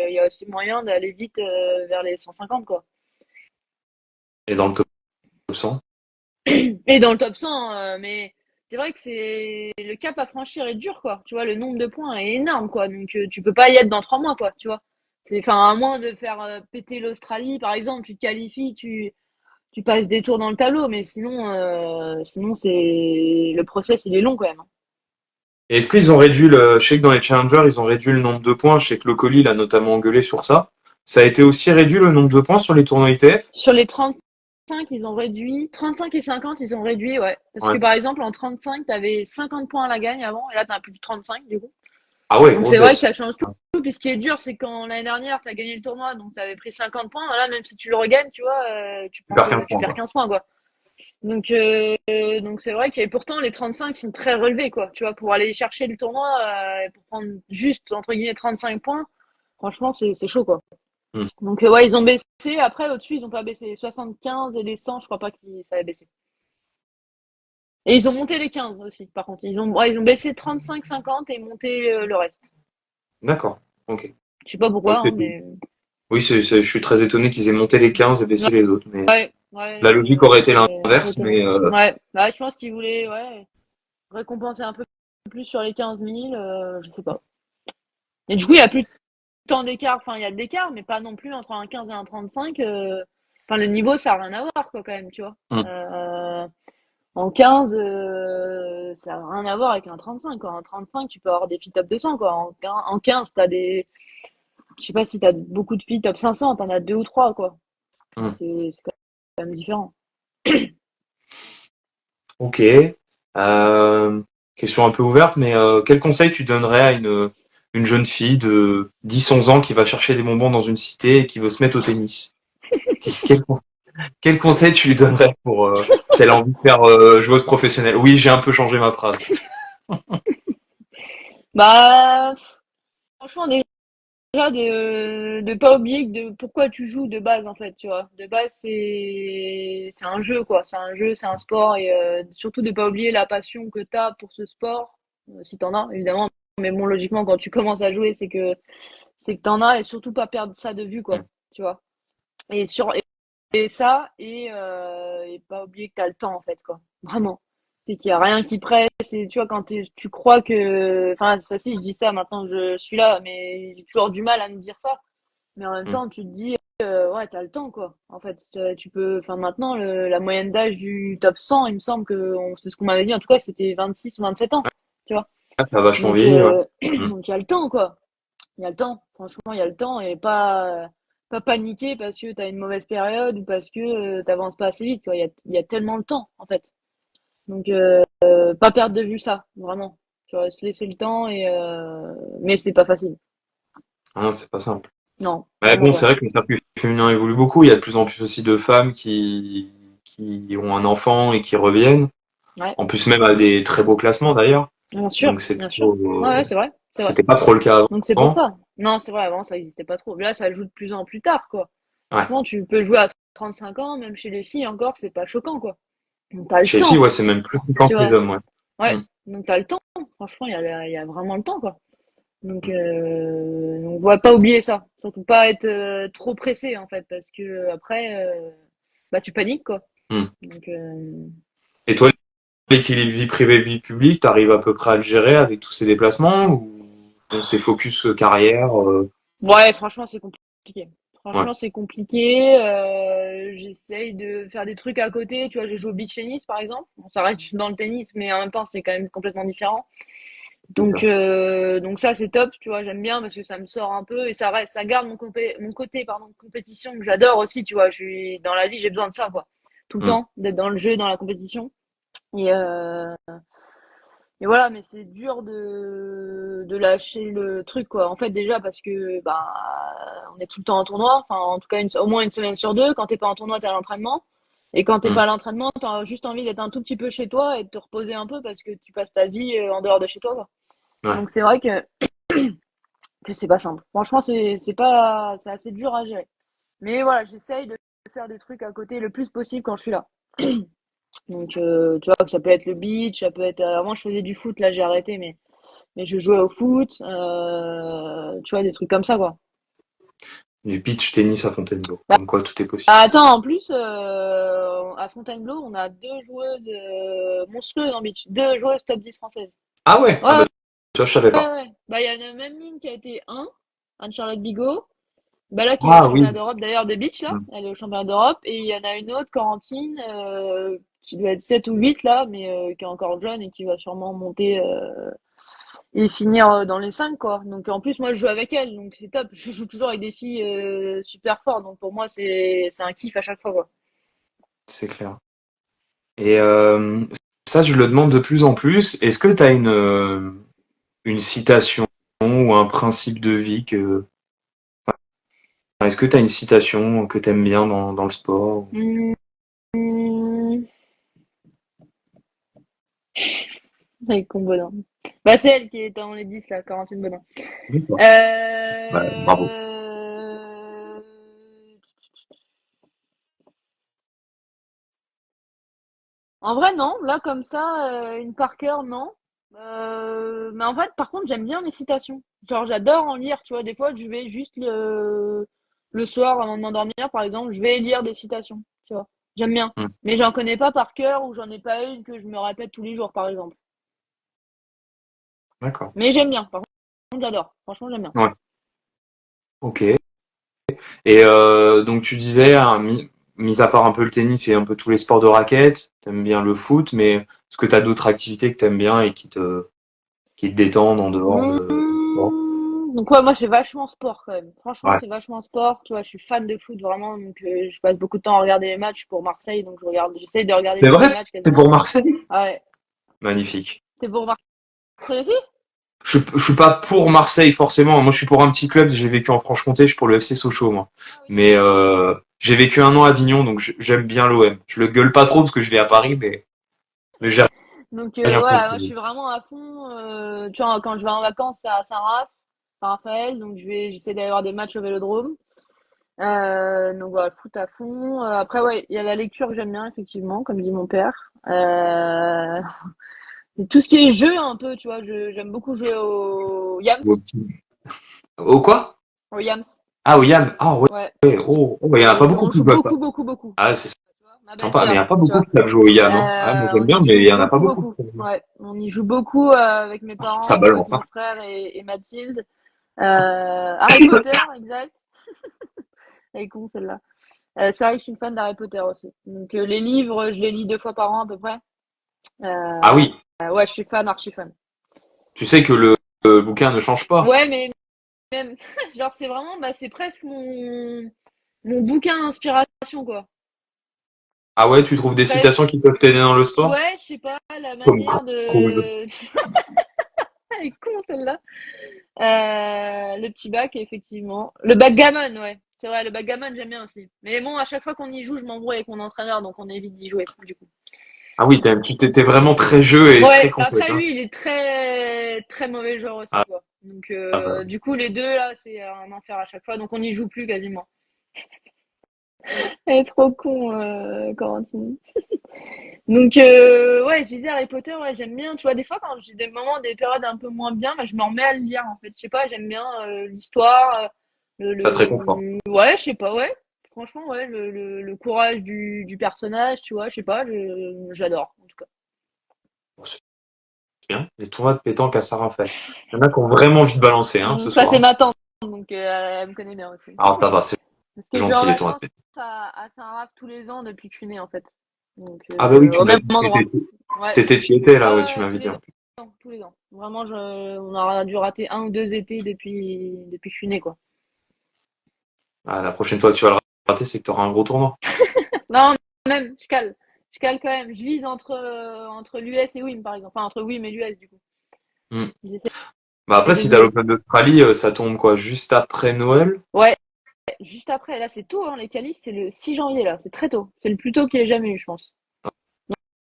B: il y a aussi moyen d'aller vite vers les 150, quoi.
C: Et dans le top 100.
B: Et dans le top 100, mais c'est vrai que c'est le cap à franchir est dur, quoi. Tu vois, le nombre de points est énorme, quoi. Donc tu peux pas y être dans 3 mois, quoi. Tu vois. Enfin, à moins de faire péter l'Australie, par exemple, tu te qualifies, tu passes des tours dans le tableau, mais sinon c'est le process, il est long quand même. Hein.
C: Et est-ce qu'ils ont je sais que dans les challengers, ils ont réduit le nombre de points. Je sais que le colis l'a notamment engueulé sur ça. Ça a été aussi réduit le nombre de points sur les tournois ITF?
B: Sur les 35, ils ont réduit. 35 et 50, ils ont réduit, ouais. Parce que
C: Ouais.
B: par exemple, en 35, t'avais 50 points à la gagne avant, et là, t'en as plus de 35, du coup.
C: Ah ouais,
B: Donc
C: grosse
B: c'est vrai que
C: baisse.
B: ça change tout. Puis ce qui est dur, c'est quand l'année dernière, t'as gagné le tournoi, donc t'avais pris 50 points. Là, même si tu le regagnes, tu vois,
C: Tu perds 15
B: tu
C: points,
B: perds
C: quoi.
B: 15 points, quoi. Donc c'est vrai que et pourtant, les 35 sont très relevés, quoi. Tu vois, pour aller chercher le tournoi, pour prendre juste, entre guillemets, 35 points, franchement, c'est chaud, quoi.
C: Hmm.
B: Donc ouais, ils ont baissé. Après, au-dessus, ils ont pas baissé. Les 75 et les 100, je crois pas que ça avait baissé. Et ils ont monté les 15 aussi, par contre. Ils ont baissé 35, 50 et monté le reste.
C: D'accord. Ok.
B: Je sais pas
C: Donc,
B: pourquoi, hein, mais...
C: oui, je suis très étonné qu'ils aient monté les 15 et baissé les autres. Mais
B: Ouais, ouais,
C: la logique aurait été
B: un peu
C: l'inverse.
B: étonnant.
C: Mais
B: Ouais, bah, je pense qu'ils voulaient ouais, récompenser un peu plus sur les 15 000, je sais pas. Et du coup, il y a plus tant d'écart, enfin, il y a de l'écart, mais pas non plus entre un 15 et un 35. Enfin, le niveau, ça n'a rien à voir, quoi, quand même, tu vois.
C: hmm.
B: En 15, ça n'a rien à voir avec un 35, quoi. En 35, tu peux avoir des filles top 200, quoi. En 15, t'as des, je sais pas si t'as beaucoup de filles top 500, t'en as deux ou trois, quoi.
C: Hmm.
B: C'est quand même différent.
C: Ok. Question un peu ouverte, mais quel conseil tu donnerais à une jeune fille de 10-11 ans qui va chercher des bonbons dans une cité et qui veut se mettre au tennis? Quel, conse- quel conseil tu lui donnerais pour si elle a envie de faire joueuse professionnelle? Oui, j'ai un peu changé ma phrase.
B: Bah, franchement, déjà de pas oublier pourquoi tu joues de base, en fait, tu vois. De base, c'est un jeu, quoi. C'est un jeu, c'est un sport, et surtout de pas oublier la passion que t'as pour ce sport, si t'en as, évidemment. Mais bon, logiquement, quand tu commences à jouer, c'est que t'en as, et surtout pas perdre ça de vue, quoi. Tu vois. Et sur et ça et pas oublier que t'as le temps en fait quoi. Vraiment. C'est qu'il y a rien qui presse et tu vois quand tu crois que enfin c'est facile, je dis ça maintenant que je suis là mais j'ai toujours du mal à me dire ça. Mais en même
C: Hmm.
B: temps, tu te dis ouais, t'as le temps quoi. En fait, tu peux enfin maintenant la moyenne d'âge du top 100, il me semble que c'est ce qu'on m'avait dit en tout cas, c'était 26 ou 27 ans, tu vois.
C: Ah, ça a vachement
B: Donc
C: vieilli, ouais. Hmm.
B: donc il y a le temps quoi. Il y a le temps, franchement, il y a le temps et pas paniquer parce que tu as une mauvaise période ou parce que t'avances pas assez vite, quoi. Il y a tellement le temps, en fait. Donc, pas perdre de vue ça, vraiment. Tu vois, se laisser le temps mais c'est pas facile.
C: Ah non, c'est pas simple.
B: Non,
C: Ouais,
B: vraiment
C: bon, c'est
B: pas.
C: vrai que le circuit féminin évolue beaucoup. Il y a de plus en plus aussi de femmes qui ont un enfant et qui reviennent.
B: Ouais,
C: En plus, même à des très beaux classements d'ailleurs.
B: bien sûr,
C: Donc c'est
B: bien sûr.
C: plutôt,
B: Ouais, ouais, c'est vrai. C'est vrai.
C: C'était pas trop le cas
B: Donc c'est pour
C: avant.
B: ça. Non, c'est vrai, avant ça existait pas trop. Mais là, ça joue de plus en plus tard, quoi.
C: Ouais.
B: Franchement, tu peux jouer à 35 ans, même chez les filles encore, c'est pas choquant, quoi. Donc t'as le
C: Chez les filles,
B: temps,
C: ouais, c'est même plus fréquent
B: tu
C: que les
B: vois.
C: hommes, ouais.
B: Ouais,
C: Mm.
B: donc t'as le temps. Franchement, il y a vraiment le temps, quoi. Donc va pas oublier ça. Surtout pas être trop pressé, en fait, parce que après, bah tu paniques, quoi.
C: Mm.
B: Donc
C: Et toi, l'équilibre vie privée, vie publique, t'arrives à peu près à le gérer avec tous ces déplacements ou c'est focus carrière
B: ouais, franchement, c'est compliqué.
C: ouais.
B: Franchement, c'est compliqué. J'essaye de faire des trucs à côté. Tu vois, je joue au beach tennis, par exemple. On s'arrête dans le tennis, mais en même temps, c'est quand même complètement différent.
C: D'accord.
B: Donc ça, c'est top. Tu vois, j'aime bien parce que ça me sort un peu et ça reste, ça garde mon côté, pardon, compétition que j'adore aussi. Tu vois, je suis dans la vie, j'ai besoin de ça, quoi. Tout le
C: Mm.
B: temps, d'être dans le jeu, dans la compétition. Et, et voilà, mais c'est dur de lâcher le truc, quoi. En fait, déjà parce que bah on est tout le temps en tournoi, enfin en tout cas au moins une semaine sur deux. Quand t'es pas en tournoi, t'es à l'entraînement. Et quand t'es
C: Mm.
B: pas à l'entraînement, t'as juste envie d'être un tout petit peu chez toi et de te reposer un peu parce que tu passes ta vie en dehors de chez toi, quoi.
C: Ouais.
B: Donc c'est vrai que c'est pas simple. Franchement, c'est assez dur à gérer. Mais voilà, j'essaye de faire des trucs à côté le plus possible quand je suis là. Donc tu vois que ça peut être le beach, ça peut être avant je faisais du foot, là j'ai arrêté mais je jouais au foot, tu vois, des trucs comme ça, quoi.
C: Du pitch tennis à Fontainebleau.
B: Bah,
C: Comme quoi tout est possible.
B: attends, en plus, à Fontainebleau, on a deux joueuses monstrueuses en beach, deux joueuses top 10 françaises.
C: Ah ouais, ah
B: Ouais,
C: bah tu vois, je savais pas.
B: ouais. Bah, il y en a même une qui a été Anne-Charlotte Bigot, bah là, qui est au
C: Ah
B: championnat
C: oui.
B: d'Europe d'ailleurs de beach, là.
C: Mm.
B: Elle est au championnat d'Europe. Et il y en a une autre, Corentine, qui doit être 7 ou 8 là, mais qui est encore jeune et qui va sûrement monter et finir dans les 5 quoi. Donc en plus moi je joue avec elle, donc c'est top. Je joue toujours avec des filles super fortes, donc pour moi c'est un kiff à chaque fois, quoi.
C: C'est clair. Et ça, je le demande de plus en plus. Est-ce que tu as une citation ou un principe de vie que est-ce que tu as une citation que tu aimes bien dans le sport?
B: Mmh, mmh. Avec Combodin. Bah c'est elle qui est dans les 10 là, Corentine Bodin.
C: D'accord. Bah, bravo.
B: Euh... En vrai, non. Là, comme ça, une par cœur, non. Mais en fait, par contre, j'aime bien les citations. Genre, j'adore en lire, tu vois. Des fois, je vais juste le soir, avant de m'endormir, par exemple, je vais lire des citations, tu vois. J'aime bien.
C: Mm.
B: Mais j'en connais pas par cœur ou j'en ai pas une que je me répète tous les jours, par exemple.
C: D'accord.
B: Mais j'aime bien. Par contre, j'adore. Franchement, j'aime bien.
C: Ouais. Ok. Et donc tu disais, hein, mis à part un peu le tennis et un peu tous les sports de raquette, t'aimes bien le foot, mais est-ce que t'as d'autres activités que t'aimes bien et qui te détendent en dehors du sport?
B: Donc ouais, moi c'est vachement sport quand même. Franchement,
C: Ouais.
B: c'est vachement sport. Tu vois, je suis fan de foot vraiment, donc je passe beaucoup de temps à regarder les matchs pour Marseille, donc j'essaye de regarder
C: C'est
B: tous les
C: vrai,
B: matchs
C: c'est pour
B: quasiment.
C: Marseille?
B: Ah ouais,
C: Magnifique.
B: c'est pour Marseille aussi?
C: Je suis pas pour Marseille forcément. Moi, je suis pour un petit club. J'ai vécu en Franche-Comté. Je suis pour le FC Sochaux, moi.
B: Ah oui.
C: Mais j'ai vécu un an à Avignon, donc j'aime bien l'OM. Je le gueule pas trop parce que je vis à Paris, mais j'ai
B: Donc
C: rien contre.
B: voilà, moi je suis vraiment à fond. Tu vois, quand je vais en vacances, c'est à Saint-Raphaël, donc j'essaie d'aller voir des matchs au Vélodrome. Donc voilà, foot à fond. Après ouais, il y a la lecture que j'aime bien effectivement, comme dit mon père. Et tout ce qui est jeu un peu, tu vois, j'aime beaucoup jouer au Yams.
C: Au petit- au quoi?
B: Au Yams.
C: Ah, au Yam. Ah ouais.
B: Ouais.
C: Ouais. Oh, oh, il y en a pas beaucoup
B: On
C: qui
B: joue
C: jouent à ça.
B: beaucoup, beaucoup, beaucoup.
C: Ah, c'est
B: Tu vois, ma
C: sympa. Mais il y en a
B: belle-sœur,
C: pas
B: tu
C: beaucoup
B: vois.
C: qui savent jouer au Yam, hein. Ouais, moi j'aime
B: On
C: bien,
B: y
C: mais
B: joue
C: il y en a pas
B: beaucoup,
C: beaucoup qui
B: beaucoup.
C: savent jouer.
B: Ouais. On y joue beaucoup avec mes
C: Ça
B: parents, avec
C: balance,
B: mon
C: hein.
B: frère et Mathilde. Harry Potter, exact. Elle est con celle-là. C'est vrai que je suis une fan d'Harry Potter aussi. Donc les livres, je les lis 2 fois par an à peu près.
C: Ah oui.
B: Ouais, je suis fan, archi fan.
C: Tu sais que le bouquin ne change pas.
B: Ouais, mais même, genre c'est vraiment, bah c'est presque mon bouquin d'inspiration, quoi.
C: Ah ouais, tu trouves des
B: Presque.
C: citations qui peuvent t'aider dans le sport?
B: Ouais, je sais pas, la
C: Comme
B: manière
C: Cruise.
B: de... Elle est con celle-là. Le petit bac, effectivement. Le backgammon, ouais. C'est vrai, le backgammon, j'aime bien aussi. Mais bon, à chaque fois qu'on y joue, je m'embrouille avec mon entraîneur, donc on évite d'y jouer, du coup.
C: Ah oui, tu t'étais vraiment très jeu et très
B: Ouais, après
C: complet, hein.
B: lui, il est très très mauvais joueur aussi,
C: Ah
B: quoi. Donc,
C: Ah bah,
B: du coup, les deux, là, c'est un enfer à chaque fois. Donc, on n'y joue plus quasiment. Elle est trop con, Corentine. Donc, ouais, je disais Harry Potter, ouais, j'aime bien. Tu vois, des fois, quand j'ai des moments, des périodes un peu moins bien, bah, je me remets à le lire, en fait. Je sais pas, j'aime bien l'histoire,
C: ça te réconforte.
B: Ouais, je sais pas, ouais. Franchement, ouais, le courage du personnage, tu vois, je sais pas, j'adore, en tout cas.
C: Bon, c'est bien. Les tournois de pétanque à Saint-Raphaël. Il y en a qui ont vraiment envie de balancer, hein, ce
B: Ça,
C: soir,
B: c'est
C: hein.
B: ma tante, donc elle me connaît bien aussi.
C: Alors ça va, c'est
B: Parce que je vais en
C: gentil les tournois de
B: vacances
C: pétanque.
B: à Saint-Raph tous les ans depuis que je suis née, en fait. Donc,
C: Ah bah oui, tu
B: au
C: m'as
B: même
C: dit que
B: endroit. Ouais,
C: cet été t'y étais là, ouais, tu
B: ouais,
C: m'avais dit.
B: tous les ans. Vraiment, on a dû rater 1 ou 2 étés depuis que je suis née, quoi.
C: Ah, la prochaine fois que tu vas le rater, c'est que tu auras un gros tournoi.
B: Non, même, je cale. Je cale quand même. Je vise entre l'US et WIM, par exemple. Enfin, entre WIM et l'US, du coup.
C: Hmm.
B: J'essaie
C: Bah après,
B: de
C: si t'as
B: viser.
C: l'Open d'Australie, ça tombe quoi, juste après Noël?
B: Ouais, juste après. Là, c'est tôt, hein, les qualifs. C'est le 6 janvier, là. C'est très tôt. C'est le plus tôt qu'il ait jamais eu, je pense.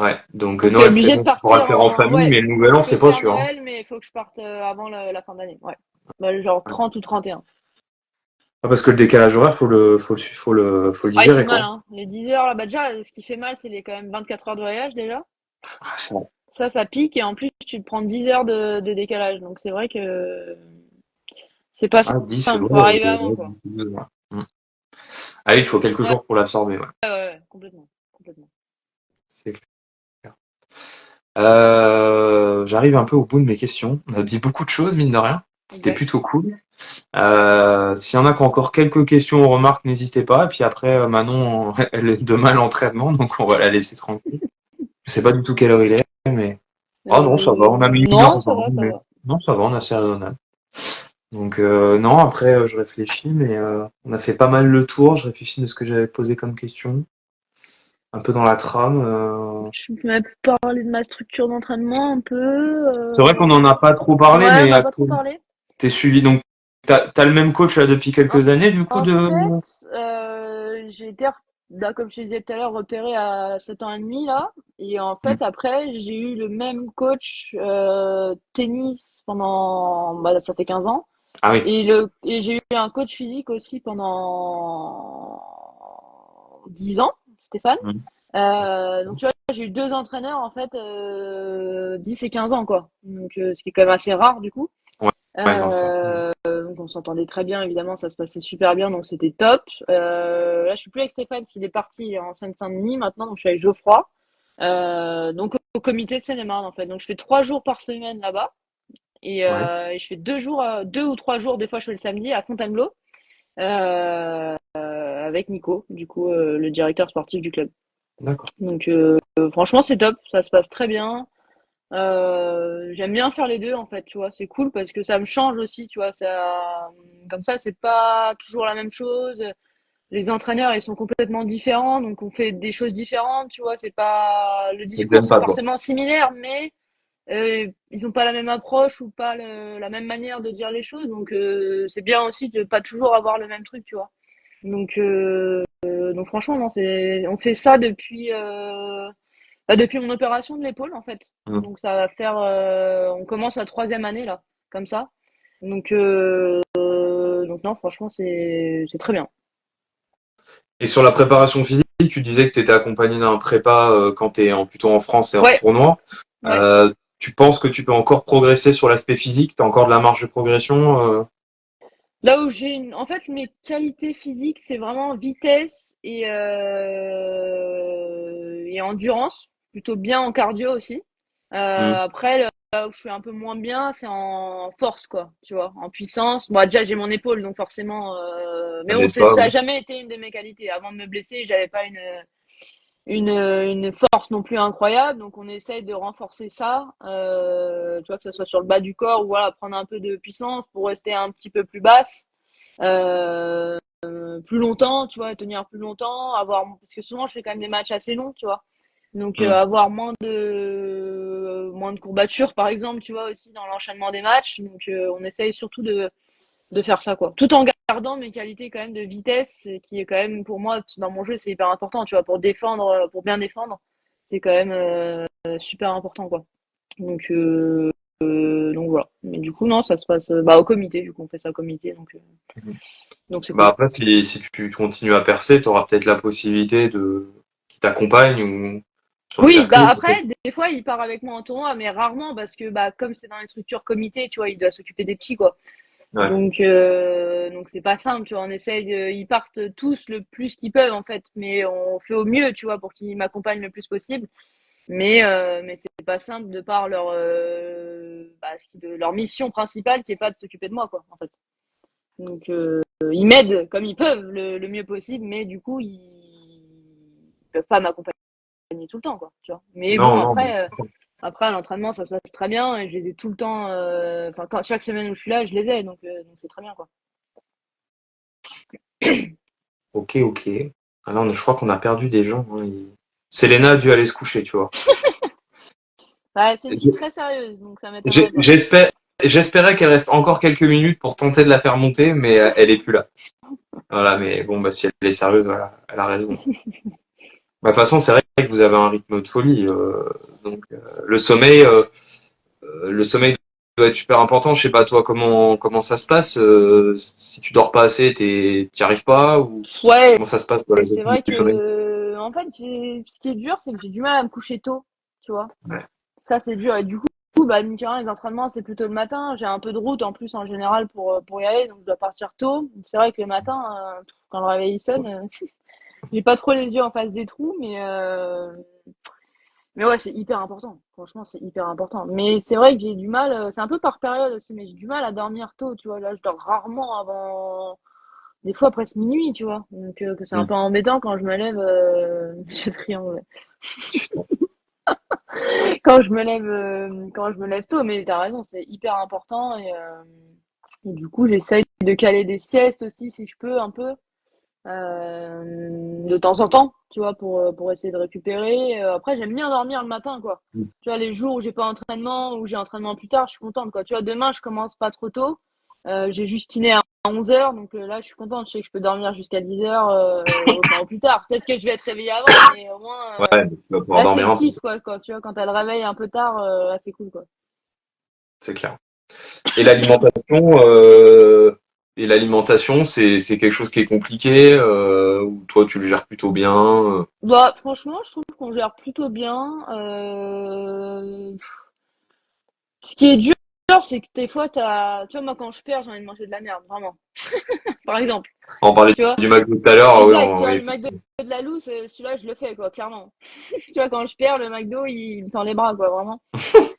C: Ouais, donc
B: Donc,
C: Noël, c'est
B: obligé de
C: bon, tu pourras le
B: partir
C: faire en
B: en.
C: famille,
B: Ouais,
C: mais le Nouvel An,
B: je peux
C: c'est pas
B: faire
C: sûr, hein.
B: Noël, mais il faut que je parte avant la fin d'année. Ouais. Bah, genre
C: Ouais.
B: 30 ou 31.
C: Ah, parce que le décalage horaire, faut le
B: Ah, ils sont
C: digérer,
B: mal,
C: quoi.
B: hein. Les 10 heures, là, bah, déjà, ce qui fait mal, c'est les quand même 24 heures de voyage, déjà.
C: Ah, c'est bon.
B: Ça pique, et en plus, tu te prends 10 heures de décalage. Donc, c'est vrai que c'est pas
C: Ah, 10,
B: simple.
C: ouais,
B: Faut arriver avant, quoi.
C: 12, ouais. Hmm. Ah oui, il faut quelques
B: Ouais,
C: jours pour l'absorber, ouais.
B: ouais, ouais, complètement. Complètement.
C: C'est clair. J'arrive un peu au bout de mes questions. On a dit beaucoup de choses, mine de rien. C'était
B: Exact.
C: plutôt cool. S'il y en a qui ont encore quelques questions ou remarques, n'hésitez pas. Et puis après, Manon, elle est demain à l'entraînement, donc on va la laisser tranquille. Je sais pas du tout quelle heure il est, mais oh non, ça va. On a mis 1 heure
B: Non, ça
C: 20,
B: va, ça
C: mais
B: va.
C: non, ça va, on est assez raisonnable. Donc non, après, je réfléchis, mais on a fait pas mal le tour. Je réfléchis de ce que j'avais posé comme question, un peu dans la trame.
B: Tu m'as parlé de ma structure d'entraînement un peu.
C: C'est vrai qu'on en a pas trop parlé,
B: Ouais, on
C: mais
B: n'a pas trop parlé.
C: t'es suivi. Donc, t'as le même coach là depuis
B: En,
C: quelques années, du coup,
B: en
C: de.
B: fait, j'ai été, bah, comme je te disais tout à l'heure, repérée à 7 ans et demi, là. Et en
C: Hmm.
B: fait, après, j'ai eu le même coach tennis pendant, bah, ça fait 15 ans.
C: Ah oui.
B: Et j'ai eu un coach physique aussi pendant 10 ans, Stéphane.
C: Hmm.
B: Donc tu vois, j'ai eu deux entraîneurs en fait 10 et 15 ans quoi. Donc ce qui est quand même assez rare du coup.
C: Ouais, ouais, non, ça.
B: Donc on s'entendait très bien évidemment, ça se passait super bien donc c'était top. Là je suis plus avec Stéphane, parce qu'il est parti en Seine-Saint-Denis maintenant donc je suis avec Geoffroy. Donc au comité de Seine-et-Marne en fait. Donc je fais 3 jours par semaine là-bas
C: Ouais,
B: et je fais 2 jours, 2 ou 3 jours des fois je fais le samedi à Fontainebleau avec Nico du coup le directeur sportif du club.
C: d'accord.
B: Donc franchement c'est top, ça se passe très bien. J'aime bien faire les deux en fait, tu vois, c'est cool parce que ça me change aussi, tu vois, ça comme ça c'est pas toujours la même chose. Les entraîneurs ils sont complètement différents, donc on fait des choses différentes, tu vois, c'est pas le
C: Je
B: discours
C: t'aime
B: c'est
C: pas, quoi.
B: forcément similaire, mais ils ont pas la même approche ou pas la même manière de dire les choses, donc c'est bien aussi de pas toujours avoir le même truc, tu vois. Donc franchement non, c'est on fait ça depuis mon opération de l'épaule, en fait.
C: Hmm.
B: Donc ça va faire, on commence la 3e année là, comme ça. Donc non, franchement, c'est très bien.
C: Et sur la préparation physique, tu disais que tu étais accompagné d'un prépa quand tu es plutôt en France et hors
B: Ouais,
C: tournoi.
B: ouais.
C: Tu penses que tu peux encore progresser sur l'aspect physique? Tu as encore de la marge de progression
B: Là où en fait, mes qualités physiques, c'est vraiment vitesse et endurance, plutôt bien en cardio aussi.
C: Hmm.
B: Après, là où je suis un peu moins bien, c'est en force, quoi, tu vois, en puissance. Bon, déjà, j'ai mon épaule, donc forcément, mais
C: Ça
B: bon,
C: n'aide pas,
B: ça a
C: ouais.
B: jamais été une de mes qualités. Avant de me blesser, j'avais pas une force non plus incroyable, donc on essaye de renforcer ça, tu vois, que ce soit sur le bas du corps ou voilà, prendre un peu de puissance pour rester un petit peu plus basse, euh, plus longtemps, tu vois, tenir plus longtemps, parce que souvent je fais quand même des matchs assez longs, tu vois, donc
C: Hmm.
B: avoir moins de courbatures par exemple, tu vois, aussi dans l'enchaînement des matchs, donc on essaye surtout de faire ça quoi, tout en gardant mes qualités quand même de vitesse qui est quand même pour moi dans mon jeu c'est hyper important, tu vois, pour défendre, pour bien défendre, c'est quand même super important quoi. Donc donc voilà. Mais du coup, non, ça se passe au comité. Du coup, on fait ça au comité, donc c'est
C: Bah
B: cool.
C: après, si tu continues à percer, tu auras peut-être la possibilité de qui t'accompagne ou sur le
B: Oui, bah
C: circuit, peut-être.
B: après, des fois, il part avec moi en tournoi, mais rarement parce que bah comme c'est dans les structures comité, tu vois, il doit s'occuper des petits, quoi.
C: Ouais.
B: Donc c'est pas simple, tu vois. On essaye ils partent tous le plus qu'ils peuvent en fait, mais on fait au mieux, tu vois, pour qu'ils m'accompagnent le plus possible. Mais c'est pas simple de par leur mission principale qui est pas de s'occuper de moi, quoi, en fait. Donc ils m'aident comme ils peuvent le mieux possible, mais du coup ils peuvent pas m'accompagner tout le temps, quoi, tu vois. Mais bon,
C: Non, non, mais
B: après à l'entraînement ça se passe très bien et je les ai tout le temps. Enfin, chaque semaine où je suis là, je les ai, donc c'est très bien, quoi.
C: ok, ok. Alors, je crois qu'on a perdu des gens. Hein. Selena a dû aller se coucher, tu vois.
B: Bah, c'est une fille très sérieuse, donc ça m'étonnerait pas.
C: J'espère, j'espérais qu'elle reste encore quelques minutes pour tenter de la faire monter, mais elle est plus là. Voilà, mais bon, bah si elle est sérieuse, voilà, elle a raison. Bah, de toute façon, c'est vrai que vous avez un rythme de folie, donc le sommeil, le sommeil doit être super important. Je sais pas toi comment ça se passe. Si tu dors pas assez, t'y arrives pas ou
B: Ouais,
C: comment ça se passe dans la
B: c'est
C: gestion
B: vrai
C: du sommeil?
B: que en fait, ce qui est dur, c'est que j'ai du mal à me coucher tôt, tu vois.
C: Ouais.
B: Ça, c'est dur. Et du coup, bah, mine de rien, les entraînements, c'est plutôt le matin. J'ai un peu de route en plus en général pour y aller, donc je dois partir tôt. C'est vrai que le matin, quand le réveil sonne, j'ai pas trop les yeux en face des trous, mais ouais, c'est hyper important. Franchement, c'est hyper important. Mais c'est vrai que j'ai du mal, c'est un peu par période aussi, mais j'ai du mal à dormir tôt, tu vois. Là, je dors rarement avant, des fois presque minuit, tu vois. Donc, que c'est un
C: Mm.
B: peu embêtant quand je me lève, Monsieur Triangle. Quand je me lève tôt, mais t'as raison, c'est hyper important et du coup, j'essaye de caler des siestes aussi si je peux un peu. De temps en temps, tu vois, pour essayer de récupérer. Après, j'aime bien dormir le matin, quoi. Tu vois, les jours où j'ai pas entraînement, ou j'ai entraînement plus tard, je suis contente, quoi. Tu vois, demain, je commence pas trop tôt. J'ai juste kiné à 11h, donc là, je suis contente. Je sais que je peux dormir jusqu'à 10h, enfin, au plus tard. Peut-être que je vais être réveillée avant, mais au moins,
C: Ouais, tu vas pouvoir
B: là, c'est
C: dormir
B: le
C: un peu,
B: kiff, quoi. Tu vois, quand t'as le réveil un peu tard, là, c'est cool, quoi.
C: c'est clair. Et l'alimentation, c'est quelque chose qui est compliqué, ou toi tu le gères plutôt bien.
B: Bah, franchement, je trouve qu'on gère plutôt bien. Ce qui est dur, c'est que des fois, tu vois, moi, quand je perds, j'ai envie de manger de la merde, vraiment. Par exemple,
C: On parlait
B: tu vois.
C: du McDo tout à l'heure, oui,
B: Exact, tu vois,
C: oui.
B: le McDo de la loose, celui-là, je le fais, quoi, clairement. Tu vois, quand je perds, le McDo, il me tend les bras, quoi, vraiment.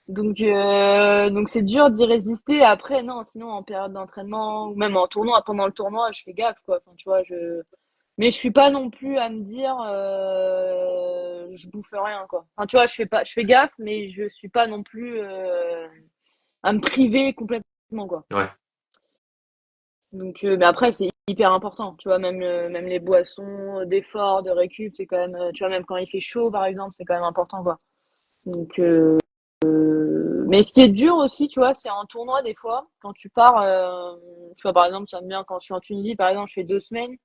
B: Donc c'est dur d'y résister. Après, non, sinon, en période d'entraînement, ou même en tournoi, pendant le tournoi, je fais gaffe, quoi. Enfin, tu vois, mais je suis pas non plus à me dire, je bouffe rien, quoi. Enfin, tu vois, je fais gaffe, mais je suis pas non plus, à me priver complètement, quoi.
C: Ouais.
B: Donc, mais après, c'est hyper important, tu vois, même les boissons d'effort, de récup, c'est quand même, tu vois, même quand il fait chaud, par exemple, c'est quand même important, quoi. Donc, mais ce qui est dur aussi, tu vois, c'est en tournoi, des fois, quand tu pars, tu vois, par exemple, ça me vient quand je suis en Tunisie, par exemple, je fais 2 semaines,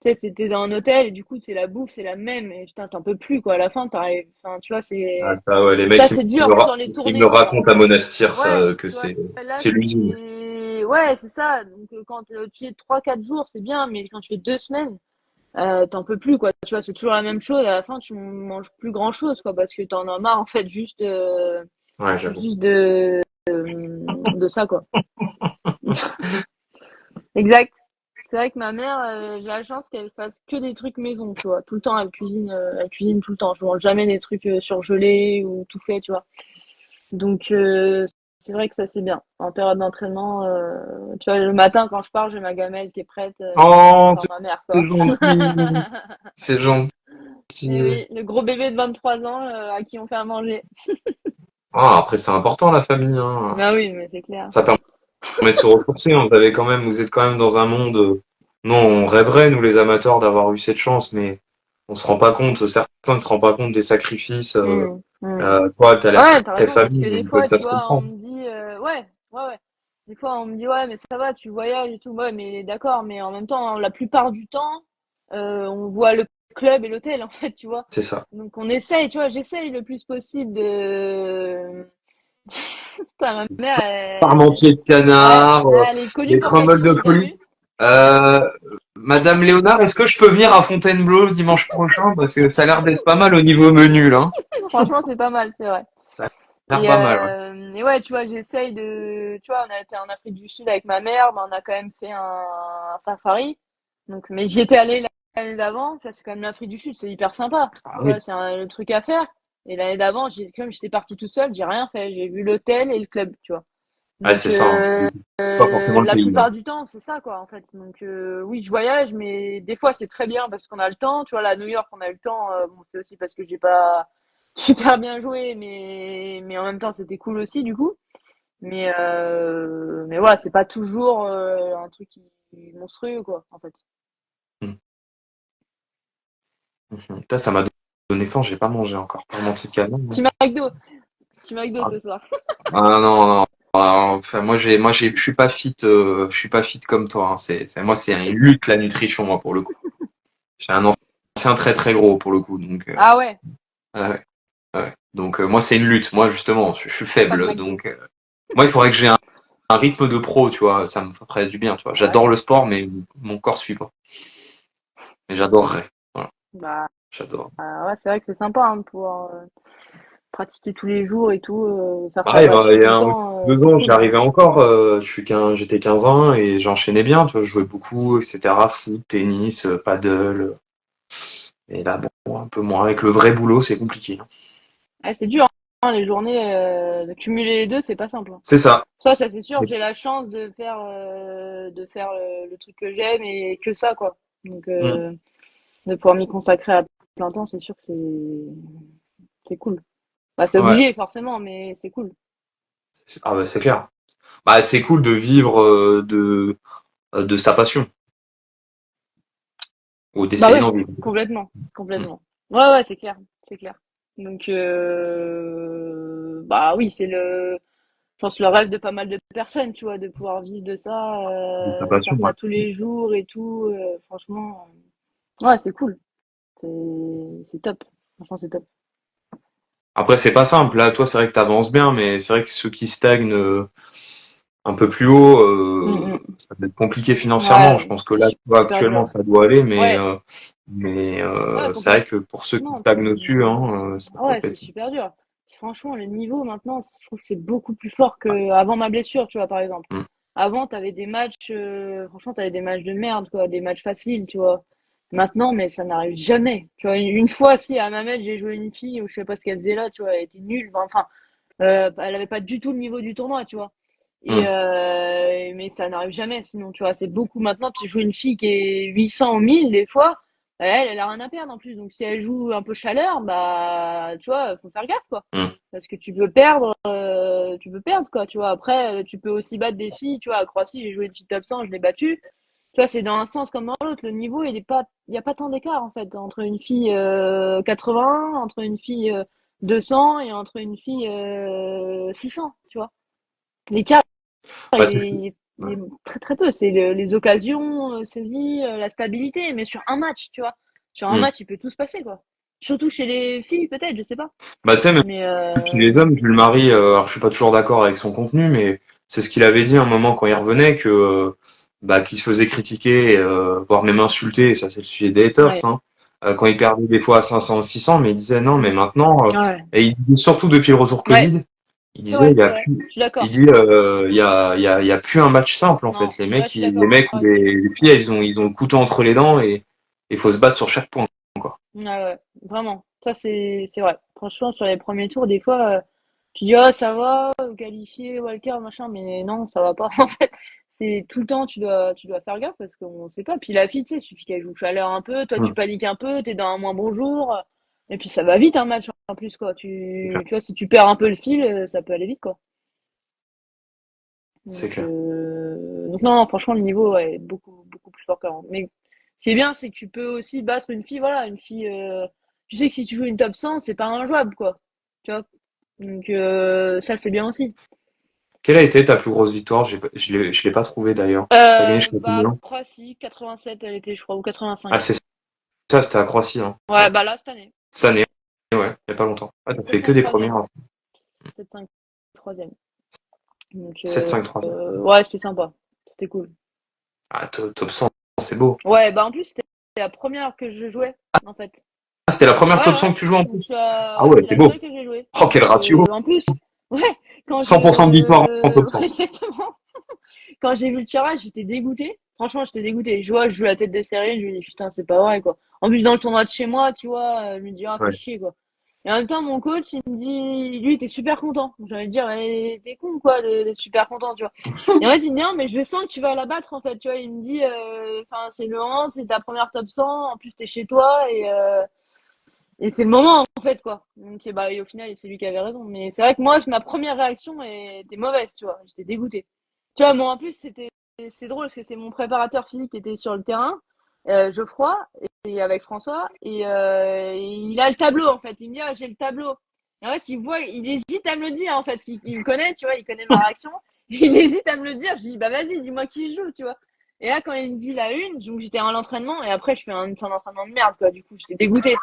B: tu sais, c'était dans un hôtel, et du coup, c'est la bouffe, c'est la même, et putain, t'en peux plus, quoi, à la fin, t'arrives, enfin, tu vois,
C: Ah, ça, ouais, les
B: ça,
C: mecs,
B: c'est dur, en plus, dans les
C: ils me
B: tournées, tu vois.
C: racontent à Monastir,
B: Ouais,
C: ça, que
B: tu vois, là,
C: c'est l'usine.
B: ouais, c'est ça. Donc, quand tu es 3, 4 jours, c'est bien, mais quand tu fais 2 semaines, t'en peux plus, quoi. Tu vois, c'est toujours la même chose. À la fin, tu manges plus grand chose, quoi, parce que t'en as marre, en fait,
C: Ouais, j'avoue.
B: juste de ça, quoi. Exact. C'est vrai que ma mère, j'ai la chance qu'elle fasse que des trucs maison, tu vois. Tout le temps, elle cuisine tout le temps. Je mange jamais des trucs surgelés ou tout fait, tu vois. Donc, c'est vrai que ça, c'est bien. En période d'entraînement, tu vois, le matin, quand je pars, j'ai ma gamelle qui est prête,
C: Oh,
B: par ma mère,
C: c'est
B: quoi.
C: gentil, c'est
B: Et
C: gentil.
B: oui, le gros bébé de 23 ans, à qui on fait à manger.
C: Ah, après, c'est important, la famille, hein.
B: Bah oui, mais c'est clair.
C: Ça permet de se ressourcer, hein. Vous êtes quand même dans un monde, non, on rêverait, nous, les amateurs, d'avoir eu cette chance, mais on se rend pas compte, certains ne se rendent pas compte des sacrifices,
B: Mm, mm.
C: toi, t'as l'air
B: Ouais, t'as
C: très
B: raison, parce que
C: famille,
B: des
C: donc
B: fois,
C: ça
B: tu
C: se
B: vois, on
C: comprend.
B: me dit, ouais, ouais, ouais. Des fois, on me dit, ouais, mais ça va, tu voyages et tout. Ouais, mais d'accord, mais en même temps, la plupart du temps, on voit le club et l'hôtel, en fait, tu vois.
C: C'est ça.
B: Donc, on essaye, tu vois, j'essaye le plus possible de, Putain, ma mère,
C: Parmentier de
B: ouais,
C: canard,
B: elle est connue
C: les
B: pour sa
C: crumbles de
B: cuisine, t'as
C: fruits.
B: vu?
C: Euh, Madame Léonard, est-ce que je peux venir à Fontainebleau le dimanche prochain? Parce que ça a l'air d'être pas mal au niveau menu, là.
B: Franchement, c'est pas mal, c'est vrai.
C: Ça a l'air pas mal, ouais.
B: Et ouais, tu vois, j'essaye de, tu vois, on a été en Afrique du Sud avec ma mère, ben, on a quand même fait un safari. Donc, mais j'y étais allée l'année d'avant, tu vois, c'est quand même l'Afrique du Sud, c'est hyper sympa.
C: Ah
B: Tu
C: oui.
B: vois, le truc à faire. Et l'année d'avant, comme j'étais partie toute seule, j'ai rien fait. J'ai vu l'hôtel et le club, tu vois.
C: Ouais,
B: Donc,
C: c'est ça, hein. Pas forcément le
B: la
C: pays, hein.
B: plupart du temps, c'est ça, quoi, en fait. Donc, oui, je voyage, mais des fois, c'est très bien parce qu'on a le temps. Tu vois, là, à New York, on a eu le temps. Bon, c'est aussi parce que j'ai pas super bien joué, mais en même temps, c'était cool aussi, du coup. Mais voilà, c'est pas toujours un truc monstrueux, quoi, en fait.
C: Mm. Mhm. Putain, ça m'a donné faim, j'ai pas mangé encore. Parmentier de canard,
B: Petit
C: non.
B: McDo, petit McDo
C: Ah,
B: ce soir.
C: ah, non, non. Ah, enfin, je suis pas fit comme toi, hein. Moi, c'est une lutte, la nutrition, moi, pour le coup. J'ai un ancien très très gros, pour le coup, donc,
B: Ah ouais,
C: ouais, ouais. Donc, moi, c'est une lutte. Moi, justement, je suis
B: pas de
C: faible,
B: McDo.
C: donc, moi, il faudrait que j'ai un rythme de pro, tu vois, ça me ferait du bien, tu vois.
B: Ouais,
C: J'adore le sport, mais mon corps suit pas. Mais j'adorerais. Voilà,
B: bah
C: j'adore.
B: ouais, c'est vrai que c'est sympa hein, de pouvoir pratiquer tous les jours et tout, faire sa
C: Ah,
B: passion
C: il y
B: tout le
C: a
B: temps,
C: deux
B: c'est
C: ans, j'y
B: cool.
C: arrivais encore. J'étais 15 ans et j'enchaînais bien. Tu vois, je jouais beaucoup, etc. Foot, tennis, paddle. Et là, bon, un peu moins. Avec le vrai boulot, c'est compliqué, hein.
B: Ouais, c'est dur, hein, les journées, de cumuler les deux, c'est pas simple, hein.
C: C'est ça.
B: Ça c'est sûr, j'ai la chance de faire le truc que j'aime et que ça, quoi. Donc,
C: Mm.
B: de pouvoir m'y consacrer à plein temps, c'est sûr que c'est cool. Bah, c'est
C: Ouais.
B: obligé, forcément, mais c'est cool.
C: Ah bah c'est clair. Bah c'est cool de vivre de sa passion ou
B: Bah
C: d'essayer
B: ouais,
C: d'en vivre.
B: complètement,
C: Mm.
B: complètement. Ouais, ouais, c'est clair, c'est clair. Donc, bah oui, je pense le rêve de pas mal de personnes, tu vois, de pouvoir vivre de ça,
C: De sa passion,
B: faire
C: ouais.
B: ça tous les jours et tout. Franchement, ouais, c'est cool, c'est c'est top. Franchement, c'est top.
C: Après c'est pas simple. Là, toi, c'est vrai que t'avances bien, mais c'est vrai que ceux qui stagnent un peu plus haut,
B: Mm, mm.
C: ça va être compliqué financièrement. Je
B: Ouais,
C: pense que
B: c'est
C: là, tu vois,
B: super
C: actuellement,
B: dur.
C: ça doit aller,
B: Ouais, ouais,
C: c'est vrai que
B: complètement.
C: pour ceux qui
B: Puis
C: stagnent au-dessus, hein, ça doit
B: ouais,
C: pas
B: c'est
C: être.
B: super dur. Puis franchement, le niveau maintenant, je trouve que c'est beaucoup plus fort qu'avant ma blessure, tu vois, par exemple.
C: Mm.
B: Avant, t'avais des matchs, franchement, t'avais des matchs de merde, quoi, des matchs faciles, tu vois. Maintenant, mais ça n'arrive jamais. Tu vois, une fois, si, à Mamel, j'ai joué une fille, où je sais pas ce qu'elle faisait là, tu vois, elle était nulle. Enfin, elle avait pas du tout le niveau du tournoi, tu vois.
C: Mm.
B: Mais ça n'arrive jamais, sinon, tu vois, c'est beaucoup maintenant. Tu joues une fille qui est 800 ou 1000 des fois, elle a rien à perdre en plus. Donc, si elle joue un peu chaleur, bah, tu vois, faut faire gaffe, quoi.
C: Mm.
B: Parce que tu peux perdre, quoi, tu vois. Après, tu peux aussi battre des filles, tu vois. À Croatie, j'ai joué une fille top 100, je l'ai battue. Tu vois, c'est dans un sens comme dans l'autre. Le niveau, il y a pas tant d'écart, en fait, entre une fille 80, entre une fille 200 et entre une fille 600, tu vois. L'écart,
C: Bah, c'est ce que.
B: il
C: Ouais.
B: est très très peu. C'est les occasions saisies, la stabilité. Mais sur un match, tu vois. Sur un
C: Mm.
B: match, il peut tout se passer, quoi. Surtout chez les filles, peut-être, je sais pas.
C: Bah, tu sais,
B: Mais
C: chez les hommes, Jules Marie, alors je suis pas toujours d'accord avec son contenu, mais c'est ce qu'il avait dit à un moment quand il revenait que bah qu'il se faisait critiquer, voire même insulter, et ça c'est le sujet des haters,
B: ouais,
C: hein, quand il perdait des fois à 500, 600, mais il disait non, mais maintenant,
B: ouais,
C: et il dit surtout depuis le retour
B: ouais,
C: Covid, il disait il y
B: c'est
C: a
B: vrai.
C: plus,
B: Je suis
C: il
B: d'accord.
C: dit il y a plus un match simple en
B: Non,
C: fait. Les
B: ouais, je
C: mecs,
B: suis d'accord
C: ou
B: avec toi.
C: les filles, ils ont le couteau entre les dents et il faut se battre sur chaque point, quoi.
B: Ouais, ouais, vraiment. Ça, c'est vrai. Franchement, sur les premiers tours, des fois, tu dis, oh, ça va, qualifié, Walker, machin, mais non, ça va pas. En fait, c'est tout le temps, tu dois faire gaffe parce qu'on sait pas. Puis la fille, tu sais, il suffit qu'elle joue chaleur un peu, toi, tu
C: Mm.
B: paniques un peu, t'es dans un moins bon jour. Et puis ça va vite, un match en plus, quoi.
C: C'est clair.
B: Tu vois, si tu perds un peu le fil, ça peut aller vite, quoi.
C: C'est clair.
B: Donc non, non, franchement, le niveau ouais, est beaucoup, beaucoup plus fort qu'avant. Mais ce qui est bien, c'est que tu peux aussi battre une fille, voilà, une fille. Tu sais que si tu joues une top 100, c'est pas injouable, quoi. Tu vois? Donc ça, c'est bien aussi.
C: Quelle a été ta plus grosse victoire? Je l'ai pas trouvé d'ailleurs. T'as gagné jusqu'à
B: Bah,
C: combien?
B: Croatie, 87, elle était, je crois, ou 85.
C: Ah, c'est ça, c'était à Croatie, hein.
B: Ouais,
C: Ouais.
B: bah là, cette année.
C: Cette année, ouais, il y a pas longtemps. Ah, t'as
B: Peut-être
C: fait que
B: 5
C: des
B: troisième.
C: premières, hein.
B: Peut-être 5 troisième. Donc,
C: 7-5-3.
B: ouais, c'était sympa. C'était cool.
C: Ah, top 100, c'est beau.
B: Ouais, bah en plus, c'était la première que je jouais, en fait.
C: Ah, c'était la première
B: Ouais,
C: top 100
B: ouais.
C: que tu joues en
B: Donc,
C: plus? Ah
B: ouais,
C: ouais,
B: c'est
C: c'est
B: la
C: beau.
B: seule que j'ai jouée.
C: Oh, quel
B: Donc,
C: ratio.
B: en plus, ouais, quand
C: 100% de victoire en top 100.
B: ouais, exactement. Quand j'ai vu le tirage, j'étais dégoûtée. Franchement, j'étais dégoûtée. Je joue la tête de série, je me dis, putain, c'est pas vrai, quoi. En plus, dans le tournoi de chez moi, tu vois, je me dis, ah, fais
C: Ouais.
B: chier, quoi. Et en même temps, mon coach, il me dit, lui, il était super content. J'ai envie de dire, eh, t'es con, quoi, d'être super content, tu vois. Et en fait, il me dit, non, mais je sens que tu vas la battre, en fait, tu vois. Il me dit, enfin, c'est le 11, c'est ta première top 100, en plus, t'es chez toi, et c'est le moment, en fait, quoi. Donc, et bah, et au final, c'est lui qui avait raison. Mais c'est vrai que moi, ma première réaction était mauvaise, tu vois. J'étais dégoûtée. Tu vois, moi, en plus, c'est drôle parce que c'est mon préparateur physique qui était sur le terrain, Geoffroy, et avec François, et il a le tableau, en fait. Il me dit, ah, j'ai le tableau. Et en fait, il hésite à me le dire, en fait, parce qu'il me connaît, tu vois, il connaît ma réaction. Il hésite à me le dire. Je dis, bah, vas-y, dis-moi qui joue, tu vois. Et là, quand il me dit la une, donc j'étais à l'entraînement, et après, je fais une fin d'entraînement de merde, quoi. Du coup, j'étais dégoûtée.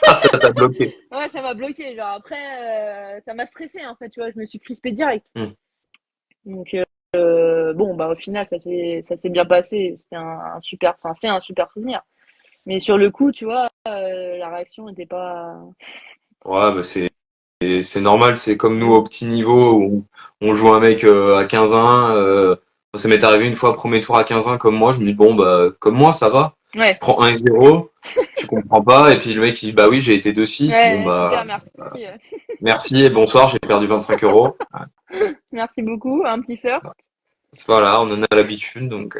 C: Ah, ça t'a bloqué.
B: Ouais, ça m'a bloqué. Genre, après, ça m'a stressé, en fait, tu vois. Je me suis crispée direct.
C: Hmm.
B: Donc, bon, bah, au final, ça s'est bien passé. Enfin, c'est un super souvenir. Mais sur le coup, tu vois, la réaction n'était pas.
C: Ouais, bah c'est normal, c'est comme nous au petit niveau où on joue un mec à 15-1. Ça m'est arrivé une fois, premier tour à 15-1 comme moi, je me dis bon bah comme moi ça va. Je
B: Ouais,
C: prends 1-0, tu comprends pas, et puis le mec il dit bah oui j'ai été 2-6, bon
B: ouais,
C: bah
B: super, merci.
C: merci et bonsoir, j'ai perdu 25 euros.
B: Merci beaucoup. Un petit fleur.
C: Voilà, on en a l'habitude donc.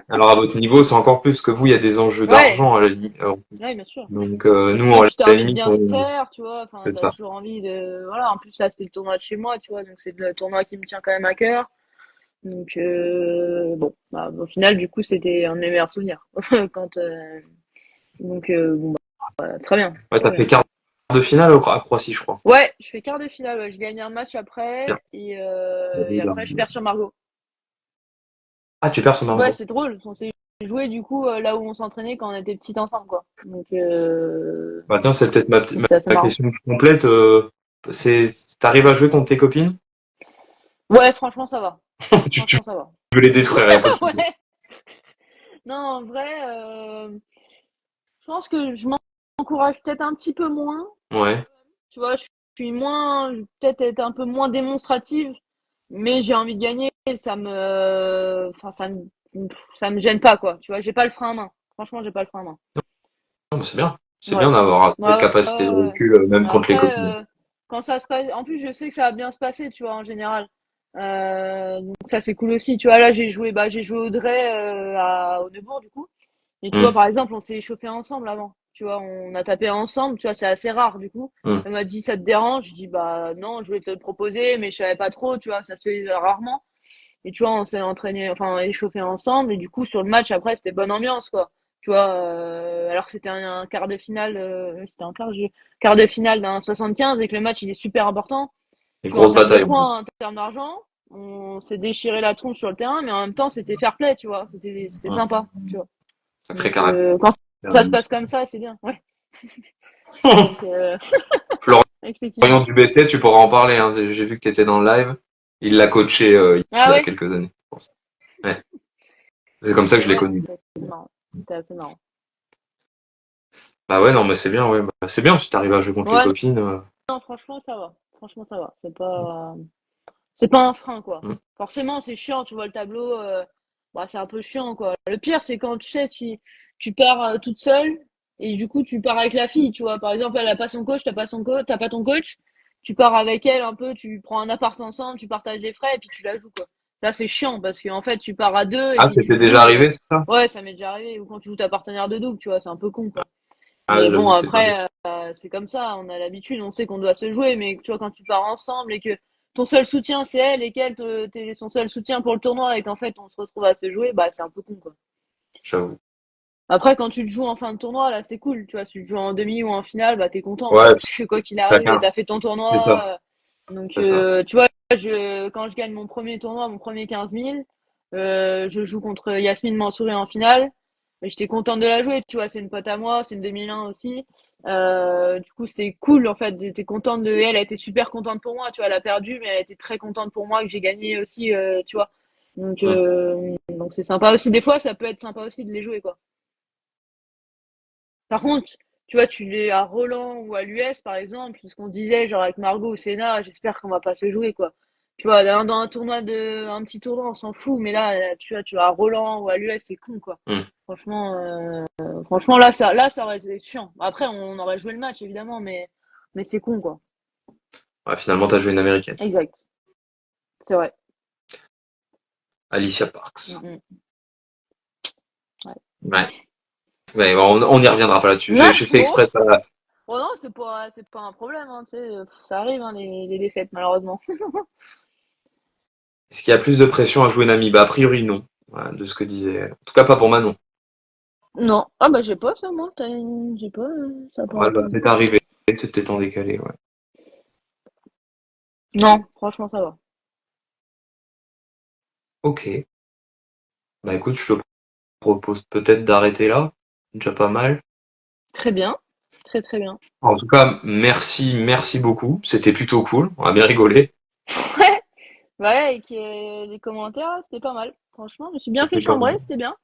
C: Alors à votre niveau c'est encore plus que vous, il y a des enjeux
B: Ouais,
C: d'argent à la limite.
B: ouais, bien sûr.
C: Donc nous
B: Et
C: à
B: puis, t'as
C: la
B: envie de
C: limite
B: bien
C: on
B: faire, tu vois. Enfin,
C: fait
B: t'as
C: ça.
B: toujours envie de. Voilà, en plus, là, c'était le tournoi de chez moi, tu vois. Donc, c'est le tournoi qui me tient quand même à cœur. Donc, bon, bah, au final, du coup, c'était un de mes meilleurs souvenirs. Quand, donc, bon, bah, très bien,
C: Ouais,
B: très
C: t'as
B: bien.
C: fait quart de finale à Croatie je crois.
B: Ouais, je fais quart de finale, ouais. Je gagne un match après, et après, je perds sur Margot.
C: Ah tu perds son
B: Ouais,
C: Margot.
B: c'est drôle. On s'est joué, du coup, là où on s'entraînait quand on était petits ensemble, quoi. Donc,
C: Bah tiens, c'est peut-être
B: c'était assez
C: ma
B: marrant.
C: question complète. T'arrives à jouer contre tes copines?
B: Ouais, franchement, ça va.
C: Tu
B: Franchement, ça va.
C: veux les détruire, y a pas de souci.
B: Ouais. Non, en vrai, je pense que je m'encourage peut-être un petit peu moins.
C: Ouais.
B: Tu vois, je suis moins, je vais peut-être être un peu moins démonstrative, mais j'ai envie de gagner. Enfin, ça me gêne pas, quoi. Tu vois, j'ai pas le frein à main. Franchement, j'ai pas le frein à main.
C: Non, mais c'est bien. C'est
B: Ouais.
C: bien d'avoir cette
B: Ouais, ouais,
C: capacité de
B: ouais.
C: recul, même contre les
B: Après,
C: copines.
B: quand ça se passe, en plus, je sais que ça va bien se passer, tu vois, en général. Donc ça, c'est cool aussi. Tu vois, là, j'ai joué Audrey, à Aunebourg, du coup. Et tu vois,
C: Hum,
B: par exemple, on s'est chauffé ensemble avant. Tu vois, on a tapé ensemble. Tu vois, c'est assez rare, du coup.
C: hum.
B: Elle m'a dit, ça te dérange? Je dis, bah, non, je voulais te le proposer, mais je savais pas trop, tu vois, ça se fait rarement. Et tu vois, on s'est entraîné, enfin, échauffé ensemble. Et du coup, sur le match, après, c'était bonne ambiance, quoi. Tu vois, alors que c'était un quart de finale, c'était un quart de finale d'un 75 et que le match, il est super important.
C: Une
B: Tu vois, en
C: grosse
B: termes de
C: bataille en plus.
B: points, en termes d'argent, on s'est déchiré la tronche sur le terrain, mais en même temps, c'était fair play, tu vois. C'était
C: Hum.
B: sympa, tu vois.
C: Sacré
B: Donc,
C: caractère.
B: quand ça se passe comme ça, c'est bien. Ouais. Donc, effectivement.
C: Florian Dubesset, tu pourras en parler, hein. J'ai vu que t'étais dans le live. Il l'a coaché il
B: Ah
C: y a
B: ouais?
C: quelques années, je pense. Ouais. C'est comme ça que je l'ai
B: Ouais,
C: connu.
B: c'était marrant. C'était assez marrant.
C: Bah ouais, non, mais c'est bien, ouais. Bah, c'est bien si t'arrives à jouer contre les
B: Ouais,
C: copines.
B: non, franchement, ça va. Franchement, ça va. C'est pas un frein, quoi.
C: Hum.
B: Forcément, c'est chiant, tu vois le tableau, bah, c'est un peu chiant, quoi. Le pire, c'est quand tu sais, tu pars toute seule, et du coup, tu pars avec la fille, tu vois. Par exemple, elle a pas son coach, t'as pas ton coach, tu pars avec elle un peu, tu prends un appart ensemble, tu partages les frais, et puis tu la joues, quoi. Là, c'est chiant, parce qu'en fait, tu pars à deux, et
C: Ah,
B: puis tu
C: c'était déjà
B: joues,
C: arrivé, c'est ça?
B: ouais, ça m'est déjà arrivé, ou quand tu joues ta partenaire de double, tu vois, c'est un peu con, quoi.
C: Ah,
B: Mais bon,
C: j'avoue, c'est pas bien.
B: après, c'est comme ça, on a l'habitude, on sait qu'on doit se jouer, mais tu vois, quand tu pars ensemble et que ton seul soutien c'est elle et qu'elle, t'es son seul soutien pour le tournoi et qu'en fait on se retrouve à se jouer, bah c'est un peu con, quoi.
C: J'avoue.
B: Après, quand tu te joues en fin de tournoi, là c'est cool, tu vois, si tu te joues en demi ou en finale, bah t'es content,
C: Ouais,
B: parce que quoi qu'il arrive,
C: chacun,
B: t'as fait ton
C: c'est ça,
B: tournoi. Donc,
C: c'est ça.
B: tu vois, quand je gagne mon premier tournoi, mon premier 15 000, je joue contre Yasmine Mansouri en finale. Et j'étais contente de la jouer, tu vois. C'est une pote à moi, c'est une 2001 aussi. Du coup, c'est cool, en fait. J'étais contente de elle. Elle a été super contente pour moi, tu vois. Elle a perdu, mais elle a été très contente pour moi que j'ai gagné aussi, tu vois.
C: Mm.
B: Donc c'est sympa aussi. Des fois, ça peut être sympa aussi de les jouer, quoi. Par contre, tu vois, tu l'es à Roland ou à l'US, par exemple, ce qu'on disait, genre avec Margot ou Sénat, j'espère qu'on va pas se jouer, quoi. Tu vois, dans un tournoi un petit tournoi, on s'en fout, mais là, tu vois, à Roland ou à l'US, c'est con, quoi.
C: Mm.
B: Franchement, là, ça aurait été chiant. Après, on aurait joué le match, évidemment, mais c'est con, quoi.
C: Ouais, finalement, t'as joué une américaine.
B: Exact. C'est vrai.
C: Alicia Parks.
B: Mm, mm. Ouais.
C: Ouais. Ouais, on y reviendra pas là-dessus.
B: Non,
C: J'ai fait
B: bon.
C: exprès de pas.
B: Oh non, c'est pas un problème, hein, tu sais. Ça arrive, hein, les défaites, malheureusement.
C: Est-ce qu'il y a plus de pression à jouer Nami? Bah, a priori, non. Voilà, de ce que disait. En tout cas, pas pour Manon.
B: Non. Ah bah j'ai pas ça moi. J'ai pas ça a pas
C: Ouais, bah,
B: entendu.
C: c'est arrivé. C'est peut-être en décalé, ouais.
B: Non, franchement ça va.
C: Ok. Bah, écoute, je te propose peut-être d'arrêter là. Déjà pas mal.
B: Très bien. Très très bien.
C: En tout cas, merci beaucoup. C'était plutôt cool. On a bien rigolé.
B: Ouais. Ouais, et que les commentaires, là, c'était pas mal. Franchement, je me suis bien fait
C: C'était pas
B: chambrer,
C: mal.
B: c'était bien.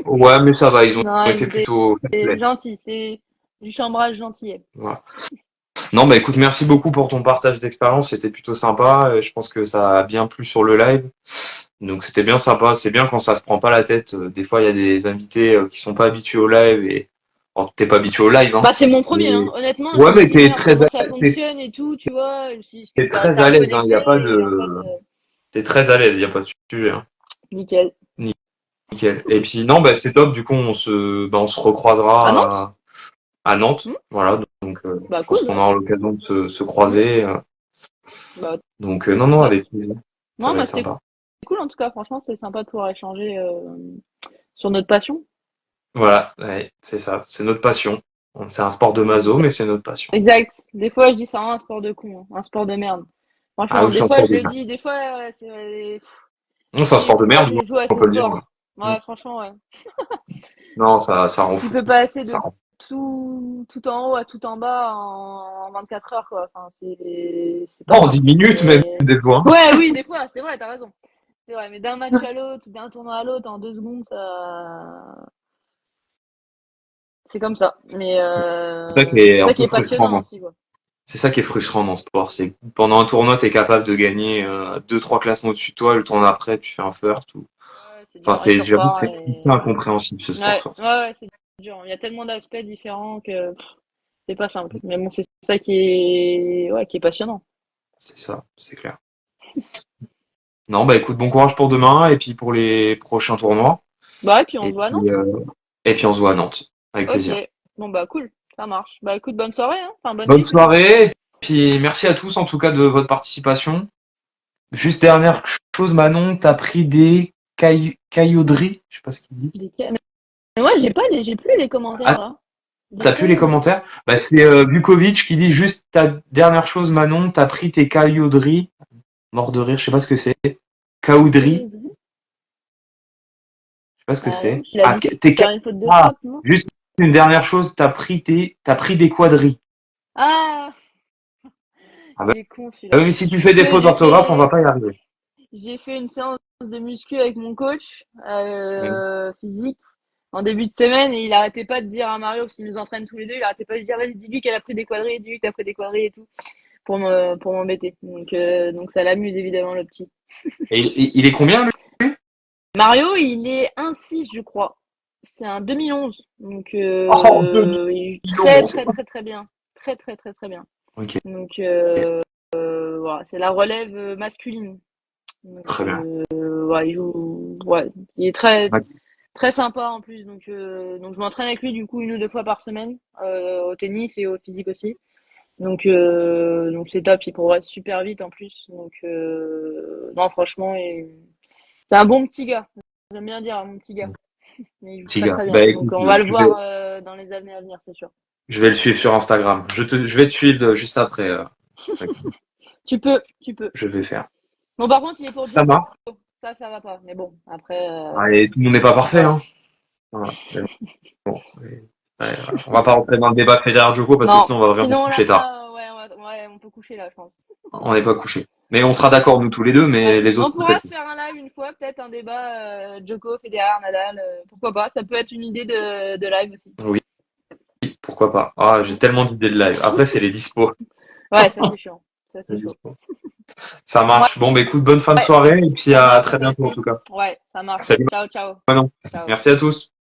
C: Ouais, mais ça va, ils ont
B: Non,
C: été
B: c'était
C: plutôt fair-play.
B: gentil, c'est du chambrage gentil.
C: Voilà. Non, bah écoute, merci beaucoup pour ton partage d'expérience. C'était plutôt sympa. Je pense que ça a bien plu sur le live. Donc c'était bien sympa. C'est bien quand ça se prend pas la tête. Des fois, il y a des invités qui sont pas habitués au live et bon, t'es pas habitué au live, hein.
B: Bah c'est mon premier, hein.
C: Mais
B: Honnêtement, je
C: ouais,
B: me
C: mais
B: dis merde, comment ça fonctionne et tout, tu vois. Je me suis dit,
C: t'es
B: je vais
C: très
B: rester à
C: à
B: me
C: l'aise. Hein. Il y a pas
B: connecter et en fait,
C: de, t'es très à l'aise. Il y a pas de sujet. Hein.
B: nickel.
C: Nickel. Et puis non, bah c'est top. Du coup, on se
B: À Nantes?
C: recroisera à Nantes.
B: Hmm.
C: Voilà. Donc,
B: Bah
C: je pense
B: cool,
C: qu'on
B: ouais.
C: aura l'occasion de se
B: Hmm.
C: croiser.
B: Bah
C: Donc, non,
B: top.
C: avec plaisir. Ça
B: Non,
C: va
B: bah
C: être
B: c'était
C: sympa.
B: cool en tout cas, franchement, c'est sympa de pouvoir échanger sur notre passion.
C: Voilà. Ouais, c'est ça. C'est notre passion. C'est un sport de maso, mais c'est notre passion.
B: Exact. Des fois, je dis ça, hein, un sport de con, hein, un sport de merde.
C: Ah
B: Franchement,
C: oui, c'est
B: des
C: un
B: fois,
C: sport
B: je
C: de
B: le
C: merde.
B: dis, des fois,
C: Non,
B: je
C: c'est un
B: dis
C: sport de
B: pourquoi
C: merde,
B: je joue à
C: on
B: ce
C: peut le dire.
B: sport. Ouais, franchement, ouais.
C: Non, ça rend
B: Tu
C: fou.
B: peux passer
C: Ça
B: de
C: rend.
B: tout en haut à tout en bas en 24 heures, quoi. Enfin, c'est pas
C: En 10
B: simple.
C: minutes, même,
B: Mais
C: des fois.
B: ouais, oui, des fois, c'est vrai, t'as raison. C'est vrai, mais d'un match à l'autre ou d'un tournoi à l'autre en 2 secondes, c'est comme ça. Mais
C: C'est ça qui
B: c'est
C: est un
B: ça qui
C: peu
B: est
C: frustrant.
B: passionnant aussi, quoi.
C: C'est ça qui est frustrant dans le sport. C'est que pendant un tournoi, t'es capable de gagner 2, 3 classements au-dessus de toi. Le tournoi après, tu fais un first.
B: Ouais, c'est
C: Enfin,
B: dur. Et tu
C: j'avoue que
B: repars
C: c'est
B: et
C: incompréhensible, ce sport.
B: ouais,
C: Sur
B: ouais, ouais, c'est dur. Il y a tellement d'aspects différents que c'est pas simple. Mais bon, c'est ça qui est passionnant.
C: C'est ça, c'est clair. Non, bah écoute, bon courage pour demain et puis pour les prochains tournois.
B: Bah, et puis on
C: Et
B: se voit à
C: puis,
B: Nantes.
C: on se voit à Nantes. Avec
B: Ok.
C: plaisir.
B: Bon, bah, cool. Ça marche. Bah, écoute, bonne soirée, hein. Enfin, bonne
C: Bonne
B: nuit plutôt.
C: soirée. Puis merci à tous en tout cas de votre participation. Juste dernière chose, Manon, t'as pris des cailloderies, je sais pas ce qu'il dit.
B: Mais moi, j'ai plus les commentaires,
C: Ah,
B: là.
C: t'as plus les
B: Lesquels?
C: commentaires? Bah c'est Vukovic qui dit juste ta dernière chose, Manon, t'as pris tes cailloderies. Mort de rire, je sais pas ce que c'est. Caoudries, je sais pas ce que
B: Ah non,
C: c'est.
B: il a
C: Ah,
B: dû
C: tes
B: faire une faute de
C: ah,
B: frappe, non?
C: juste une dernière chose, t'as pris des quadrilles.
B: Ah,
C: Ah bah,
B: il est con, celui-là.
C: oui, si tu fais des
B: Que
C: fautes d'orthographe, on va pas y arriver.
B: j'ai fait une séance de muscu avec mon coach,
C: Oui.
B: physique, en début de semaine, et il arrêtait pas de dire à Mario, parce qu'il nous entraîne tous les deux, il arrêtait pas de dire, vas-y, dis-lui qu'elle a pris des quadrilles, dis-lui que t'as pris des quadrilles et tout, pour m'embêter. Donc ça l'amuse, évidemment, le petit.
C: Et il est combien, lui?
B: Mario, il est 1,6, je crois. C'est un 2011. Donc,
C: Oh,
B: il joue très,
C: 2011.
B: très, très, très bien. Très, très, très, très bien.
C: Ok,
B: Donc, voilà, c'est la relève masculine. Donc,
C: très bien.
B: ouais, ouais, il est très,
C: Ouais.
B: très sympa en plus. Donc je m'entraîne avec lui du coup 1 ou 2 fois par semaine, au tennis et au physique aussi. Donc c'est top. Il progresse super vite en plus. Donc, non, franchement, c'est un bon petit gars. J'aime bien dire mon petit gars. Mais il joue
C: Petit
B: très
C: gars.
B: très bien.
C: Bah
B: Donc
C: écoute,
B: on va le voir dans les années à venir, c'est sûr.
C: je vais le suivre sur Instagram. Je vais te suivre juste après.
B: Tu peux.
C: Je vais faire.
B: Bon, par contre, il est pour
C: Ça
B: Djoko.
C: marche.
B: Ça va pas. Mais bon, après,
C: Allez, tout le monde n'est pas parfait,
B: voilà.
C: hein. Voilà. Mais bon, ouais, on va pas rentrer dans le débat Federer-Djoko parce que
B: Non,
C: sinon on va vraiment
B: sinon
C: coucher
B: là,
C: tard.
B: ouais, on peut coucher là, je pense.
C: On n'est pas couché. Mais on sera d'accord nous tous les deux, mais
B: Ouais.
C: les
B: On
C: autres
B: pourra
C: peut-être.
B: se faire un live une fois, peut-être un débat Djoko, Federer, Nadal, pourquoi pas. Ça peut être une idée de live aussi.
C: Oui, pourquoi pas. Ah, j'ai tellement d'idées de live. Après, c'est les dispos.
B: Ouais, ça c'est chiant. Ça
C: Les
B: c'est chaud.
C: dispos. Ça
B: Ouais,
C: marche. Bon, bah écoute, bonne fin de
B: ouais,
C: soirée et puis
B: ça
C: à
B: marche
C: très
B: toi
C: bientôt en
B: aussi.
C: tout cas.
B: Ouais, ça marche.
C: Salut
B: Ciao, ciao.
C: Manon.
B: Ciao.
C: Merci à tous.